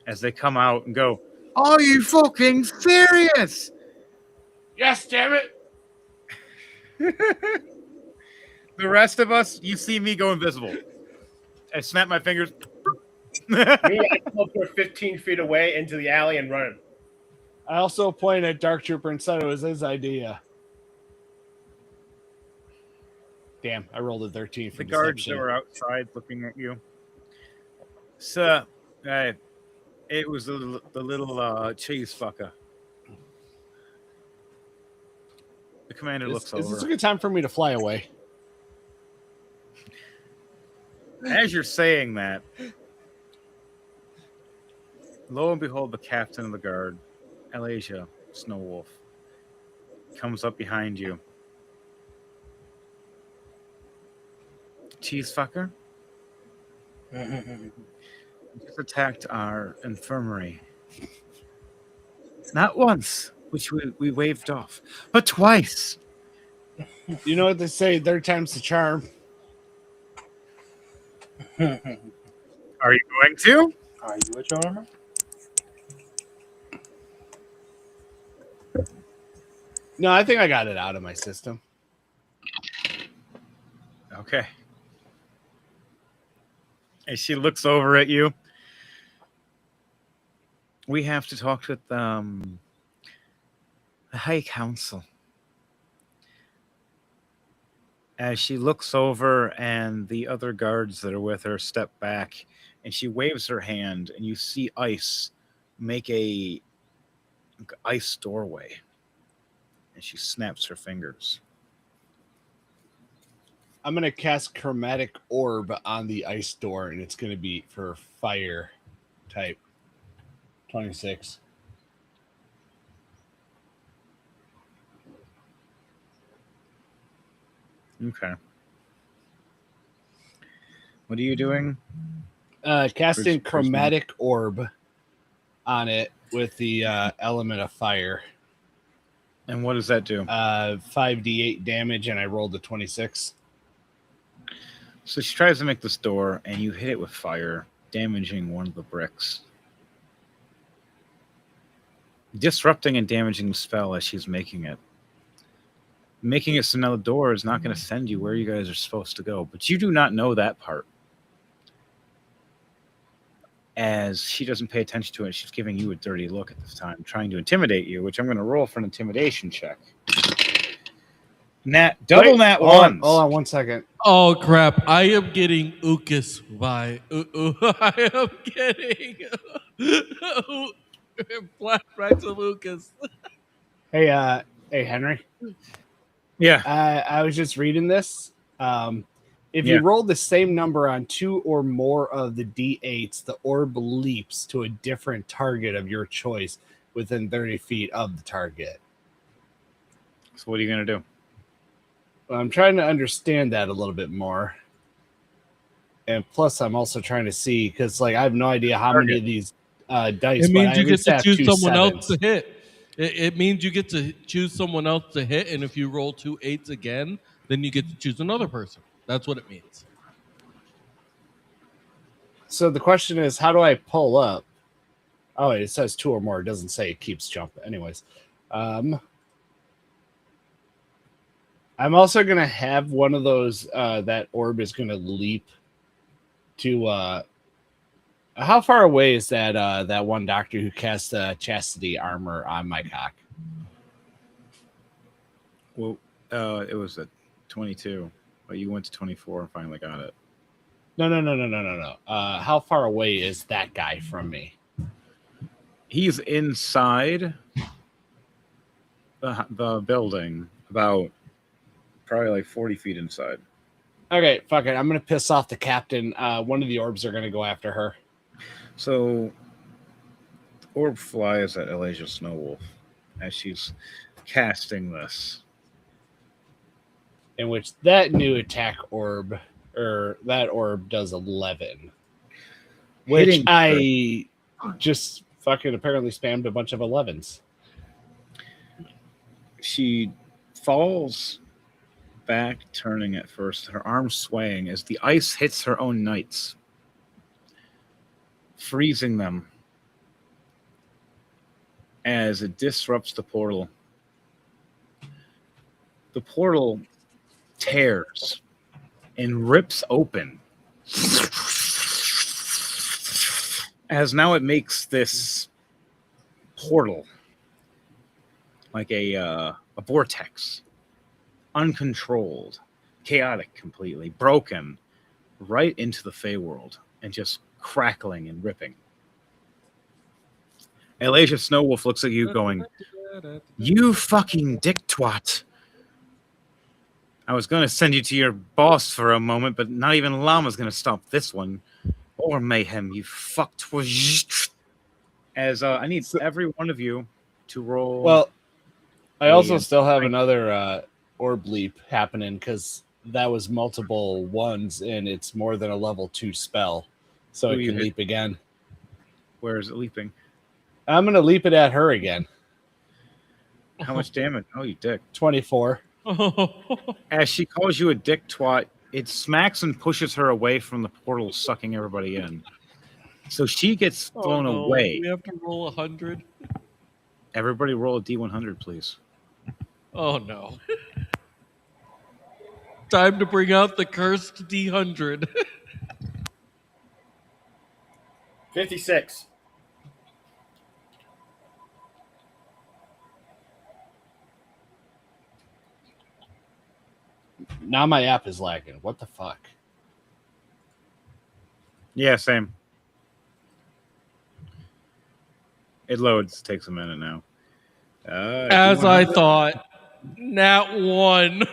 As they come out and go, "Are you fucking serious?" Yes, damn it. The rest of us, you see me go invisible. I snap my fingers. Me, I teleport 15 feet away into the alley and run. I also pointed at Dark Trooper and said it was his idea. Damn, I rolled a 13 for The guards deception. that were outside looking at you. So, it was the little cheese fucker. The commander looks Is this a over. good time for me to fly away? As you're saying that, lo and behold, the captain of the guard, Alasia Snowwolf, comes up behind you. Cheese fucker, Just attacked our infirmary. Not once, which we waved off, but twice. You know what they say? Third time's the charm. Are you going to? Are you a charmer? No, I think I got it out of my system. Okay. As she looks over at you, we have to talk with the High Council. As she looks over and the other guards that are with her step back, and she waves her hand, and you see ice make a ice doorway. And she snaps her fingers. I'm going to cast Chromatic Orb on the ice door, and it's going to be for fire type. 26. Okay. What are you doing? Casting Chromatic Orb on it with the element of fire. And what does that do? 5d8 damage, and I rolled a 26. So she tries to make this door, and you hit it with fire, damaging one of the bricks. Disrupting and damaging the spell as she's making it. Making it so now the door is not going to send you where you guys are supposed to go. But you do not know that part. As she doesn't pay attention to it, she's giving you a dirty look at this time, trying to intimidate you, which I'm going to roll for an intimidation check. Double nat ones. Hold on 1 second. Oh crap! I am getting Ukas by. I am getting flashbacks of Ukas. Hey, Henry. Yeah. I was just reading this. If you roll the same number on 2 or more of the D8s, the orb leaps to a different target of your choice within 30 feet of the target. So what are you going to do? I'm trying to understand that a little bit more. And plus, I'm also trying to see, because like I have no idea how many of these dice. It means you get to choose someone else to hit. It means you get to choose someone else to hit, and if you roll 2 8s again, then you get to choose another person. That's what it means. So the question is, how do I pull up? Oh, it says 2 or more. It doesn't say it keeps jumping. Anyways, I'm also going to have one of those, that orb is going to leap to, how far away is that, that one doctor who cast chastity armor on my cock? Well, it was at 22, but you went to 24 and finally got it. No. How far away is that guy from me? He's inside the building, about probably like 40 feet inside. Okay, fuck it. I'm going to piss off the captain. One of the orbs are going to go after her. So, orb flies at Elijah Snowwolf as she's casting this. In which that new attack orb, or that orb does 11. Which Hitting I just fucking apparently spammed a bunch of 11s. She falls back, turning at first, her arms swaying as the ice hits her own knights, freezing them as it disrupts the portal. The portal tears and rips open as now it makes this portal like a vortex, uncontrolled, chaotic, completely broken, right into the Feyworld and just crackling and ripping. Elijah Snowwolf looks at you going, "You fucking dick twat. I was going to send you to your boss for a moment, but not even Llama's going to stop this one. Or Mayhem, you fucked." As I need every one of you to roll. Well, I also still have another orb leap happening because that was multiple ones and it's more than a level 2 spell. so Who it you can hit? leap again. Where is it leaping? I'm gonna leap it at her again. How much damage? Oh, you dick. 24. As she calls you a dick twat, it smacks and pushes her away from the portal, sucking everybody in. So she gets thrown away. We have to roll 100. Everybody roll a D100, please. Oh no. Time to bring out the cursed D100. 56. Now my app is lagging. What the fuck? Yeah, same. It loads. Takes a minute now. As I D100. thought. Nat 1.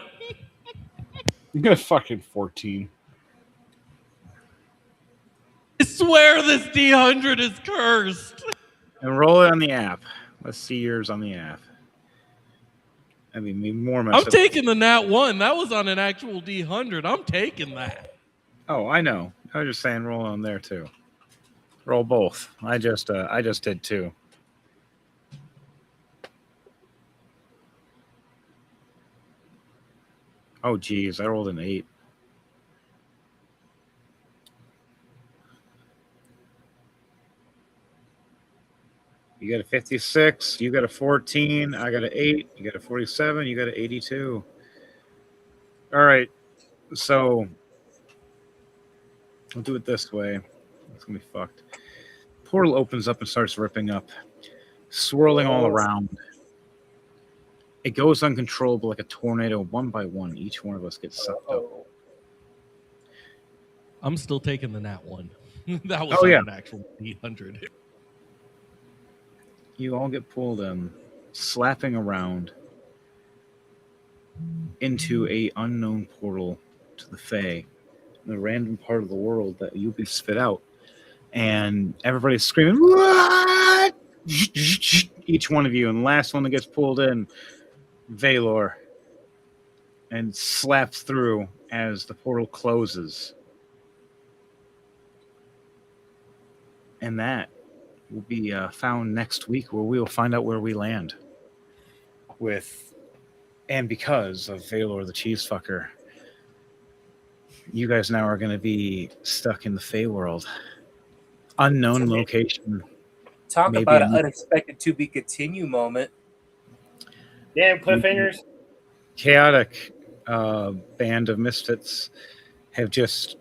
Fucking 14. I swear this D100 is cursed. And roll it on the app. Let's see yours on the app. I mean, more mess I'm up. taking the Nat 1. That was on an actual D100. I'm taking that. Oh, I know. I was just saying roll on there too. Roll both. I just did two. Oh geez, I rolled an 8. You got a 56, you got a 14, I got an 8, you got a 47, you got an 82. All right, so we'll do it this way. It's gonna be fucked. Portal opens up and starts ripping up, swirling all around. It goes uncontrollable like a tornado, one by one. Each one of us gets sucked up. I'm still taking the Nat 1. That was Oh, on yeah. an actual D100. You all get pulled in, slapping around into a unknown portal to the Fae, in a random part of the world that you'll be spit out. And everybody's screaming, "What?" Each one of you, and the last one that gets pulled in, Valor, and slaps through as the portal closes. And that will be found next week, where we will find out where we land with, and because of Valor the cheese fucker, you guys now are going to be stuck in the Fey world. Unknown location. Talk Maybe about an a- unexpected to be continue moment. Damn cliffhangers. Chaotic band of misfits have just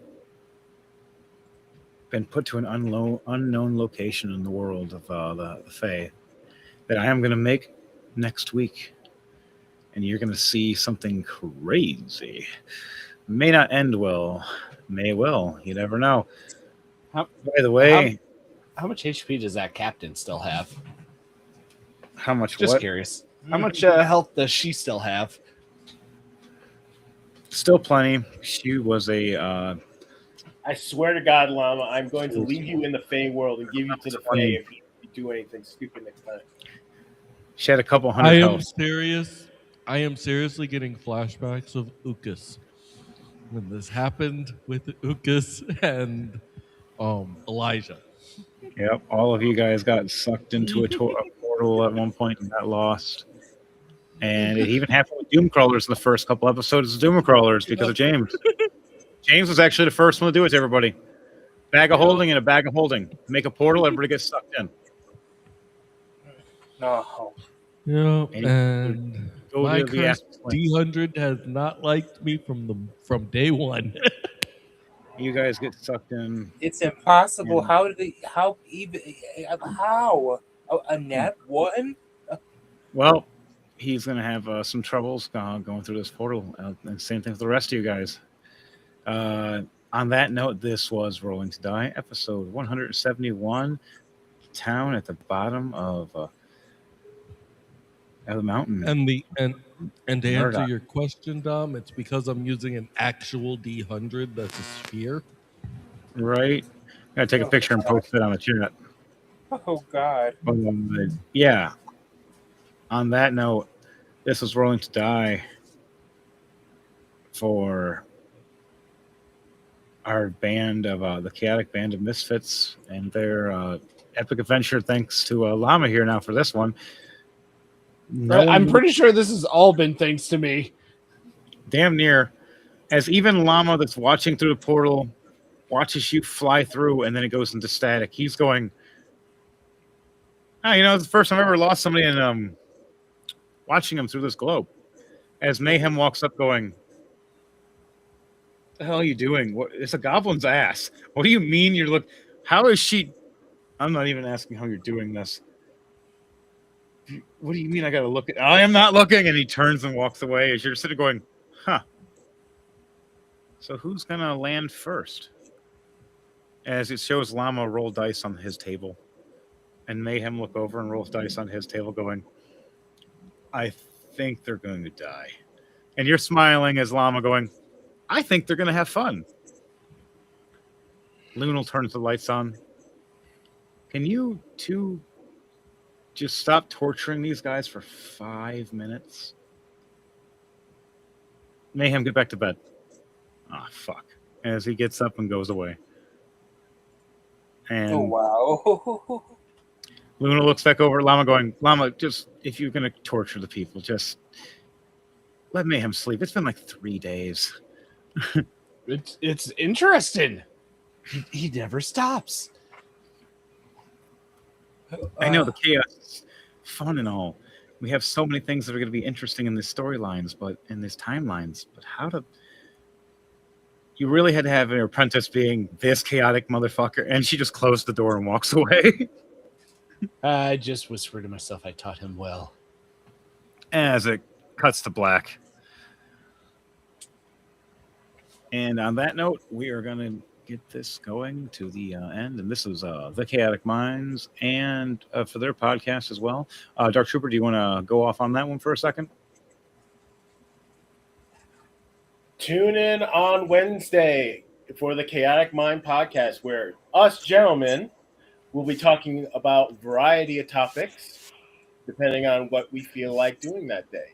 been put to an unknown location in the world of the Fae that I am going to make next week. And you're going to see something crazy. May not end well. May will. You never know. How- By the way, How much HP does that captain still have? how much Just what? curious. How much health does she still have? Still plenty. She was a I swear to God, Llama, I'm going to leave you in the Fey world and give you to the Fey if you do anything stupid next time. she had a couple hundred I am health. serious. I am seriously getting flashbacks of Ukas. When this happened with Ukas and Elijah. Yep, all of you guys got sucked into a portal at one point and got lost. And it even happened with Doomcrawlers in the first couple episodes of Doomcrawlers because of James. James was actually the first one to do it to everybody. Bag of holding and a bag of holding. Make a portal, everybody gets sucked in. No. Yeah, And and go my to the cursed Aspen Plains. D100 has not liked me from day one. You guys get sucked in. It's impossible. Yeah. How did they? How even? How a Nat 1? Well, he's going to have some troubles going through this portal. And same thing for the rest of you guys. On that note, this was Rolling to Die, episode 171. Town at the bottom of the mountain. and to answer Murdoch. your question, Dom, it's because I'm using an actual D100 that's a sphere. Right. Gotta take a picture and post it on the chat. Oh God. Yeah. On that note, this was Rolling to Die for our band of the chaotic band of misfits and their epic adventure. Thanks to Llama here now for this one. I'm pretty sure this has all been thanks to me. Damn near. As even Llama that's watching through the portal watches you fly through and then it goes into static. He's going, oh, it's the first time I ever lost somebody and watching him through this globe. As Mayhem walks up going, what the hell are you doing? It's a goblin's ass. What do you mean how is she? I'm not even asking how you're doing this. What do you mean I gotta look I am not looking. And he turns and walks away as you're sitting going, huh. So who's gonna land first? As it shows Llama roll dice on his table. And Mayhem look over and rolls dice on his table going, I think they're going to die. And you're smiling as Llama going, I think they're going to have fun. Loon will turn the lights on. Can you two just stop torturing these guys for 5 minutes? Mayhem, get back to bed. Ah, fuck. As he gets up and goes away. And Oh, wow. Luna looks back over at Llama going, Llama, just, if you're going to torture the people, just let Mayhem sleep. It's been like 3 days. It's interesting. He never stops. I know the chaos is fun and all. We have so many things that are going to be interesting in the storylines, but in these timelines. But you really had to have an apprentice being this chaotic motherfucker, and she just closed the door and walks away. I just whispered to myself, I taught him well. As it cuts to black. And on that note, we are going to get this going to the end. And this is The Chaotic Minds and for their podcast as well. Dark Trooper, do you want to go off on that one for a second? Tune in on Wednesday for the Chaotic Mind podcast, where us gentlemen will be talking about a variety of topics, depending on what we feel like doing that day.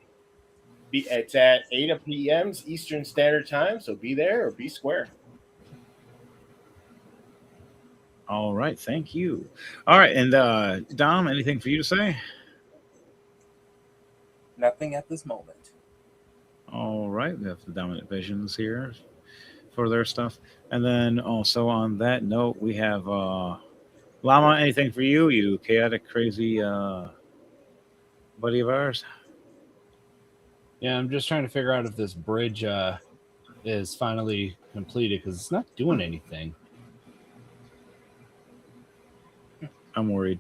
It's at 8 p.m. Eastern Standard Time, so be there or be square. All right, thank you. All right, and Dom, anything for you to say? Nothing at this moment. All right, we have the Dominant Visions here for their stuff. And then also on that note, we have Llama, anything for you? You chaotic, crazy buddy of ours? Yeah, I'm just trying to figure out if this bridge is finally completed because it's not doing anything. I'm worried.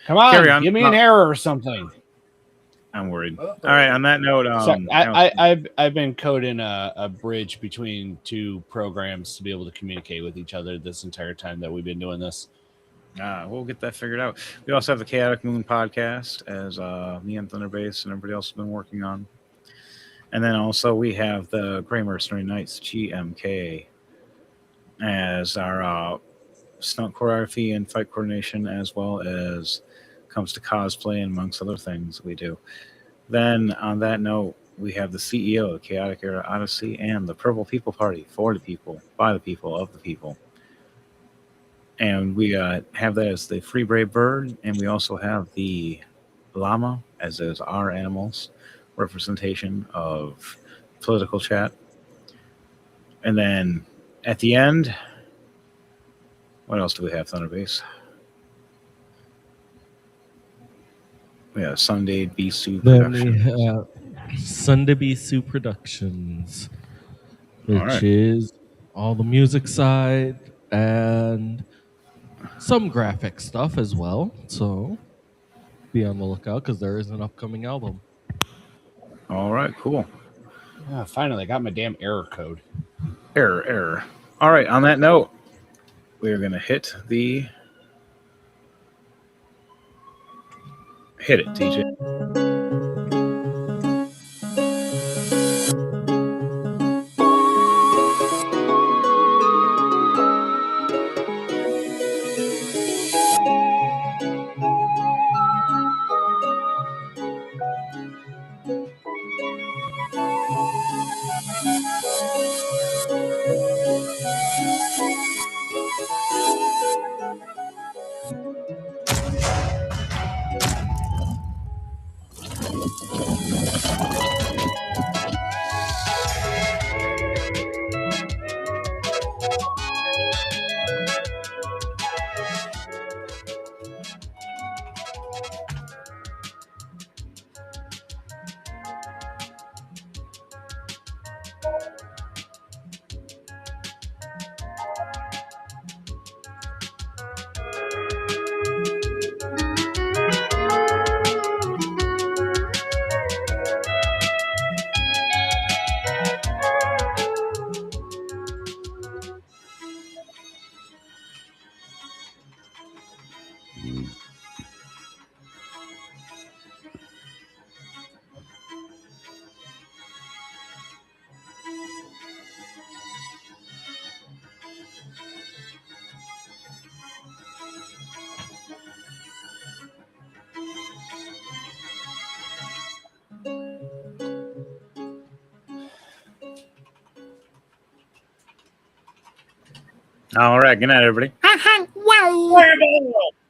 Come on, give me an error or something. I'm worried. All right, on that note, I've been coding a bridge between two programs to be able to communicate with each other this entire time that we've been doing this. We'll get that figured out. We also have the Chaotic Moon podcast, as me and Thunderbase and everybody else has been working on. And then also we have the Grey Mercenary Knights, GMK, as our stunt choreography and fight coordination, as well as comes to cosplay and amongst other things we do. Then on that note, we have the CEO of Chaotic Era Odyssey and the Purple People Party, for the people, by the people, of the people. And we have that as the Free Brave Bird, and we also have the Llama, as is our animals representation of political chat. And then at the end, what else do we have, Thunderbase? We have Sunday Bisu Productions. Then we have Sunday Bisu Productions, which is all the music side and some graphic stuff as well. So be on the lookout because there is an upcoming album. All right, cool. Finally, I got my damn error code. Error. All right, on that note, we are going to hit it, TJ. All right. Good night, everybody. Fireball!